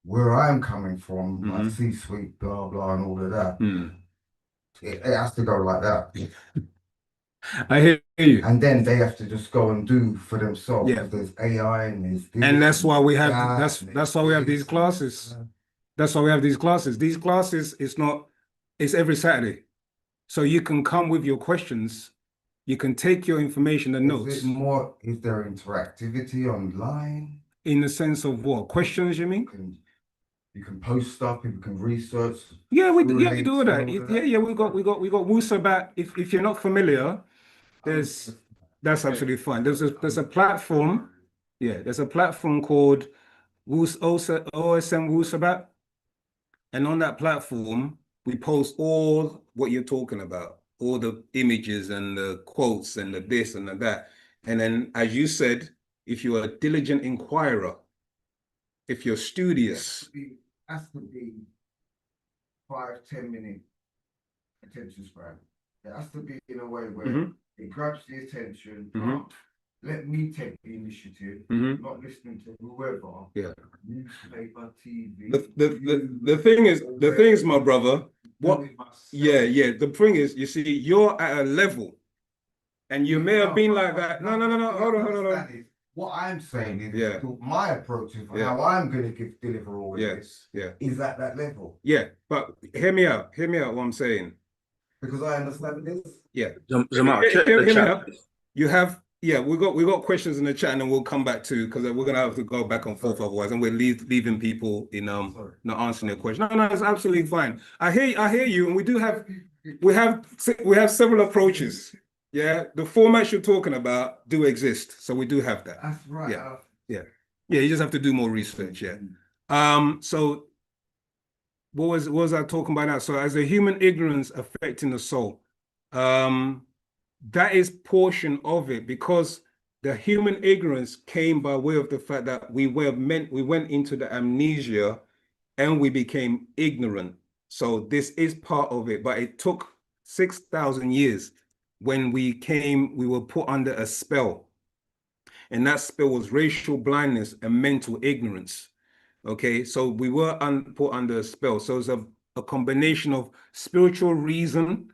where I'm coming from, like C-suite, blah blah, and all of that, it has to go like that. I hear you. And then they have to just go and do for themselves, because there's AI and there's this, and that's why we have that's why we have these classes. That's why we have these classes. These classes, it's every Saturday. So you can come with your questions, you can take your information and notes. Is there interactivity online? In the sense of what? Questions, you mean? You can post stuff, people can research. Yeah, we do all that. Yeah, we got wu-SABAT. If you're not familiar, that's absolutely fine. There's a platform. Yeah, there's a platform called OSM Wu-SABAT. And on that platform, we post all what you're talking about, all the images and the quotes and the this and the that. And then, as you said, if you're a diligent inquirer, if you're studious, has to be 5-10 minute attention span. It has to be in a way where it grabs the attention. Let me take the initiative, not listening to whoever. Yeah. Newspaper, TV. The thing is, my brother, the thing is, you see, you're at a level, and you may have been like that. No, hold on. What I'm saying is, my approach is how I'm going to deliver all of this. Is at that level. Yeah, but hear me out. Hear me out. What I'm saying. Because I understand this. Yeah. Jamal, check the chat. You have. Yeah, we got questions in the chat, and then we'll come back to, because we're gonna have to go back and forth otherwise, and we're leaving people in not answering their question. No, it's absolutely fine. I hear you, and we have several approaches. Yeah, the formats you're talking about do exist, so we do have that. That's right. Yeah. You just have to do more research. Yeah. So what was I talking about now? So as a human ignorance affecting the soul, that is portion of it, because the human ignorance came by way of the fact that we went into the amnesia and we became ignorant. So this is part of it, but it took 6,000 years. When we were put under a spell, and that spell was racial blindness and mental ignorance. Okay, so we were put under a spell. So it's a combination of spiritual reason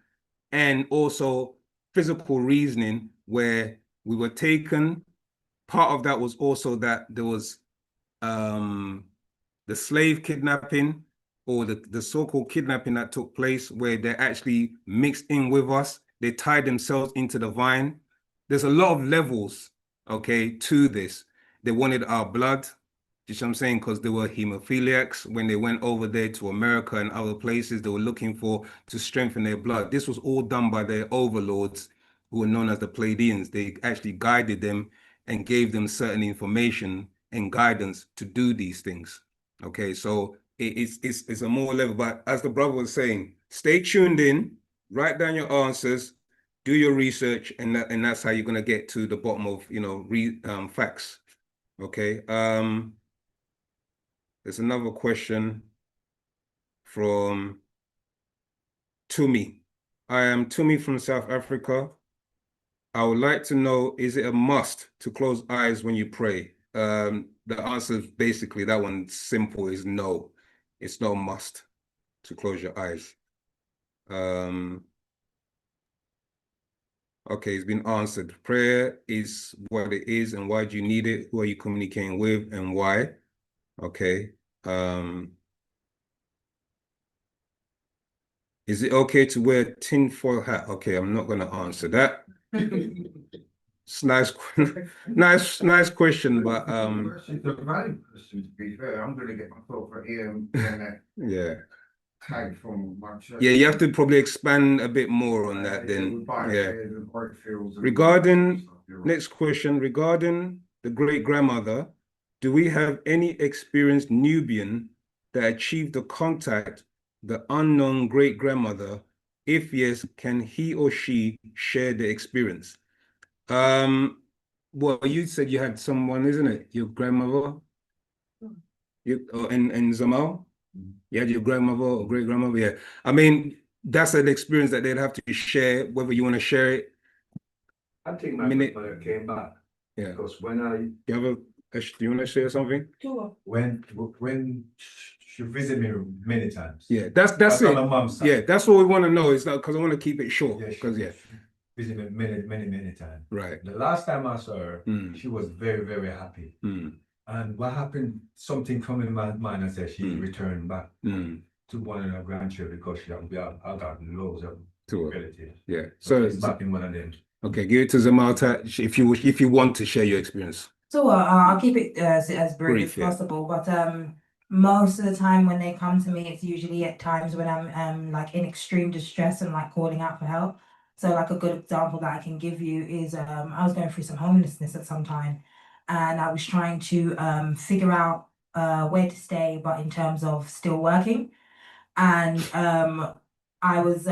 and also physical reasoning, where we were taken. Part of that was also that there was the slave kidnapping, or the so-called kidnapping that took place, where they actually mixed in with us. They tied themselves into the vine. There's a lot of levels, okay, to this. They wanted our blood. Do you see what I'm saying? Because they were hemophiliacs. When they went over there to America and other places, they were looking to strengthen their blood. This was all done by their overlords, who were known as the Pleiadians. They actually guided them and gave them certain information and guidance to do these things. Okay, so it's a more level. But as the brother was saying, stay tuned in, write down your answers, do your research, and that's how you're gonna get to the bottom of facts. Okay. There's another question from Tumi. I am Tumi from South Africa. I would like to know, is it a must to close eyes when you pray? The answer is basically, that one's simple, is no. It's no must to close your eyes. Okay, it's been answered. Prayer is what it is, and why do you need it? Who are you communicating with, and why? Okay. Is it okay to wear a tinfoil hat? Okay, I'm not going to answer that. It's nice, nice question, but It's a valid question, to be fair. I'm gonna get myself an yeah. tag from my church. Yeah, you have to probably expand a bit more on that then. Yeah. Regarding, next question, regarding the great grandmother, do we have any experienced Nubian that achieved the contact the unknown great grandmother? If yes, can he or she share the experience? Well, you said you had someone, isn't it? Your grandmother? In Zamal? You had your grandmother or great grandmother? Yeah. I mean, that's an experience that they'd have to share, whether you want to share it. I think my grandmother came back. Yeah. Because when do you want to share something? Sure. When she visited me many times. Yeah, that's it. My mom's side. Yeah, that's what we want to know. Is that because I want to keep it short? Because she visited me many times. Right. The last time I saw her, she was very, very happy. And what happened? Something come in my mind and said she returned back to one of her grandchildren because I got loads of relatives. Yeah. So it's back in one of them. Okay, give it to Zamalta if you want to share your experience. So I'll keep it as brief as possible, but most of the time when they come to me, it's usually at times when I'm like in extreme distress and like calling out for help. So like a good example that I can give you is I was going through some homelessness at some time, and I was trying to figure out where to stay, but in terms of still working, and I was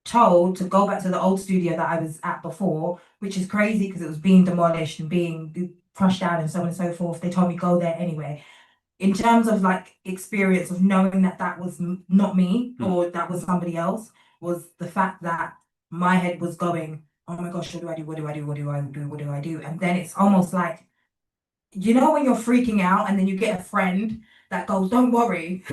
told to go back to the old studio that I was at before, which is crazy because it was being demolished and being crushed down and so on and so forth. They told me go there anyway. In terms of like experience of knowing that that was not me or that was somebody else, was the fact that my head was going, oh my gosh, what do I do? What do I do? What do I do? What do I do? And then it's almost like, you know, when you're freaking out and then you get a friend that goes, don't worry,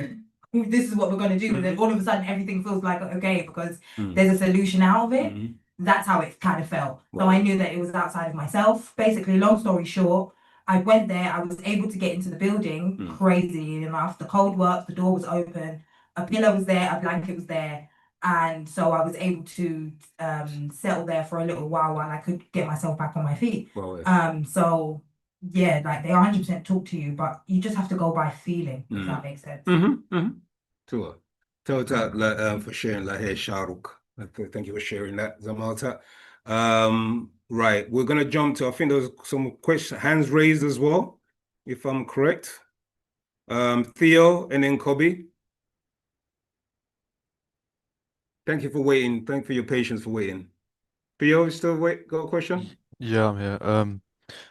this is what we're going to do. And then all of a sudden everything feels like, okay, because there's a solution out of it. That's how it kind of felt. So I knew that it was outside of myself. Basically, long story short, I went there, I was able to get into the building, crazy enough. The code worked, the door was open, a pillow was there, a blanket was there. And so I was able to settle there for a little while I could get myself back on my feet. So yeah, like they 100% talk to you, but you just have to go by feeling, if that makes sense. Sure. For sharing that here, Shahrukh. Thank you for sharing that, Zamalta. Right, we're gonna jump to, I think there's some hands raised as well, if I'm correct. Theo and then Kobe. Thank you for waiting. Thank you for your patience for waiting. Theo, you still got a question? Yeah, I'm here.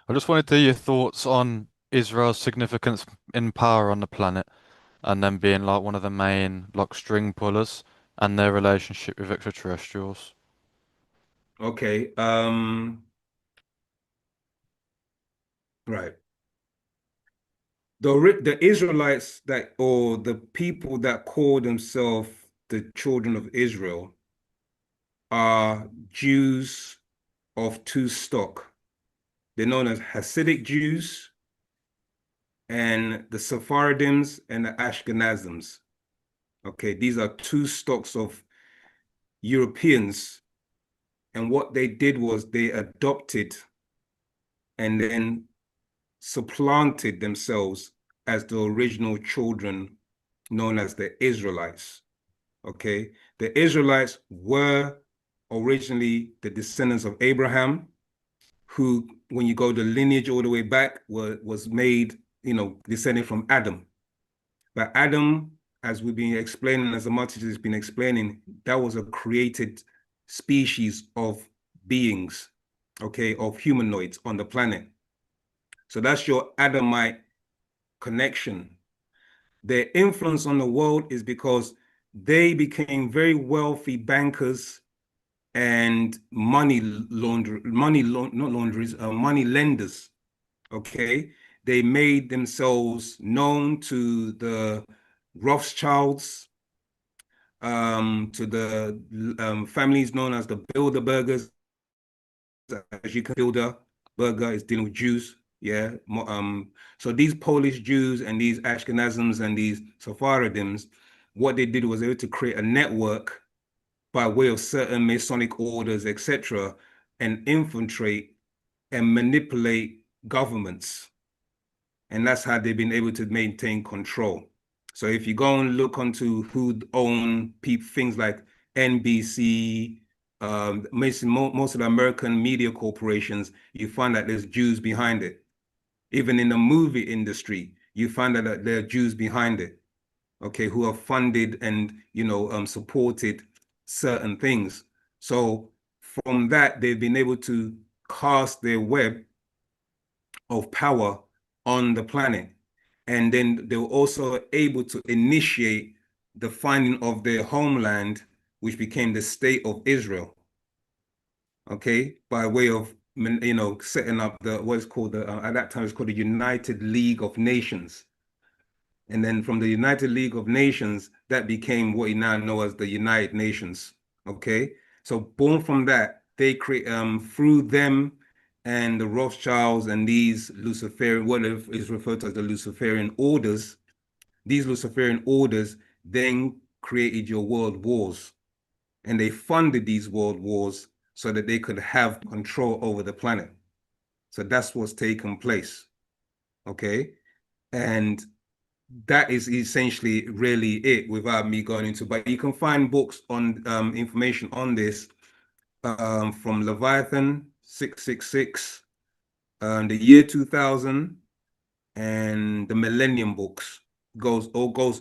I just wanted to hear your thoughts on Israel's significance in power on the planet, and then being like one of the main like string pullers, and their relationship with extraterrestrials. Okay. Right. The Israelites or the people that call themselves the children of Israel are Jews of two stock. They're known as Hasidic Jews and the Sephardims and the Ashkenazims. Okay, these are two stocks of Europeans. And what they did was they adopted and then supplanted themselves as the original children known as the Israelites. Okay, the Israelites were originally the descendants of Abraham, who, when you go the lineage all the way back, was made, descended from Adam. But Adam, as we've been explaining, as the multitude has been explaining, that was a created species of beings, okay, of humanoids on the planet. So that's your Adamite connection. Their influence on the world is because they became very wealthy bankers and money lenders. Okay, they made themselves known to the Rothschilds, to the families known as the Bilderbergers. As you can, Bilderberger is dealing with Jews. Yeah. So these Polish Jews and these Ashkenazims and these Sephardims, what they did was they were to create a network by way of certain Masonic orders, etc., and infiltrate and manipulate governments. And that's how they've been able to maintain control. So if you go and look onto who own things like NBC, most of the American media corporations, you find that there's Jews behind it. Even in the movie industry, you find that there are Jews behind it, okay, who have funded and, supported certain things. So from that, they've been able to cast their web of power on the planet. And then they were also able to initiate the finding of their homeland, which became the state of Israel, okay, by way of, setting up what's called at that time it's called the United League of Nations. And then from the United League of Nations, that became what you now know as the United Nations, okay? So born from that, they create, through them and the Rothschilds and these Luciferian, what is referred to as the Luciferian orders, these Luciferian orders then created your world wars. And they funded these world wars so that they could have control over the planet. So that's what's taken place, okay? And that is essentially really it without me going into, but you can find books on information on this from Leviathan 666, the year 2000, and the Millennium books goes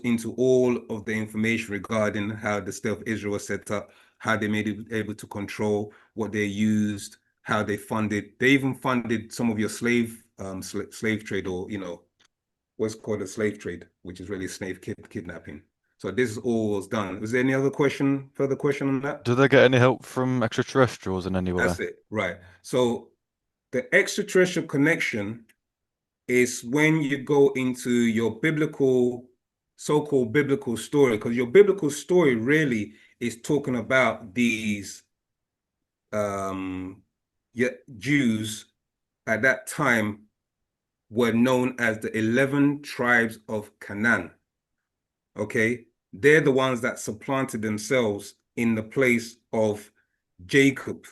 into all of the information regarding how the state of Israel was set up, how they made it able to control what they used, how they funded. They even funded some of your slave trade, or what's called a slave trade, which is really slave kidnapping. So this is all was done. Was there any other further question on that? Do they get any help from extraterrestrials in any way? That's it, right. So the extraterrestrial connection is when you go into your so-called biblical story, because your biblical story really is talking about these Jews at that time were known as the 11 tribes of Canaan. Okay, they're the ones that supplanted themselves in the place of Jacob,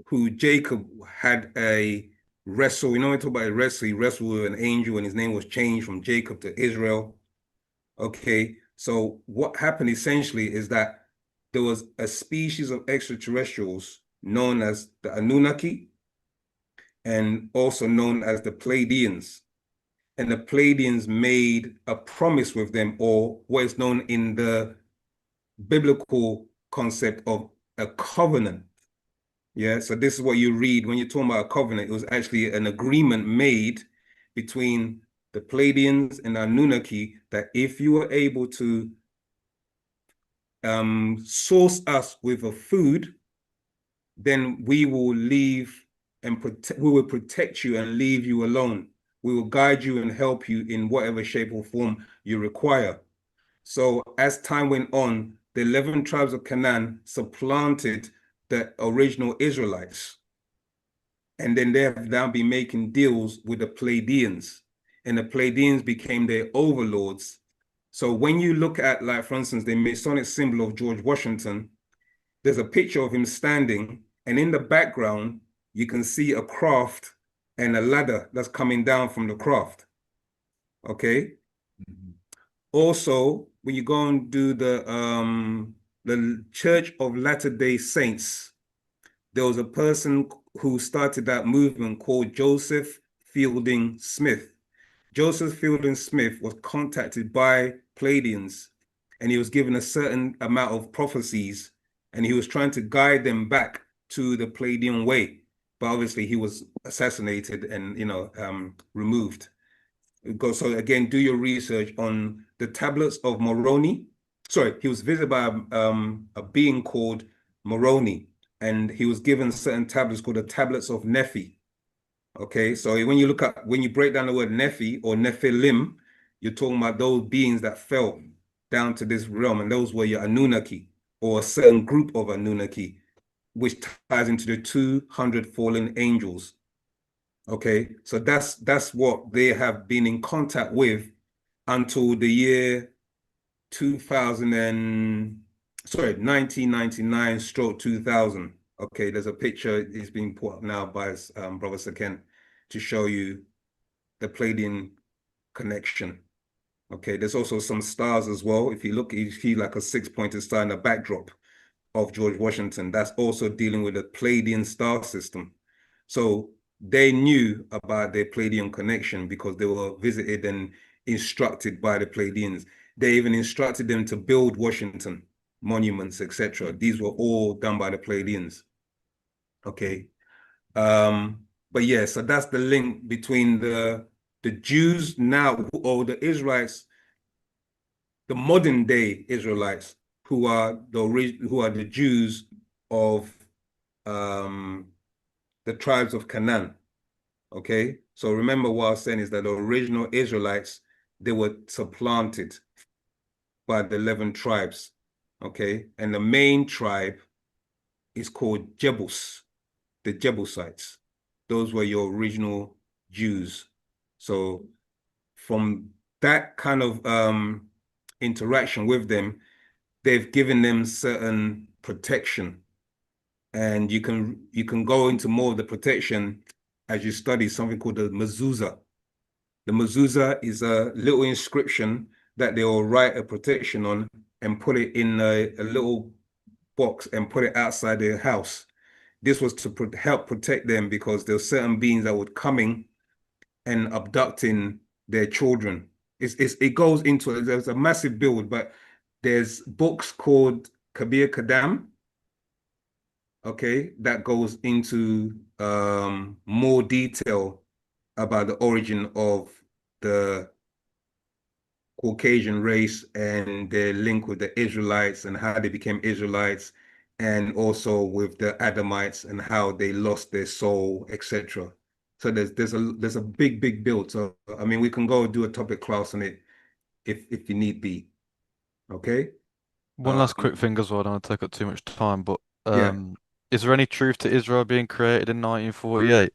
who Jacob had a wrestle. We talk about a wrestle. He wrestled with an angel and his name was changed from Jacob to Israel. Okay, so what happened essentially is that there was a species of extraterrestrials known as the Anunnaki and also known as the Pleiadians. And the Pleiadians made a promise with them, or what is known in the biblical concept of a covenant. Yeah, so this is what you read when you're talking about a covenant. It was actually an agreement made between the Pleiadians and the Anunnaki that if you were able to source us with a food, then we will leave and we will protect you and leave you alone. We will guide you and help you in whatever shape or form you require. So as time went on, the 11 tribes of Canaan supplanted the original Israelites. And then they have now been making deals with the Pleiadians. And the Pleiadians became their overlords. So when you look at, like, for instance, the Masonic symbol of George Washington, there's a picture of him standing, and in the background, you can see a craft, and a ladder that's coming down from the craft. Okay. Also, when you go and do the Church of Latter-day Saints, there was a person who started that movement called Joseph Fielding Smith. Joseph Fielding Smith was contacted by Pleiadians, and he was given a certain amount of prophecies, and he was trying to guide them back to the Pleiadian way. But obviously he was assassinated and, removed. So again, do your research on the tablets of Moroni. Sorry, he was visited by a being called Moroni, and he was given certain tablets called the tablets of Nephi. Okay, so when you break down the word Nephi or Nephilim, you're talking about those beings that fell down to this realm, and those were your Anunnaki, or a certain group of Anunnaki, which ties into the 200 fallen angels. Okay, so that's what they have been in contact with until the year 1999/2000. Okay, there's a picture is being put up now by Brother Saken to show you the Pleiadian connection. Okay, there's also some stars as well. If you look, you see like a 6-pointed star in the backdrop of George Washington. That's also dealing with the Pleiadian star system. So they knew about their Pleiadian connection because they were visited and instructed by the Pleiadians. They even instructed them to build Washington monuments, etc. These were all done by the Pleiadians. Okay. But yeah, so that's the link between the Jews now, or the Israelites, the modern day Israelites, who are the Jews of the tribes of Canaan. Okay, so remember what I was saying is that the original Israelites, they were supplanted by the 11 tribes. Okay, and the main tribe is called Jebus, the Jebusites. Those were your original Jews. So from that kind of interaction with them, they've given them certain protection, and you can go into more of the protection as you study something called the mezuzah. The mezuzah is a little inscription that they will write a protection on and put it in a little box and put it outside their house. This was to help protect them because there were certain beings that would coming and abducting their children. It goes into, there's a massive build, but there's books called Kabir Kadam, okay, that goes into more detail about the origin of the Caucasian race and their link with the Israelites and how they became Israelites, and also with the Adamites and how they lost their soul, etc. So there's a big build. So I mean, we can go do a topic class on it if you need be. Okay. One last quick thing as well. I don't want to take up too much time, but yeah. Is there any truth to Israel being created in 1948?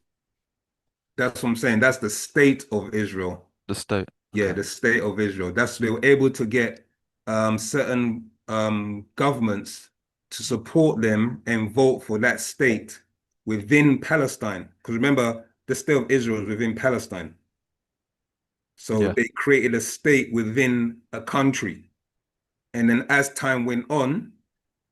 That's what I'm saying. That's the state of Israel. The state. Yeah, the state of Israel. They were able to get certain governments to support them and vote for that state within Palestine. Because remember, the state of Israel is within Palestine. So they created a state within a country. And then as time went on,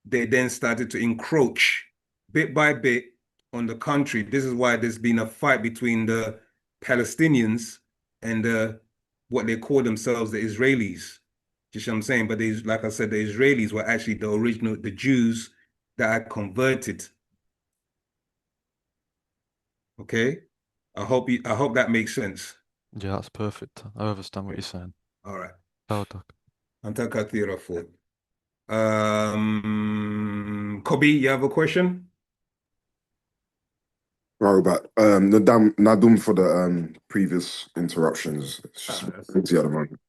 they then started to encroach bit by bit on the country. This is why there's been a fight between the Palestinians and what they call themselves, the Israelis. You see what I'm saying? But like I said, the Israelis were actually the Jews that had converted. Okay? I hope that makes sense. Yeah, that's perfect. I understand what you're saying. All right. Tawdak. Kobe, you have a question? Robert, Nadum for the previous interruptions. It's just busy at the moment.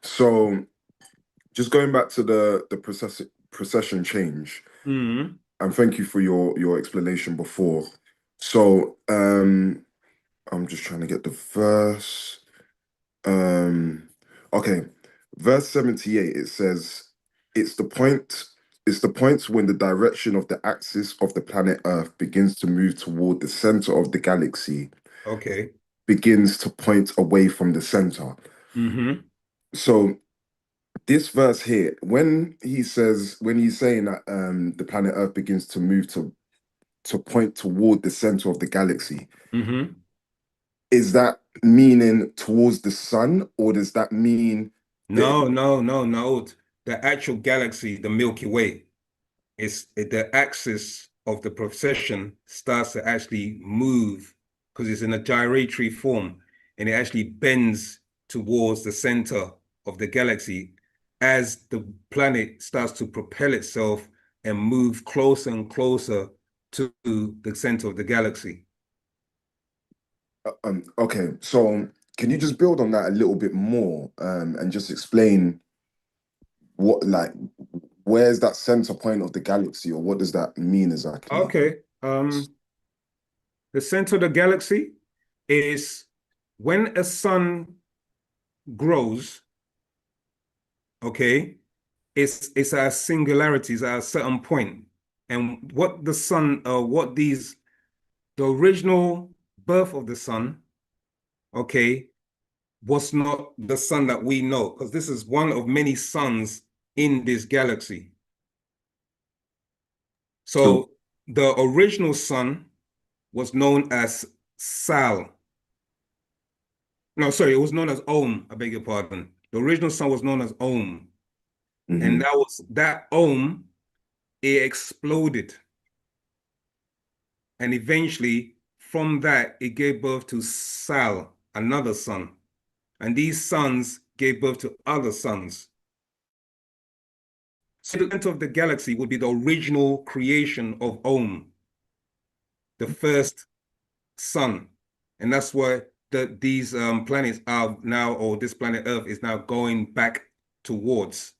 So just going back to the procession change, and thank you for your explanation before. So I'm just trying to get the verse. Okay, verse 78, it says, it's the point it's the points when the direction of the axis of the planet Earth begins to move toward the center of the galaxy, Okay. begins to point away from the center. So this verse here, when he's saying that the planet Earth begins to move to point toward the center of the galaxy, is that meaning towards the sun, or does that mean No. The actual galaxy, the Milky Way, is the axis of the procession starts to actually move because it's in a gyratory form, and it actually bends towards the center of the galaxy as the planet starts to propel itself and move closer and closer to the center of the galaxy? Okay, so can you just build on that a little bit more, and just explain what, like, where's that center point of the galaxy, or what does that mean exactly? Okay. The center of the galaxy is when a sun grows, okay, it's a singularity, it's at a certain point. And what the sun, the original birth of the sun, okay, was not the sun that we know, because this is one of many suns in this galaxy. So the original sun was known as Sal. No, sorry, it was known as Om, I beg your pardon. The original sun was known as Om. And that Om, it exploded. And eventually, from that, it gave birth to Sal, another sun. And these suns gave birth to other suns. So the center of the galaxy would be the original creation of Om, the first sun. And that's why these planets are now, or this planet Earth is now going back towards,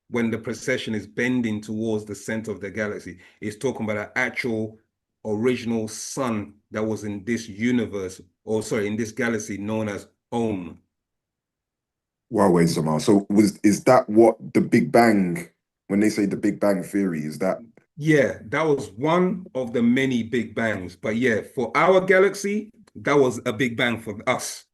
when the precession is bending towards the center of the galaxy. It's talking about an actual original sun that was in this universe, or sorry, in this galaxy known as Om. Wow, wait, Zamal. So is that what the Big Bang, when they say the Big Bang theory, is that? Yeah, that was one of the many Big Bangs. But yeah, for our galaxy, that was a Big Bang for us.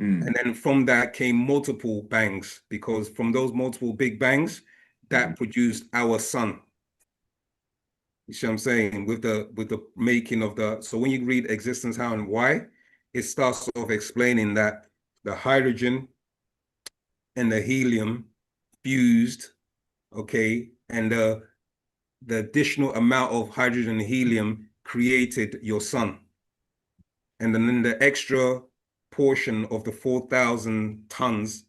And then from that came multiple bangs, because from those multiple Big Bangs, that produced our sun. You see what I'm saying? With the making of so when you read Existence, How and Why, it starts off explaining that the hydrogen and the helium fused, okay, and the additional amount of hydrogen and helium created your sun. And then the extra portion of the 4,000 tons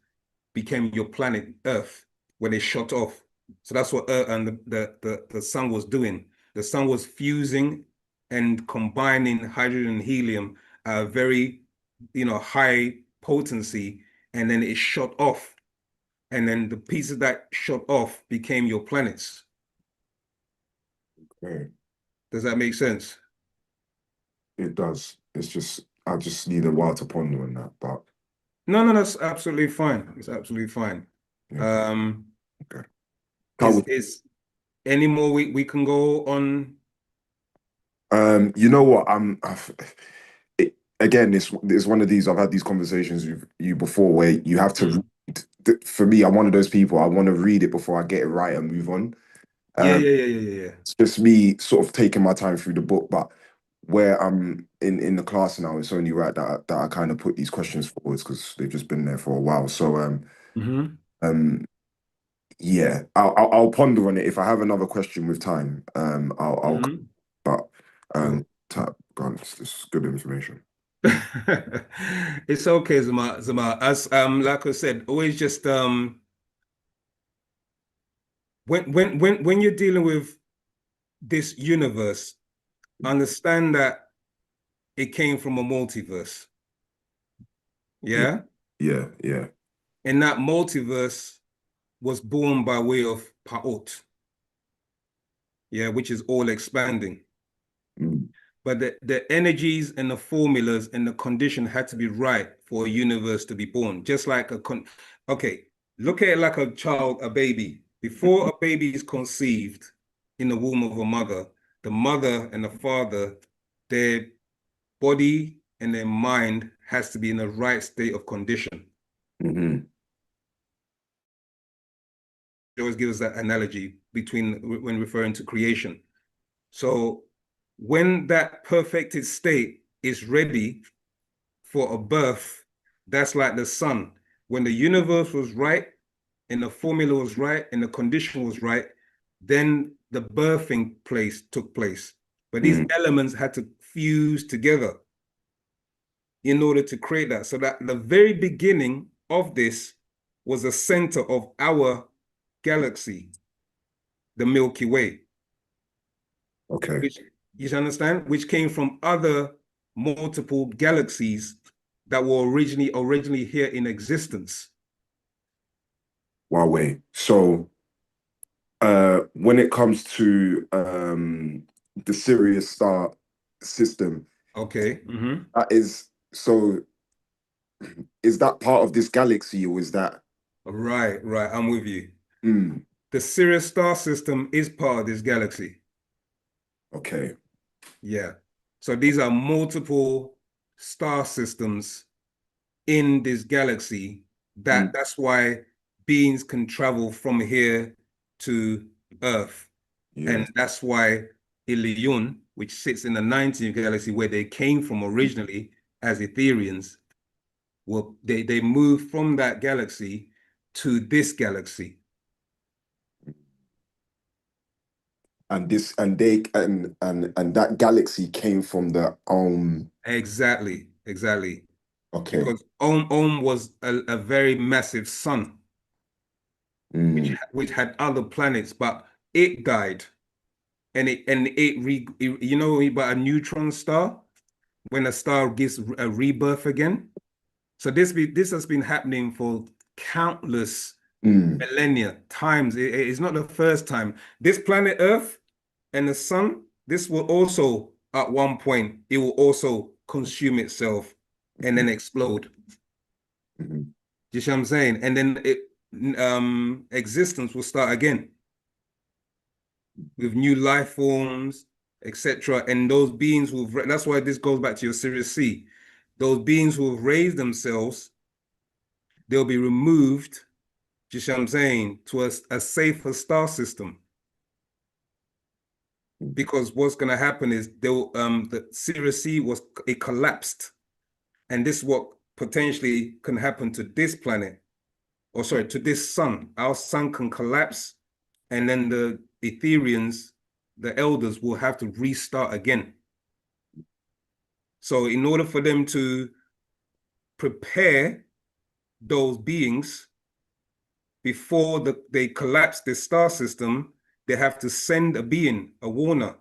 became your planet Earth when it shot off. So that's what Earth and the sun was doing. The sun was fusing and combining hydrogen and helium at a very, high potency, and then it shot off. And then the pieces that shot off became your planets. Okay. Does that make sense? It does. It's just, I just need a while to ponder on that, but. No, that's absolutely fine. It's absolutely fine. Yeah. Okay. Is any more we can go on? You know what? Again, it's one of these. I've had these conversations with you before, where you have to read. For me, I'm one of those people. I want to read it before I get it right and move on. Yeah. It's just me sort of taking my time through the book, but where I'm in the class now, it's only right that I kind of put these questions forwards, because they've just been there for a while. So yeah, I'll ponder on it. If I have another question with time, I'll but it's good information. It's okay, Zama. As like I said, always just when you're dealing with this universe, understand that it came from a multiverse. Yeah? Yeah. And that multiverse was born by way of Pa'ut. Yeah, which is all expanding. But the energies and the formulas and the condition had to be right for a universe to be born. Just like okay, look at it like a child, a baby. Before a baby is conceived in the womb of a mother, the mother and the father, their body and their mind has to be in the right state of condition. Mm-hmm. They always give us that analogy between when referring to creation. So when that perfected state is ready for a birth, that's like the sun. When the universe was right and the formula was right and the condition was right, then the birthing took place. But these elements had to fuse together in order to create that. So that the very beginning of this was the center of our galaxy, the Milky Way. Okay. Which, you understand? Which came from other multiple galaxies that were originally here in existence. Wow, wait. So when it comes to the Sirius star system, okay, that is, so is that part of this galaxy, or is that right? I'm with you. The Sirius star system is part of this galaxy. Okay. Yeah. So these are multiple star systems in this galaxy. That's why beings can travel from here to Earth. Yeah. And that's why Ilion, which sits in the 19th galaxy where they came from originally as Etherians, well, they moved from that galaxy to this galaxy. And that galaxy came from the Exactly. Okay. Because Om was a very massive sun, which had other planets, but it died. And you know about a neutron star, when a star gives a rebirth again. So this has been happening for countless millennia times. It's not the first time. This planet Earth and the sun, this will also at one point, it will also consume itself and then explode. You see what I'm saying? And then existence will start again with new life forms, etc. And those beings will, that's why this goes back to your Series C. Those beings who have raised themselves, they'll be removed, you see what I'm saying, to a safer star system. Because what's going to happen is the Series C it collapsed. And this is what potentially can happen to this planet, or sorry, to this sun. Our sun can collapse, and then the Etherians, the elders, will have to restart again. So in order for them to prepare those beings before they collapse this star system, they have to send a being, a warner,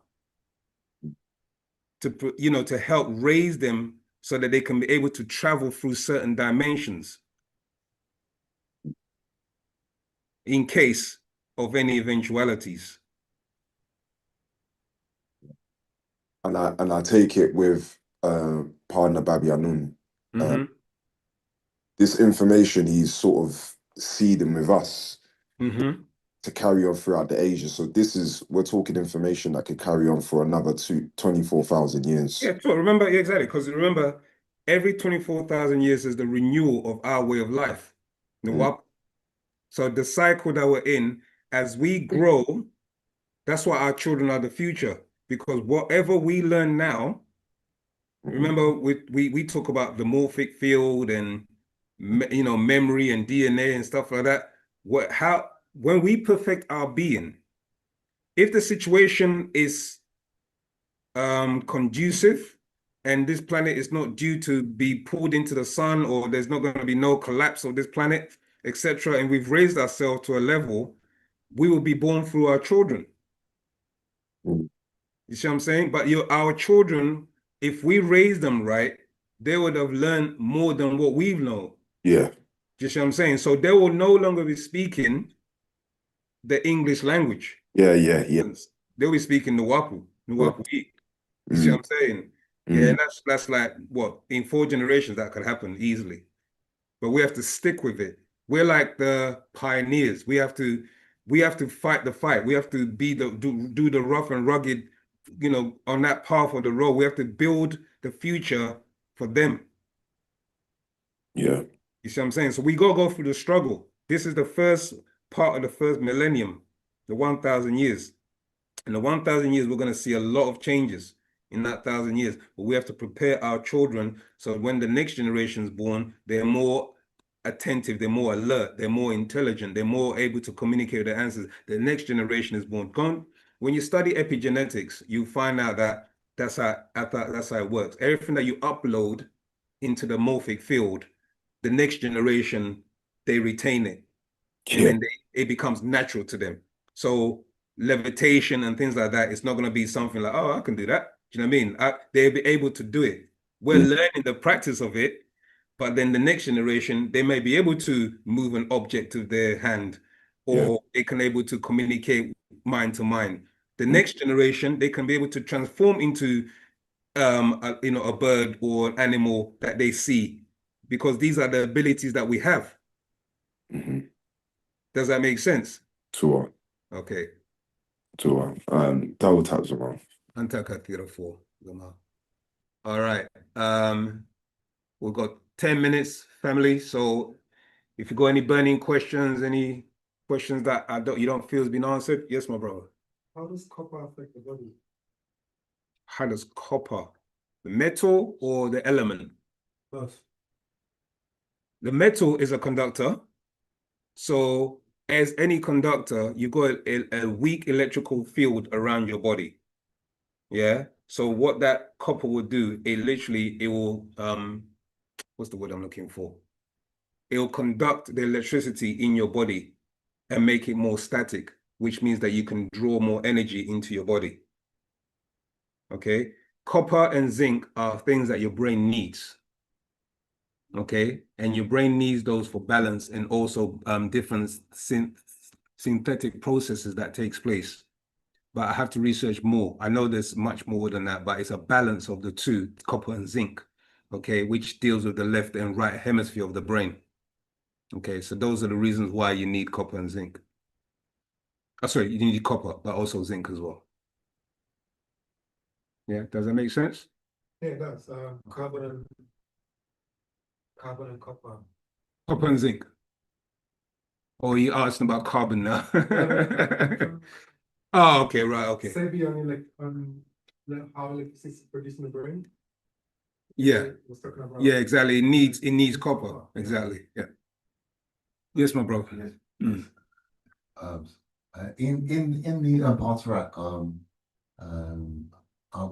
to help raise them so that they can be able to travel through certain dimensions in case of any eventualities. And I take it with partner Babianun. This information he's sort of seeding with us to carry on throughout the ages. So we're talking information that could carry on for another 24,000 years. Yeah, so remember, exactly, because remember, every 24,000 years is the renewal of our way of life. So the cycle that we're in, as we grow, that's why our children are the future. Because whatever we learn now, remember, we talk about the morphic field and memory and DNA and stuff like that. When we perfect our being, if the situation is conducive and this planet is not due to be pulled into the sun, or there's not going to be no collapse of this planet, etc., and we've raised ourselves to a level, we will be born through our children. You see what I'm saying? But our children, if we raise them right, they would have learned more than what we've known. Yeah. You see what I'm saying? So they will no longer be speaking the English language. Yeah. They'll be speaking wu-nuwaupu. You see what I'm saying? Yeah, and that's like what, in 4 generations that could happen easily. But we have to stick with it. We're like the pioneers. We have to we have to fight the fight. We have to be do the rough and rugged, you know, on that path of the road. We have to build the future for them. Yeah. You see what I'm saying? So we gotta go through the struggle. This is the first part of the first millennium, the 1,000 years. In the 1,000 years, we're gonna see a lot of changes in that 1,000 years. But we have to prepare our children so when the next generation is born, they're more attentive, they're more alert, they're more intelligent, they're more able to communicate their answers. The next generation is born. When you study epigenetics, you find out that that's how it works. Everything that you upload into the morphic field, the next generation, they retain it. And then it becomes natural to them. So levitation and things like that, it's not going to be something like, oh, I can do that. Do you know what I mean? They'll be able to do it. We're learning the practice of it, but then the next generation, they may be able to move an object with their hand, or they can able to communicate mind to mind. The next generation, they can be able to transform into a bird or an animal that they see, because these are the abilities that we have. Does that make sense? Sure. Okay. Sure. Double taps around. All right. We've got 10 minutes, family. So if you got any burning questions, any questions that you don't feel has been answered, yes, my brother. How does copper affect the body? How does copper, the metal or the element? Both. The metal is a conductor. So as any conductor, you've got a weak electrical field around your body. Yeah. So what that copper will do, it will, what's the word I'm looking for? It will conduct the electricity in your body and make it more static, which means that you can draw more energy into your body. Okay. Copper and zinc are things that your brain needs. Okay. And your brain needs those for balance and also different synthetic processes that takes place. But I have to research more. I know there's much more than that, but it's a balance of the two, copper and zinc, okay, which deals with the left and right hemisphere of the brain. Okay, so those are the reasons why you need copper and zinc. Sorry, you need copper, but also zinc as well. Yeah, does that make sense? Yeah, it does. Carbon and copper. Copper and zinc. Oh, you asking about carbon now. Oh, okay, right, okay. Say beyond how electricity is produced in the brain. Yeah. Yeah, exactly. It needs copper. Exactly. Yeah. Yes, my brother. Yes. Mm. In the Bartrak, I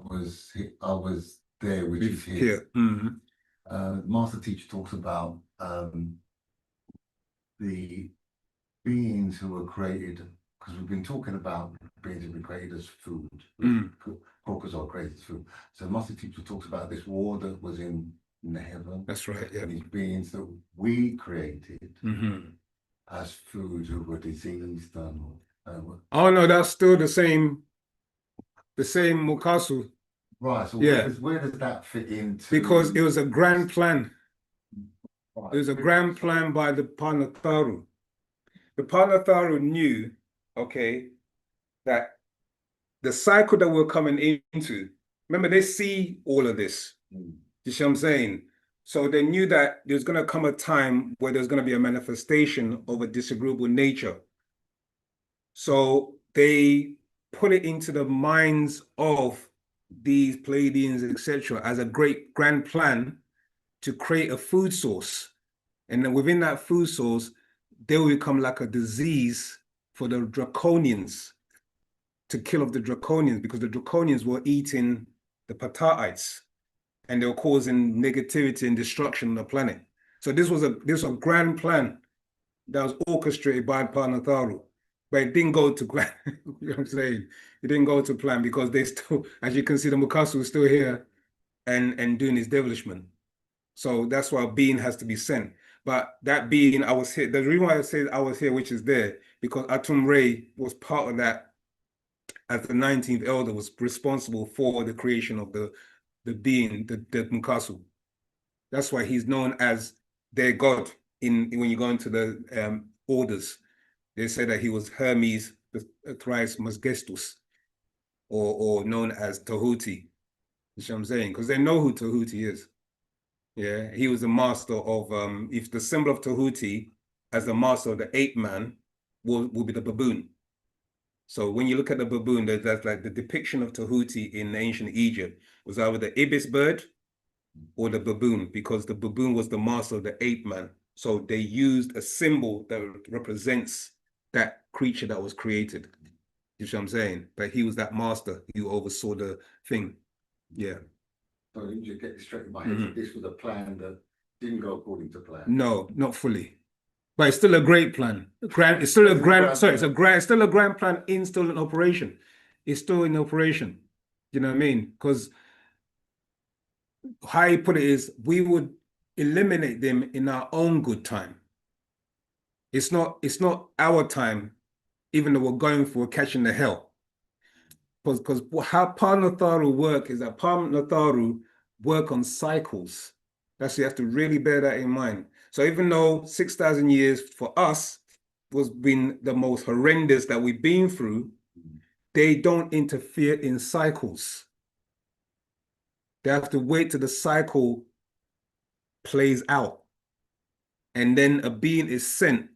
was there, which is here. Master teacher talks about the beings who were created, because we've been talking about beings who were created as food. Crocus are created as food. So master teacher talks about this war that was in the heaven. That's right. Yeah. And these beings that we created as food who were diseased and oh no, that's still the same Mukasu. right. So yeah, where does that fit into? Because it was a grand plan. Right. It was a grand plan by the Panatharu. The Panatharu knew, okay, that the cycle that we're coming into, remember, they see all of this. You see what I'm saying? So they knew that there's going to come a time where there's going to be a manifestation of a disagreeable nature. So they put it into the minds of these Pleiadians, etc., as a great grand plan to create a food source. And then within that food source, they will become like a disease for the Draconians, to kill off the Draconians, because the Draconians were eating the Pataites and they were causing negativity and destruction on the planet. So this was a grand plan that was orchestrated by Panatharu, but it didn't go to plan. You know what I'm saying? It didn't go to plan because they still, as you can see, the Mukasu is still here and doing his devilishment. So that's why a being has to be sent. But that being, I was here. The reason why I say I was here, which is there, because Atum Ray was part of that, as the 19th elder, was responsible for the creation of the being, the Mukasu. That's why he's known as their god when you go into the orders. They say that he was Hermes Trismegistus, or known as Tahuti. You know what I'm saying? Because they know who Tahuti is. Yeah, he was the master of, if the symbol of Tahuti as the master of the ape man will be the baboon. So when you look at the baboon, that's like the depiction of Tahuti in ancient Egypt was either the ibis bird or the baboon, because the baboon was the master of the ape man. So they used a symbol that represents that creature that was created. You see what I'm saying? But he was that master who oversaw the thing. Yeah. So you just get straight in my head. This was a plan that didn't go according to plan. No, not fully. But it's still a great plan. It's still a grand, sorry, it's still a grand plan still in operation. It's still in operation. You know what I mean? Because how you put it is, we would eliminate them in our own good time. It's not our time, even though we're going for catching the hell. Because how Parnatharu work is that Parnatharu work on cycles. That's, you have to really bear that in mind. So even though 6,000 years for us was been the most horrendous that we've been through, they don't interfere in cycles. They have to wait till the cycle plays out. And then a being is sent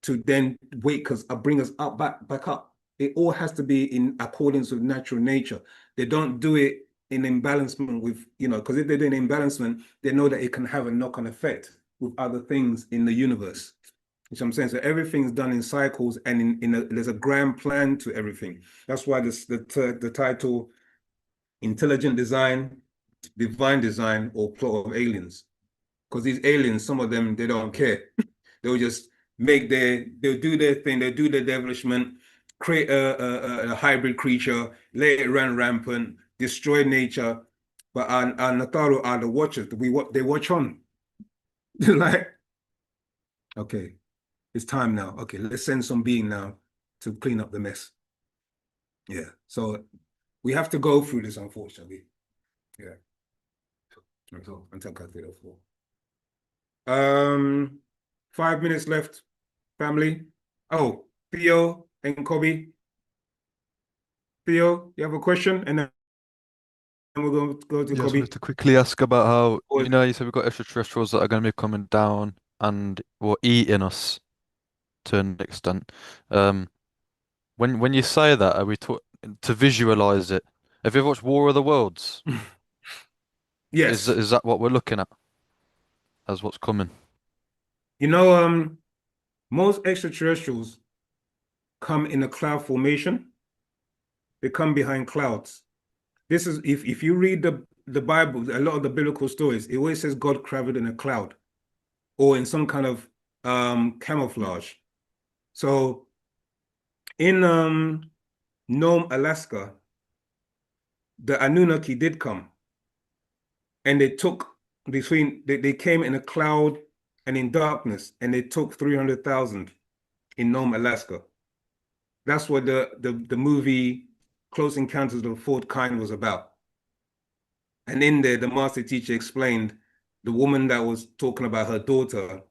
to then wait, because bring us up, back up. It all has to be in accordance with natural nature. They don't do it in imbalancement with, because if they do an imbalancement, they know that it can have a knock-on effect with other things in the universe. You know what I'm saying? So everything's done in cycles, and there's a grand plan to everything. That's why the title, Intelligent Design, Divine Design, or Plot of Aliens. Because these aliens, some of them, they don't care. They'll just they'll do their thing, they'll do their development, create a hybrid creature, let it run rampant, destroy nature. But our Nataru are the watchers. They watch on. Like, okay, it's time now. Okay, let's send some being now to clean up the mess. Yeah, so we have to go through this, unfortunately. Yeah. Until cut it off. 5 minutes left, family. Oh, Theo and Kobe. Theo, you have a question? And then we're going to go to Yeah, I Kobe. wanted to quickly ask about how, you said we've got extraterrestrials that are going to be coming down and will eating us to an extent. When you say that, are we to visualize it? Have you ever watched War of the Worlds? Yes. Is that what we're looking at as what's coming? Most extraterrestrials come in a cloud formation. They come behind clouds. This is, if you read the Bible, a lot of the biblical stories, it always says God traveled in a cloud or in some kind of camouflage. So in Nome, Alaska, the Anunnaki did come, and they came in a cloud and in darkness, and they took 300,000 in Nome, Alaska. That's what the movie Close Encounters of the Fourth Kind was about. And in there, the master teacher explained the woman that was talking about her daughter,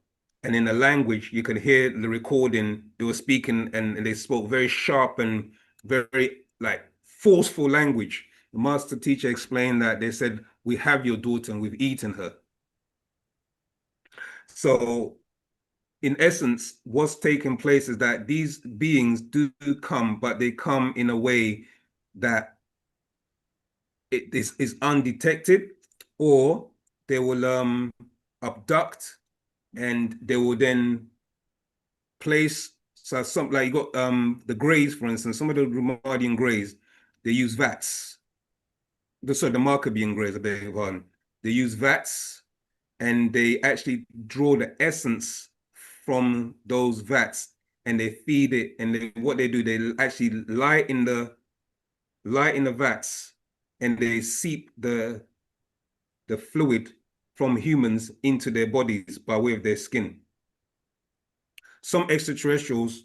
and in the language, you could hear the recording, they were speaking, and they spoke very sharp and very like forceful language. The master teacher explained that they said, "We have your daughter and we've eaten her." So in essence, what's taking place is that these beings do come, but they come in a way that it is undetected, or they will abduct, and they will then place, so some, like you got the Greys, for instance, some of the Ramadian Greys, they use VATS. The Maccabean Greys, I beg your pardon. They use VATS, and they actually draw the essence from those VATS, and they feed it, and what they do, they actually light in the VATS, and they seep the fluid from humans into their bodies by way of their skin. Some extraterrestrials,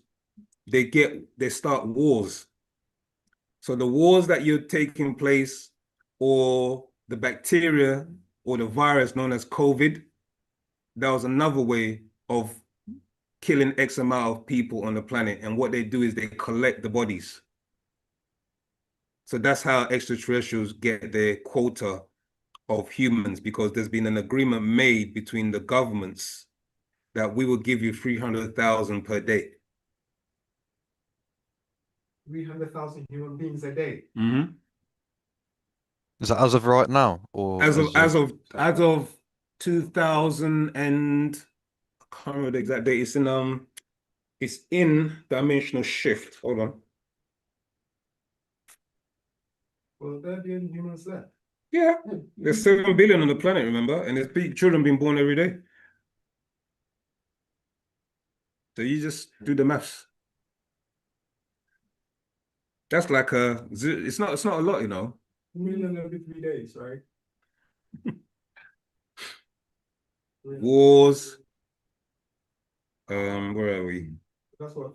they start wars. So the wars that you're taking place, or the bacteria or the virus known as COVID, that was another way of killing X amount of people on the planet, and what they do is they collect the bodies. So that's how extraterrestrials get their quota of humans, because there's been an agreement made between the governments that we will give you 300,000 per day. 300,000 human beings a day. Mm-hmm. Is that as of right now, or as of 2000 and I can't remember the exact date. It's in dimensional shift. Hold on. Well, there be any humans there. Yeah, there's 7 billion on the planet, remember, and there's children being born every day. So you just do the maths. That's like it's not a lot, you know. 2 million every 3 days, right? Wars. Where are we? That's what,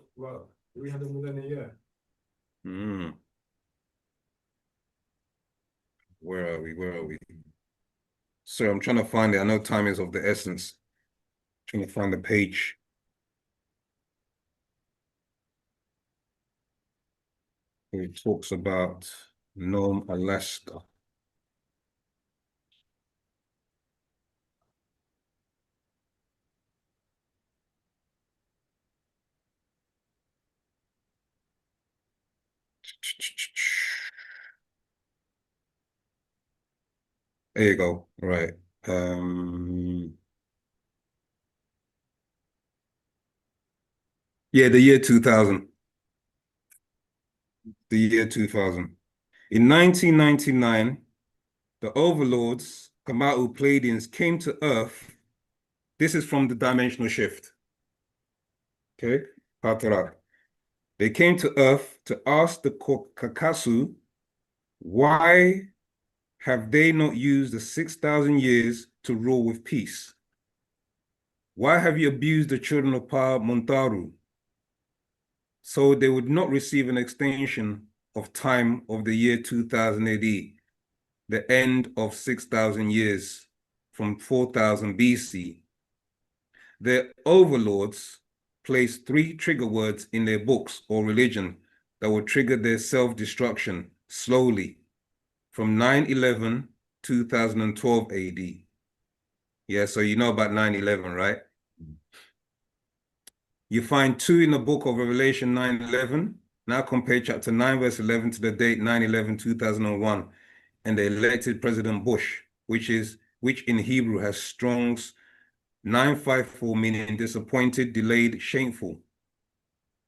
300 million a year. Where are we? So I'm trying to find it. I know time is of the essence. Trying to find the page. It talks about Nome, Alaska. There you go. Right. Yeah, the year 2000. The year 2000. In 1999, the overlords, Kamau Pleiadians, came to Earth. This is from the dimensional shift. Okay? Patarak. They came to Earth to ask the Kakasu, why have they not used the 6,000 years to rule with peace? Why have you abused the children of Pa Montaru? So they would not receive an extension of time of the year 2000 AD, the end of 6,000 years from 4000 BC. Their overlords placed 3 trigger words in their books or religion that would trigger their self-destruction slowly from 9/11, 2012 AD. Yeah, so you know about 9/11, right? You find 2 in the book of Revelation 9:11. Now compare chapter 9, verse 11 to the date 9/11, 2001, and the elected President Bush, which in Hebrew has Strong's 954, meaning disappointed, delayed, shameful.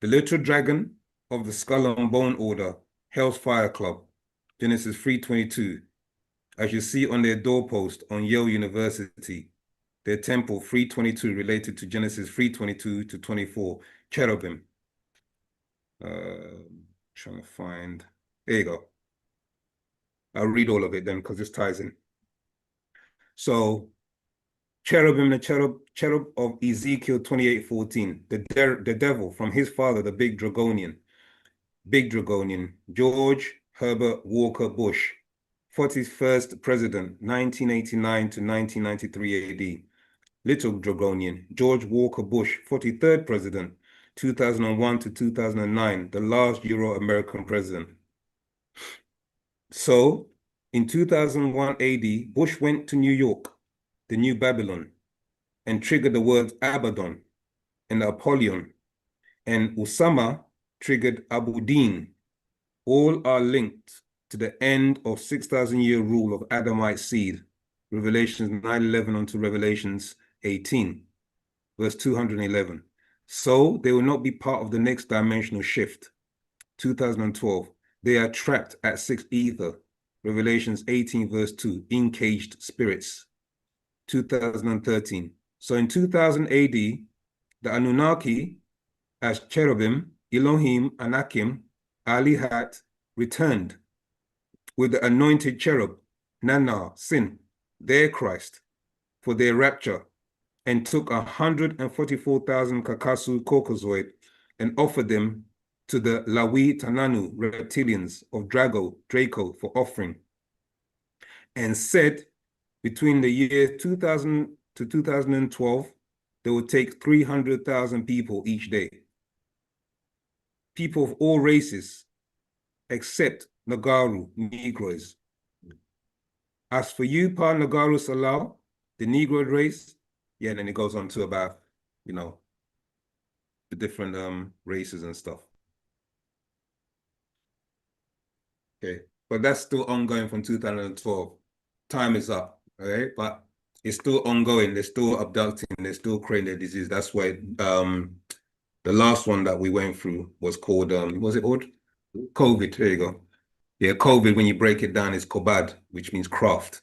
The little dragon of the Skull and Bone Order, Hell's Fire Club, Genesis 3:22, as you see on their doorpost on Yale University, their temple 3:22 related to Genesis 3:22 to 24, cherubim. Trying to find, there you go. I'll read all of it then because this ties in. So cherubim, the cherub of Ezekiel 28:14, the devil from his father, the big dragonian, George Herbert Walker Bush, 41st president, 1989 to 1993 AD. Little dragonian, George Walker Bush, 43rd president, 2001 to 2009, the last Euro-American president. So, in 2001 AD, Bush went to New York, the New Babylon, and triggered the words Abaddon and Apollyon, and Osama triggered Abu Din. All are linked to the end of 6,000-year rule of Adamite seed, Revelations 9:11 onto Revelations 18, verse 211. So they will not be part of the next dimensional shift, 2012. They are trapped at 6th ether, Revelations 18, verse 2, in caged spirits, 2013. So in 2000 AD, the Anunnaki, as cherubim, Elohim, Anakim, Alihat, returned with the anointed cherub, Nana, Sin, their Christ, for their rapture, and took 144,000 Kakasu Caucasoid and offered them to the Lawi Tananu reptilians of Draco for offering, and said, between the year 2000 to 2012, they would take 300,000 people each day. People of all races, except Nagaru, Negroes. As for you, Pa Nagaru Salau, the Negro race, yeah, and then it goes on to about, you know, the different races and stuff. Okay, but that's still ongoing from 2012. Time is up, okay? But it's still ongoing. They're still abducting. They're still creating their disease. That's why the last one that we went through was called what was it called? COVID. There you go. Yeah, COVID. When you break it down, is Kobad, which means craft.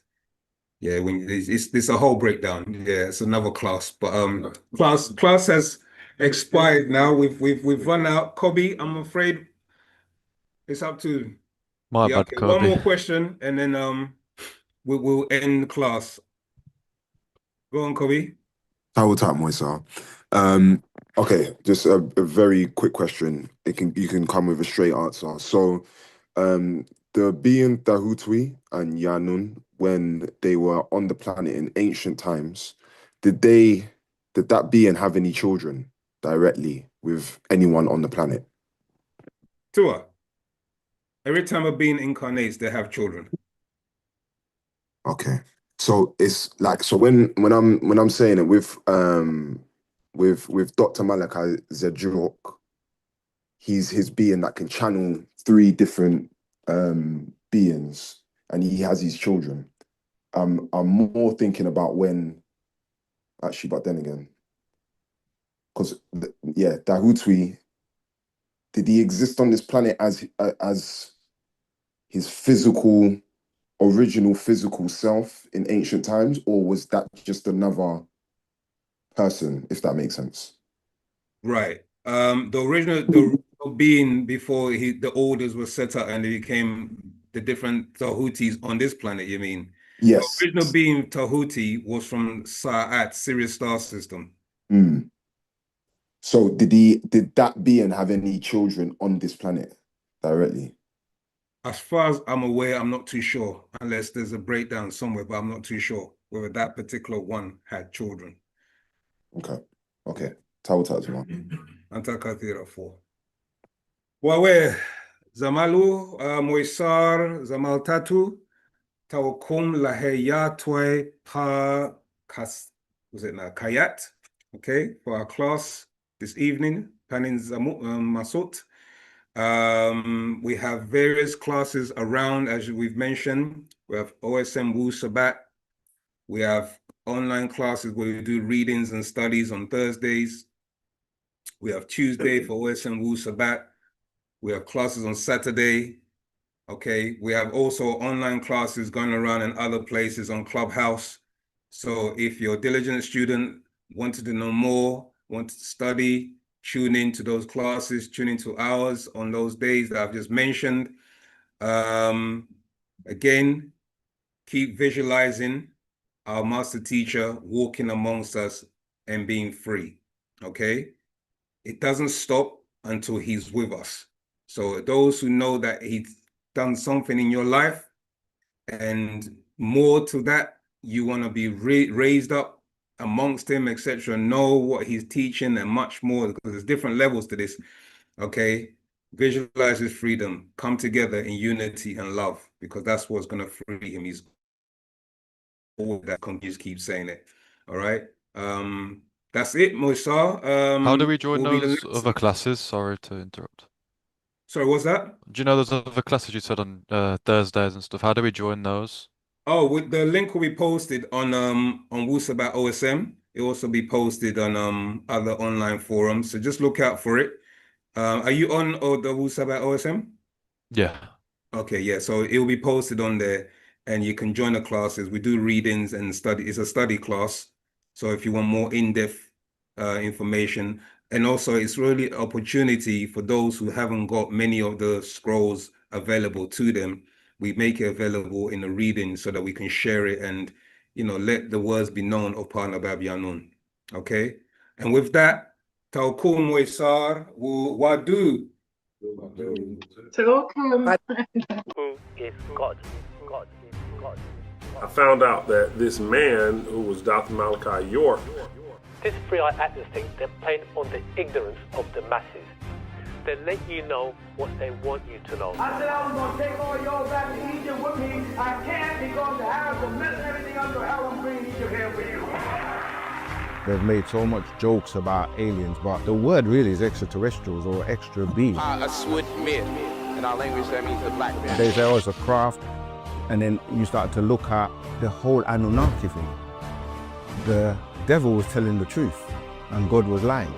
Yeah, when it's a whole breakdown. Yeah, it's another class. But class has expired now. We've run out. Kobe, I'm afraid it's up to. My Yeah, bad, okay, Kobe. one more question, and then we'll end the class. Go on, Kobe. How time, Moisa? Okay, just a very quick question. You can come with a straight answer. So, the being Dahutwi and Yanun, when they were on the planet in ancient times, did that being have any children directly with anyone on the planet? Tua. Every time a being incarnates, they have children. Okay. So it's like, so when I'm saying it with Dr. Malachi Zedjok, he's his being that can channel 3 different beings, and he has his children. I'm more thinking about when actually, but then again, because yeah, Dahutwi, did he exist on this planet as his original physical self in ancient times, or was that just another person, if that makes sense? Right. The original being before the orders were set up and they became the different Tahutis on this planet, you mean? Yes. The original being Tahuti was from Sa'at, Sirius star system. Mm. So did that being have any children on this planet directly? As far as I'm aware, I'm not too sure, unless there's a breakdown somewhere, but I'm not too sure whether that particular one had children. Okay. Tawatazma. Antakatira 4. Wawe, Zamalu, Moisar, Zamal Tatu, Tawakum Laheyatwe Pa Kas, was it now? Kayat, okay, for our class this evening, Panin Masut. We have various classes around, as we've mentioned. We have OSM WU-SABAT. We have online classes where we do readings and studies on Thursdays. We have Tuesday for OSM WU-SABAT. We have classes on Saturday. Okay, we have also online classes going around in other places on Clubhouse. So if you're a diligent student, wanted to know more, wanted to study, tune into those classes, tune into ours on those days that I've just mentioned. Again, keep visualizing our master teacher walking amongst us and being free, okay? It doesn't stop until he's with us. So those who know that he's done something in your life and more to that, you want to be raised up amongst him, etc., know what he's teaching and much more, because there's different levels to this, okay? Visualize his freedom, come together in unity and love, because that's what's going to free him. He's all that, just keep saying it, all right? That's it, Moisa. How do we join those other classes? Sorry to interrupt. Sorry, what's that? Do you know those other classes you said on Thursdays and stuff? How do we join those? Oh, with the link will be posted on WU-SABAT OSM. It'll also be posted on other online forums. So just look out for it. Are you on the WU-SABAT OSM? Yeah. Okay, yeah. So it will be posted on there, and you can join the classes. We do readings and study. It's a study class. So if you want more in-depth information, and also it's really an opportunity for those who haven't got many of the scrolls available to them. We make it available in the reading so that we can share it and, you know, let the words be known of Partner Babyanun. Okay? And with that, Taukum Moisar Wu-Wadu. Who is God? God is God. I found out that this man, who was Dr. Malachi York, This three-eyed atlas thing, they're playing on the ignorance of the masses. They let you know what they want you to know. I said I was going to take all y'all back to Egypt with me. I can't because the Arabs will mess everything up, so hell, I'm bringing Egypt here for you. They've made so much jokes about aliens, but the word really is extraterrestrials or extra beings. A sword myth. In our language, that means the black man. They say, oh, it's a craft, and then you start to look at the whole Anunnaki thing. The devil was telling the truth, and God was lying.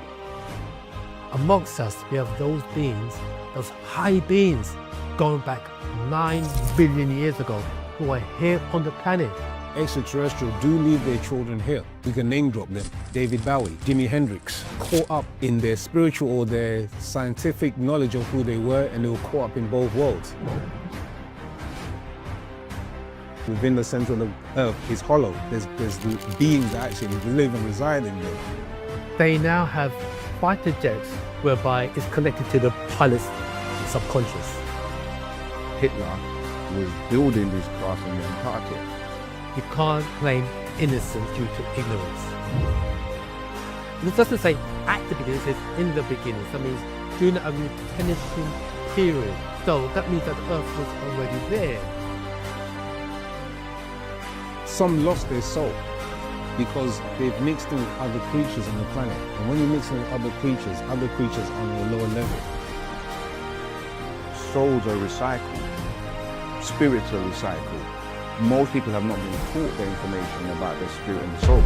Amongst us, we have those beings, those high beings, going back 9 billion years ago, who are here on the planet. Extraterrestrials do leave their children here. We can name drop them. David Bowie, Jimi Hendrix, caught up in their spiritual or their scientific knowledge of who they were, and they were caught up in both worlds. Within the center of the earth is hollow. There's beings that actually live and reside in there. They now have fighter jets whereby it's connected to the pilot's subconscious. Hitler was building this craft in the Antarctic. You can't claim innocence due to ignorance. It doesn't say at the beginning, it says in the beginning. That means during a replenishing period. So that means that the earth was already there. Some lost their soul because they've mixed in with other creatures on the planet. And when you mix in with other creatures on a lower level. Souls are recycled. Spirits are recycled. Most people have not been taught the information about their spirit and soul.